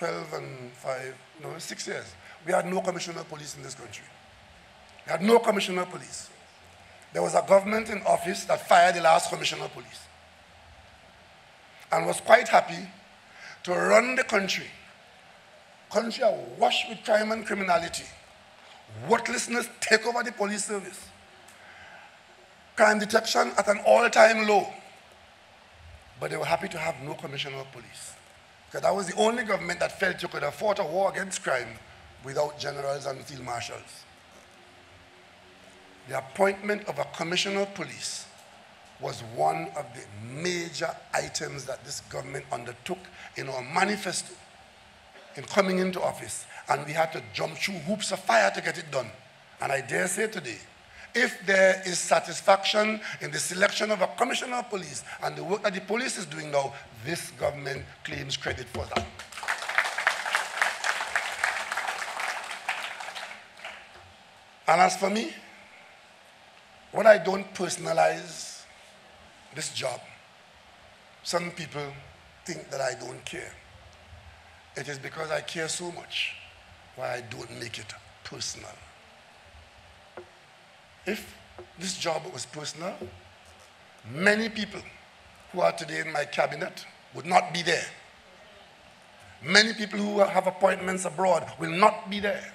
12 and 5, no, 6 years, we had no commissioner of police in this country. We had no commissioner of police. There was a government in office that fired the last commissioner of police and was quite happy to run the country awash with crime and criminality, worthlessness take over the police service, crime detection at an all-time low. But they were happy to have no commissioner of police, because that was the only government that felt you could have fought a war against crime without generals and field marshals. The appointment of a commissioner of police was one of the major items that this government undertook in our manifesto in coming into office, and we had to jump through hoops of fire to get it done. And I dare say today, if there is satisfaction in the selection of a commissioner of police and the work that the police is doing now, this government claims credit for that. And as for me, when I don't personalize this job, some people think that I don't care. It is because I care so much why I don't make it personal. If this job was personal, many people who are today in my cabinet would not be there. Many people who have appointments abroad will not be there.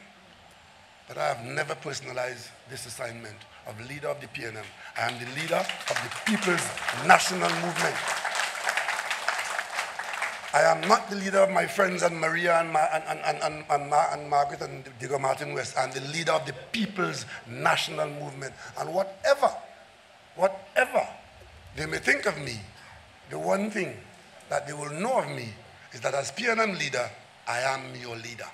But I have never personalized this assignment of leader of the PNM. I am the leader of the People's National Movement. I am not the leader of my friends and Maria and Margaret and Diego Martin West. I am the leader of the People's National Movement. And whatever they may think of me, the one thing that they will know of me is that as PNM leader, I am your leader.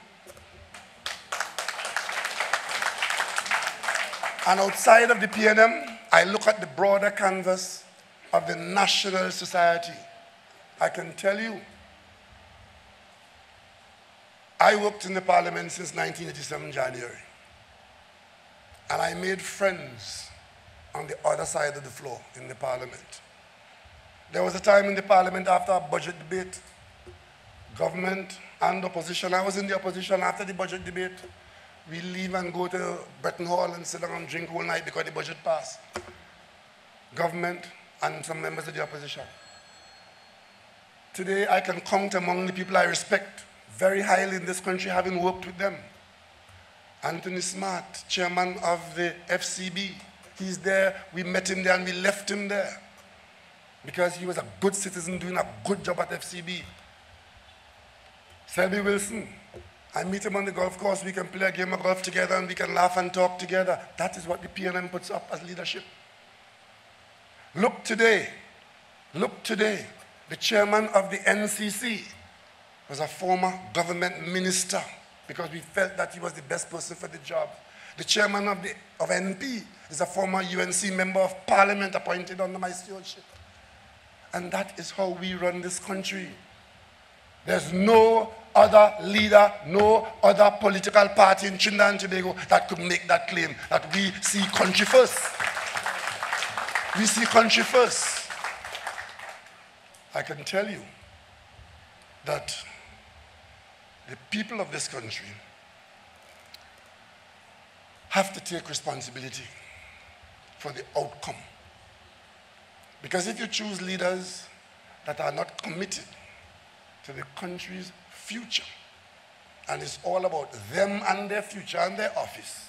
And outside of the PNM, I look at the broader canvas of the national society. I can tell you, I worked in the parliament since 1987 January. And I made friends on the other side of the floor in the parliament. There was a time in the parliament after a budget debate, government and opposition. I was in the opposition after the budget debate. We leave and go to Bretton Hall and sit down and drink all night because the budget passed. Government and some members of the opposition. Today, I can count among the people I respect very highly in this country, having worked with them. Anthony Smart, chairman of the FCB. He's there. We met him there and we left him there because he was a good citizen doing a good job at FCB. Selby Wilson, I meet him on the golf course. We can play a game of golf together and we can laugh and talk together. That is what the PNM puts up as leadership. Look today. The chairman of the NCC was a former government minister because we felt that he was the best person for the job. The chairman of NP is a former UNC member of parliament appointed under my stewardship. And that is how we run this country. There's no other leader, no other political party in Trinidad and Tobago that could make that claim, that we see country first. We see country first. I can tell you that the people of this country have to take responsibility for the outcome. Because if you choose leaders that are not committed to the country's future, and it's all about them and their future and their office,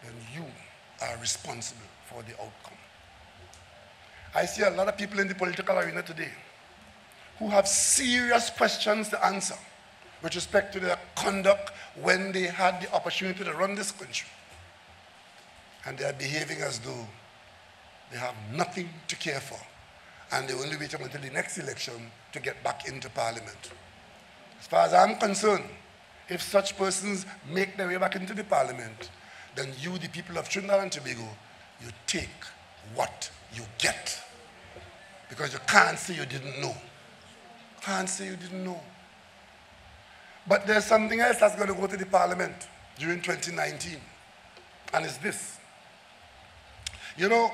then you are responsible for the outcome. I see a lot of people in the political arena today who have serious questions to answer with respect to their conduct when they had the opportunity to run this country. And they are behaving as though they have nothing to care for. And they only wait until the next election to get back into parliament. As far as I'm concerned, if such persons make their way back into the parliament, then you, the people of Trinidad and Tobago, you take what you get. Because you can't say you didn't know. Can't say you didn't know. But there's something else that's going to go to the parliament during 2019. And it's this. You know,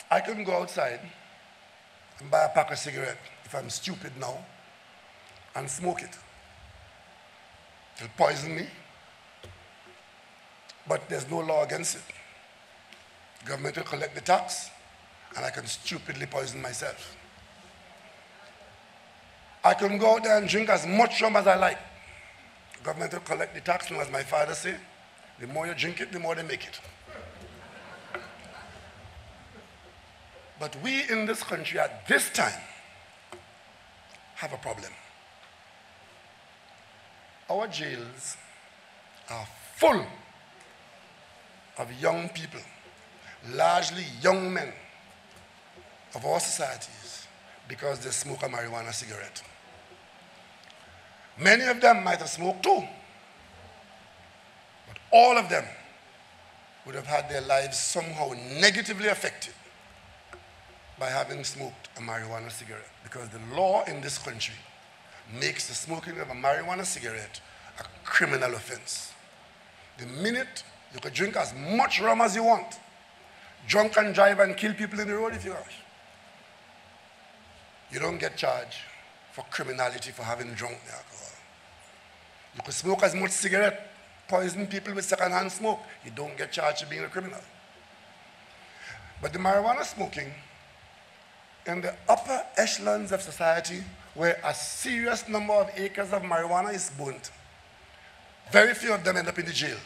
I can go outside and buy a pack of cigarettes if I'm stupid now. and smoke it. It'll poison me, but there's no law against it. The government will collect the tax, and I can stupidly poison myself. I can go out there and drink as much rum as I like. The government will collect the tax, and as my father said, the more you drink it, the more they make it. But we in this country at this time have a problem. Our jails are full of young people, largely young men of our societies, because they smoke a marijuana cigarette. Many of them might have smoked too, but all of them would have had their lives somehow negatively affected by having smoked a marijuana cigarette, because the law in this country makes the smoking of a marijuana cigarette a criminal offense. The minute you could drink as much rum as you want, drunk and drive and kill people in the road if you wish, you don't get charged for criminality for having drunk the alcohol. You could smoke as much cigarette, poison people with secondhand smoke, you don't get charged for being a criminal. But the marijuana smoking in the upper echelons of society, where a serious number of acres of marijuana is burnt, very few of them end up in the jail.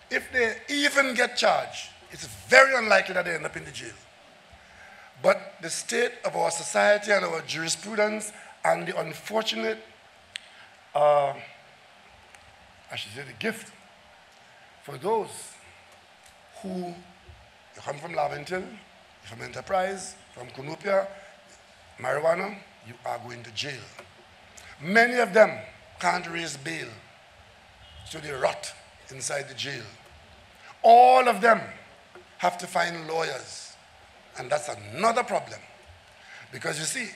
If they even get charged, it's very unlikely that they end up in the jail. But the state of our society and our jurisprudence and the unfortunate, I should say the gift, for those who you come from Laventille, from Enterprise, from Cunupia, marijuana, you are going to jail. Many of them can't raise bail, so they rot inside the jail. All of them have to find lawyers, and that's another problem. Because you see,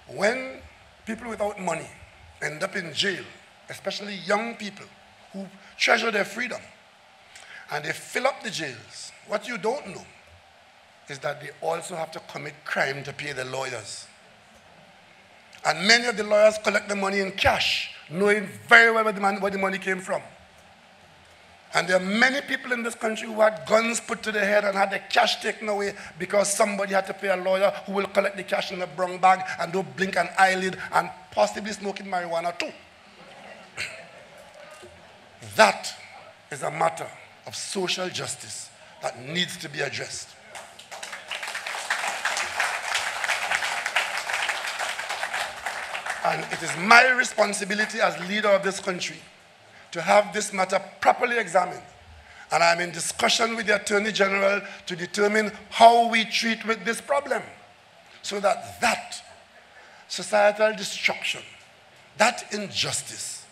when people without money end up in jail, especially young people who treasure their freedom, and they fill up the jails, what you don't know is that they also have to commit crime to pay the lawyers. And many of the lawyers collect the money in cash, knowing very well where the money came from. And there are many people in this country who had guns put to their head and had their cash taken away because somebody had to pay a lawyer who will collect the cash in a brown bag and don't blink an eyelid and possibly smoking marijuana too. That is a matter of social justice that needs to be addressed. And it is my responsibility as leader of this country to have this matter properly examined. And I'm in discussion with the Attorney General to determine how we treat with this problem, so that that societal destruction, that injustice,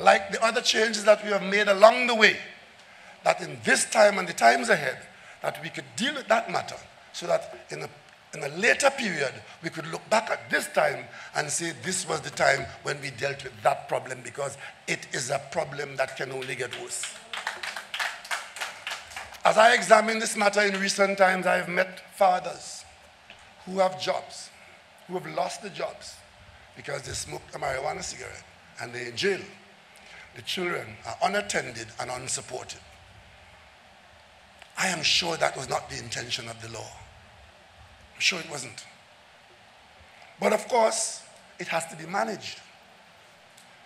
like the other changes that we have made along the way, that in this time and the times ahead, that we could deal with that matter, so that in a later period, we could look back at this time and say this was the time when we dealt with that problem, because it is a problem that can only get worse. As I examine this matter in recent times, I have met fathers who have jobs, who have lost their jobs because they smoked a marijuana cigarette and they're in jail. The children are unattended and unsupported. I am sure that was not the intention of the law. I'm sure it wasn't. But of course, it has to be managed.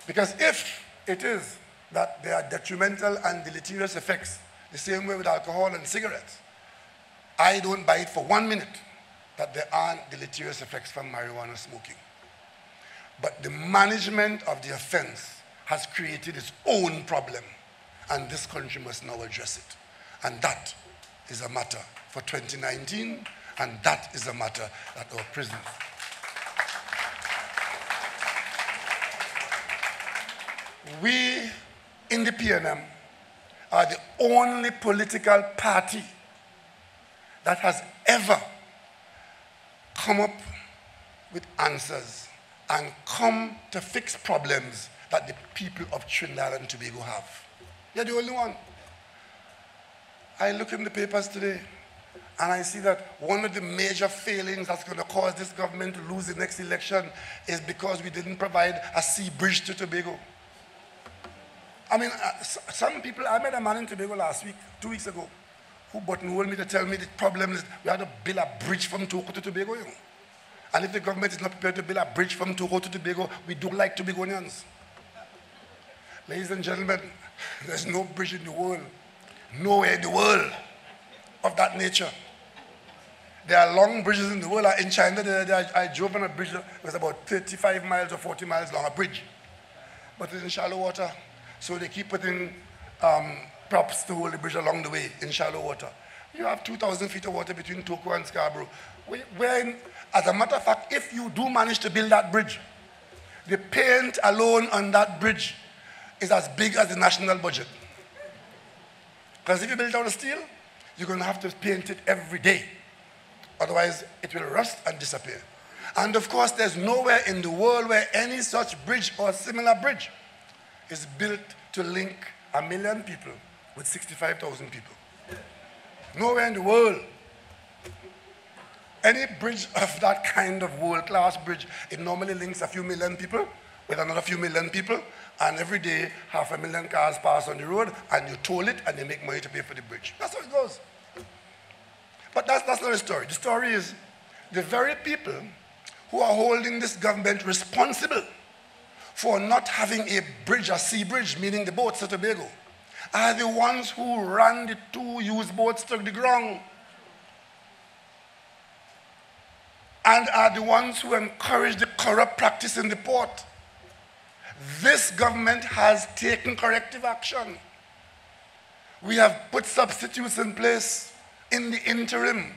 Because if it is that there are detrimental and deleterious effects, the same way with alcohol and cigarettes, I don't buy it for 1 minute that there aren't deleterious effects from marijuana smoking. But the management of the offense has created its own problem, and this country must now address it. And that is a matter for 2019, and that is a matter that our prisons. We in the PNM are the only political party that has ever come up with answers and come to fix problems that the people of Trinidad and Tobago have. You're the only one. I look in the papers today, And I see that one of the major failings that's going to cause this government to lose the next election is because we didn't provide a sea bridge to Tobago. I mean, some people, I met a man in Tobago last week, 2 weeks ago, who buttonholed me to tell me the problem is we had to build a bridge from Togo to Tobago. You know? And if the government is not prepared to build a bridge from Togo to Tobago, we don't like Tobagonians. Ladies and gentlemen, there's no bridge in the world, nowhere in the world of that nature. There are long bridges in the world. In China, I drove on a bridge that was about 35 miles or 40 miles long, a bridge. But it's in shallow water. So they keep putting props to hold the bridge along the way in shallow water. You have 2,000 feet of water between Toko and Scarborough. As a matter of fact, if you do manage to build that bridge, the paint alone on that bridge is as big as the national budget. Because if you build it out of steel, you're going to have to paint it every day. Otherwise, it will rust and disappear. And of course, there's nowhere in the world where any such bridge or similar bridge is built to link 1 million people with 65,000 people. Nowhere in the world. Any bridge of that kind of world-class bridge, it normally links a few million people with another few million people, and every day 500,000 cars pass on the road, and you toll it, and they make money to pay for the bridge. That's how it goes. But that's not the story. The story is the very people who are holding this government responsible for not having a bridge, a sea bridge, meaning the boats to Tobago, are the ones who ran the 2 used boats to the ground, and are the ones who encourage the corrupt practice in the port. This government has taken corrective action. We have put substitutes in place in the interim.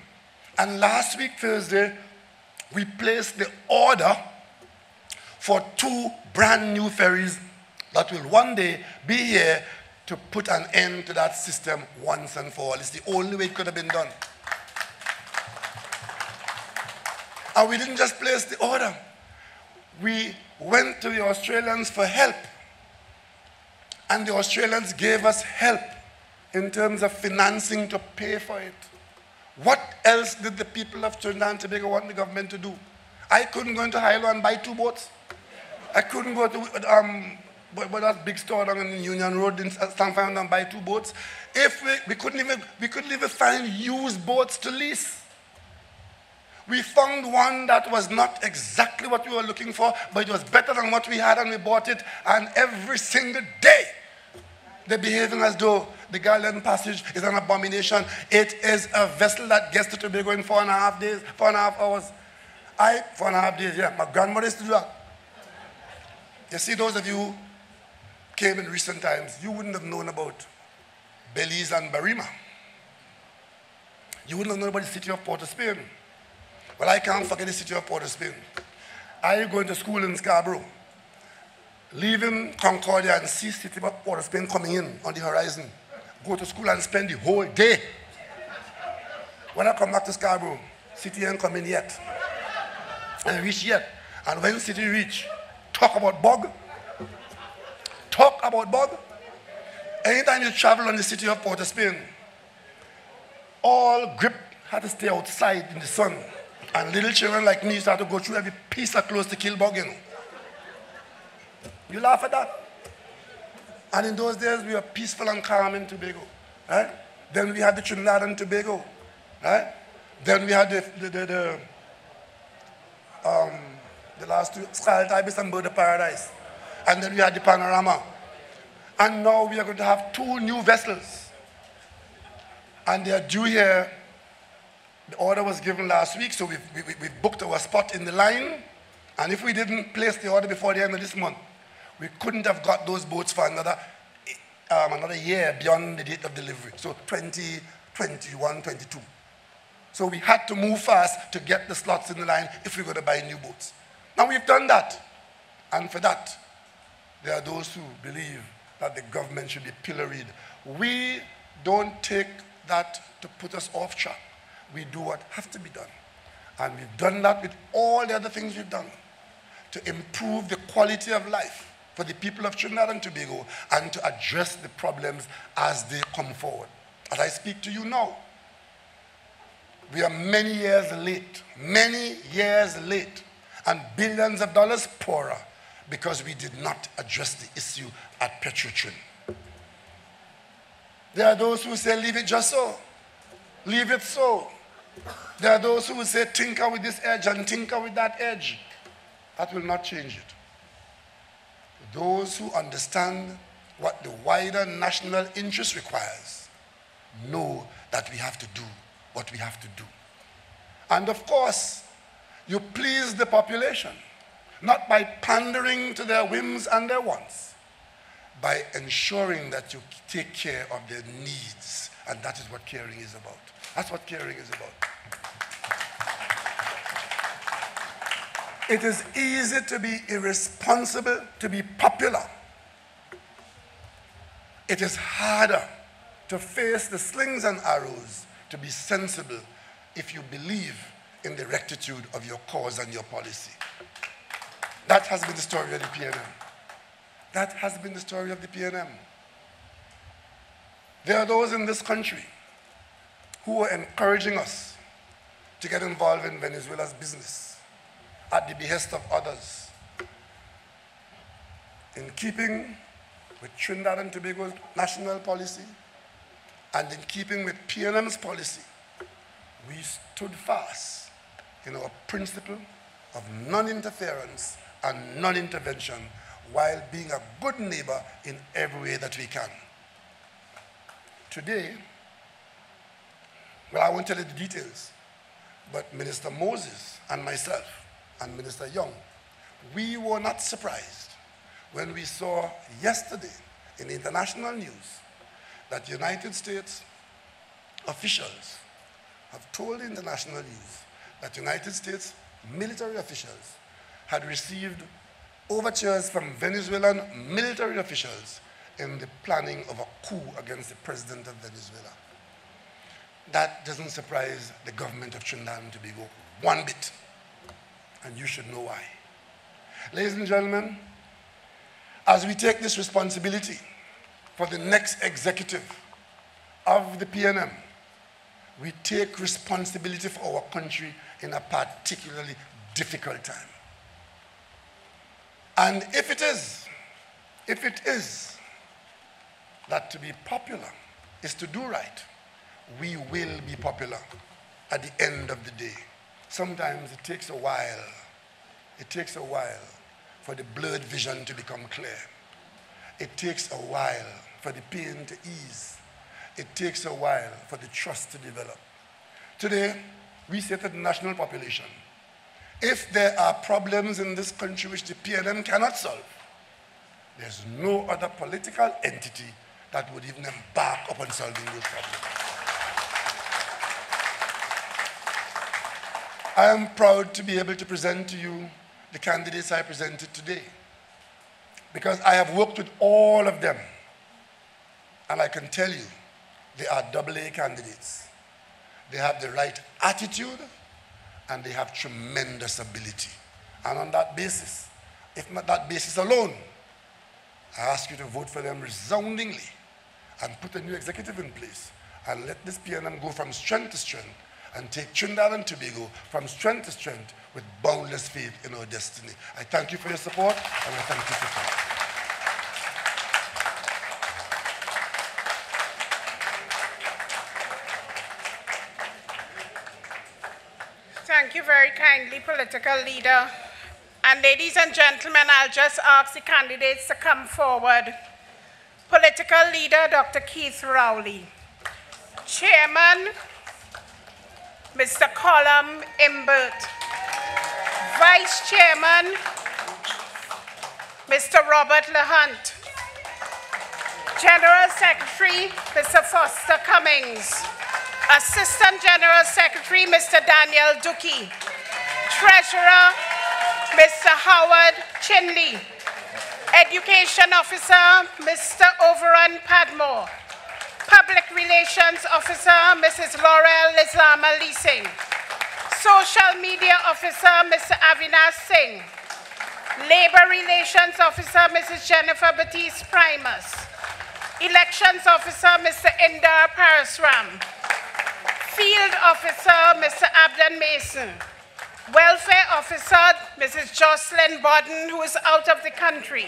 And last week, Thursday, we placed the order for 2 brand new ferries that will one day be here to put an end to that system once and for all. It's the only way it could have been done. And we didn't just place the order. We went to the Australians for help. And the Australians gave us help in terms of financing to pay for it. What else did the people of Trinidad and Tobago want the government to do? I couldn't go into Hilo and buy 2 boats. I couldn't go to that big store down in Union Road in Stanford and buy 2 boats. If we couldn't even find used boats to lease. We found one that was not exactly what we were looking for, but it was better than what we had, and we bought it. And every single day, they're behaving as though the Garland Passage is an abomination. It is a vessel that gets to Tobago in 4.5 days, 4.5 hours. 4.5 days, yeah. My grandmother used to do that. You see, those of you who came in recent times, you wouldn't have known about Belize and Barima. You wouldn't have known about the city of Port of Spain. Well, I can't forget the city of Port of Spain. I going to school in Scarborough, leaving Concordia and see city of Port of Spain coming in on the horizon. Go to school and spend the whole day. When I come back to Scarborough, city ain't coming yet. And reach yet. And when city reach, talk about bog. Talk about bog. Anytime you travel on the city of Port of Spain, all grip had to stay outside in the sun. And little children like me used to have to go through every piece of clothes to kill bug, you know. You laugh at that? And in those days, we were peaceful and calm in Tobago. Right? Then we had the Trinidad and Tobago. Right? Then we had the last 2, Scarlet Ibis and Bird of Paradise. And then we had the Panorama. And now we are going to have 2 new vessels. And they are due here. The order was given last week, so we booked our spot in the line. And if we didn't place the order before the end of this month, we couldn't have got those boats for another year beyond the date of delivery. So 2021, 22. So we had to move fast to get the slots in the line if we're going to buy new boats. Now we've done that. And for that, there are those who believe that the government should be pilloried. We don't take that to put us off track. We do what has to be done. And we've done that with all the other things we've done to improve the quality of life for the people of Trinidad and Tobago and to address the problems as they come forward. As I speak to you now, We are many years late, and billions of dollars poorer because we did not address the issue at Petrotrin. There are those who say, leave it just so. Leave it so. There are those who will say, tinker with this edge and tinker with that edge. That will not change it. Those who understand what the wider national interest requires know that we have to do what we have to do. And of course, you please the population, not by pandering to their whims and their wants, by ensuring that you take care of their needs. And that is what caring is about. That's what caring is about. It is easy to be irresponsible, to be popular. It is harder to face the slings and arrows, to be sensible if you believe in the rectitude of your cause and your policy. That has been the story of the PNM. That has been the story of the PNM. There are those in this country who are encouraging us to get involved in Venezuela's business at the behest of others. In keeping with Trinidad and Tobago's national policy and in keeping with PNM's policy, we stood fast in our principle of non-interference and non-intervention while being a good neighbor in every way that we can. Today, well, I won't tell you the details, but Minister Moses and myself and Minister Young, we were not surprised when we saw yesterday in the international news that United States officials have told the international news that United States military officials had received overtures from Venezuelan military officials in the planning of a coup against the president of Venezuela. That doesn't surprise the government of Trinidad and Tobago one bit, and you should know why. Ladies and gentlemen, as we take this responsibility for the next executive of the PNM, we take responsibility for our country in a particularly difficult time. And if it is that to be popular is to do right, we will be popular at the end of the day. Sometimes it takes a while. It takes a while for the blurred vision to become clear. It takes a while for the pain to ease. It takes a while for the trust to develop. Today, we say to the national population, if there are problems in this country which the PNM cannot solve, there's no other political entity that would even embark upon solving those problems. I am proud to be able to present to you the candidates I presented today, because I have worked with all of them, and I can tell you they are AA candidates. They have the right attitude, and they have tremendous ability. And on that basis, if not that basis alone, I ask you to vote for them resoundingly and put a new executive in place and let this PNM go from strength to strength and take Trinidad and Tobago from strength to strength with boundless faith in our destiny. I thank you for your support, and I thank you for coming. Thank you very kindly, political leader. And ladies and gentlemen, I'll just ask the candidates to come forward. Political leader, Dr. Keith Rowley. Chairman, Mr. Colum Imbert. Vice Chairman, Mr. Robert LeHunt. General Secretary, Mr. Foster Cummings. Assistant General Secretary, Mr. Daniel Duki. Treasurer, Mr. Howard Chinley. Education Officer, Mr. Overrun Padmore. Public Relations Officer, Mrs. Laurel Lislama Leasing. Social Media Officer, Mr. Avinash Singh. Labor Relations Officer, Mrs. Jennifer Batiste Primus. Elections Officer, Mr. Indar Parasram. Field Officer, Mr. Abden Mason. Welfare Officer, Mrs. Jocelyn Bodden, who is out of the country.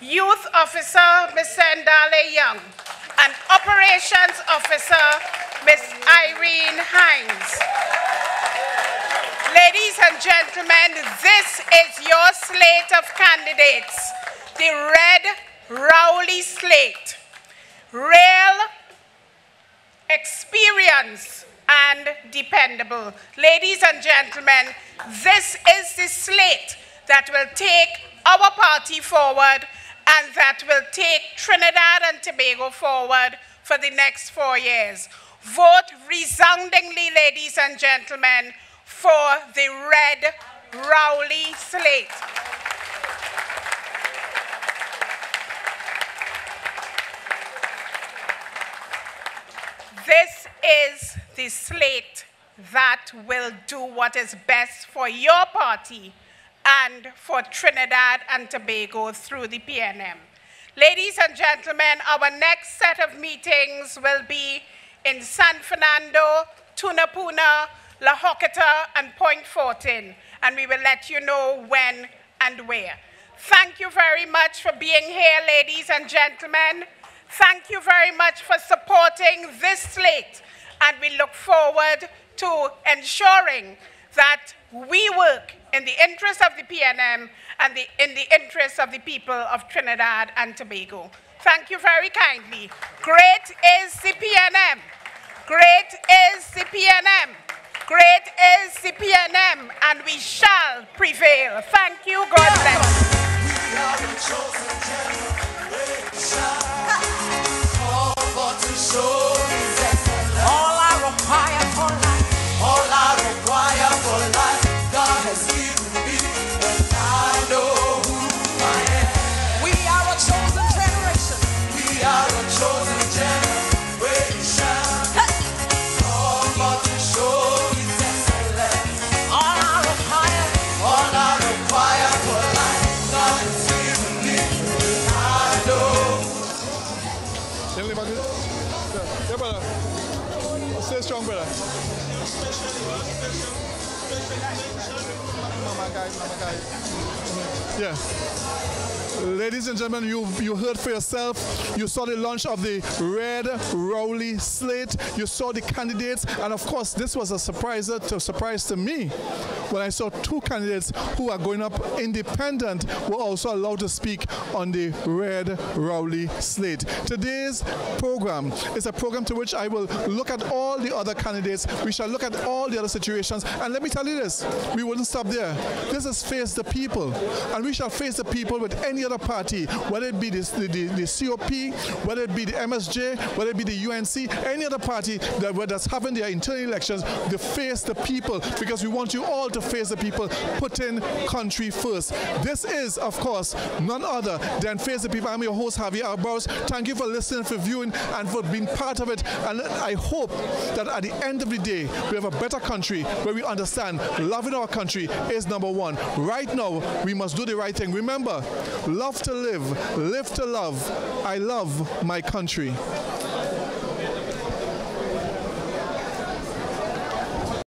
Youth Officer, Mr. Ndale Young. And Operations Officer, Ms. Irene Hines. Ladies and gentlemen, this is your slate of candidates, the Red Rowley slate. Real, experience, and dependable. Ladies and gentlemen, this is the slate that will take our party forward and that will take Trinidad and Tobago forward for the next 4 years. Vote resoundingly, ladies and gentlemen, for the Red Rowley slate. This is the slate that will do what is best for your party and for Trinidad and Tobago through the PNM. Ladies and gentlemen, our next set of meetings will be in San Fernando, Tunapuna, La Joqueta, and Point Fortin, and we will let you know when and where. Thank you very much for being here, ladies and gentlemen. Thank you very much for supporting this slate, and we look forward to ensuring that we work in the interest of the PNM and in the interest of the people of Trinidad and Tobago. Thank you very kindly. Great is the PNM. Great is the PNM. Great is the PNM, and we shall prevail. Thank you. God bless. We are the chosen generation. All I require for life, all I require for life, God has given me, and I know who I am. We are a chosen generation. We are a chosen generation. All but to show His excellence. All I require for life, God has given me, and I know. Yeah, brother. Stay strong, brother. Yeah. Ladies and gentlemen, you heard for yourself. You saw the launch of the Red Rowley slate. You saw the candidates, and of course, this was a surprise to me when I saw two candidates who are going up independent were also allowed to speak on the Red Rowley slate. Today's program is a program to which I will look at all the other candidates. We shall look at all the other situations, and let me tell you this: we wouldn't stop there. This is face the people, and we shall face the people with any other party, whether it be the COP, whether it be the MSJ, whether it be the UNC, any other party that's having their internal elections, to face the people, because we want you all to face the people, putting country first. This is, of course, none other than Face the People. I'm your host, Javier Arbauz. Thank you for listening, for viewing, and for being part of it. And I hope that at the end of the day, we have a better country where we understand loving our country is number one. Right now, we must do the right thing. Remember, love to live to love. I love my country.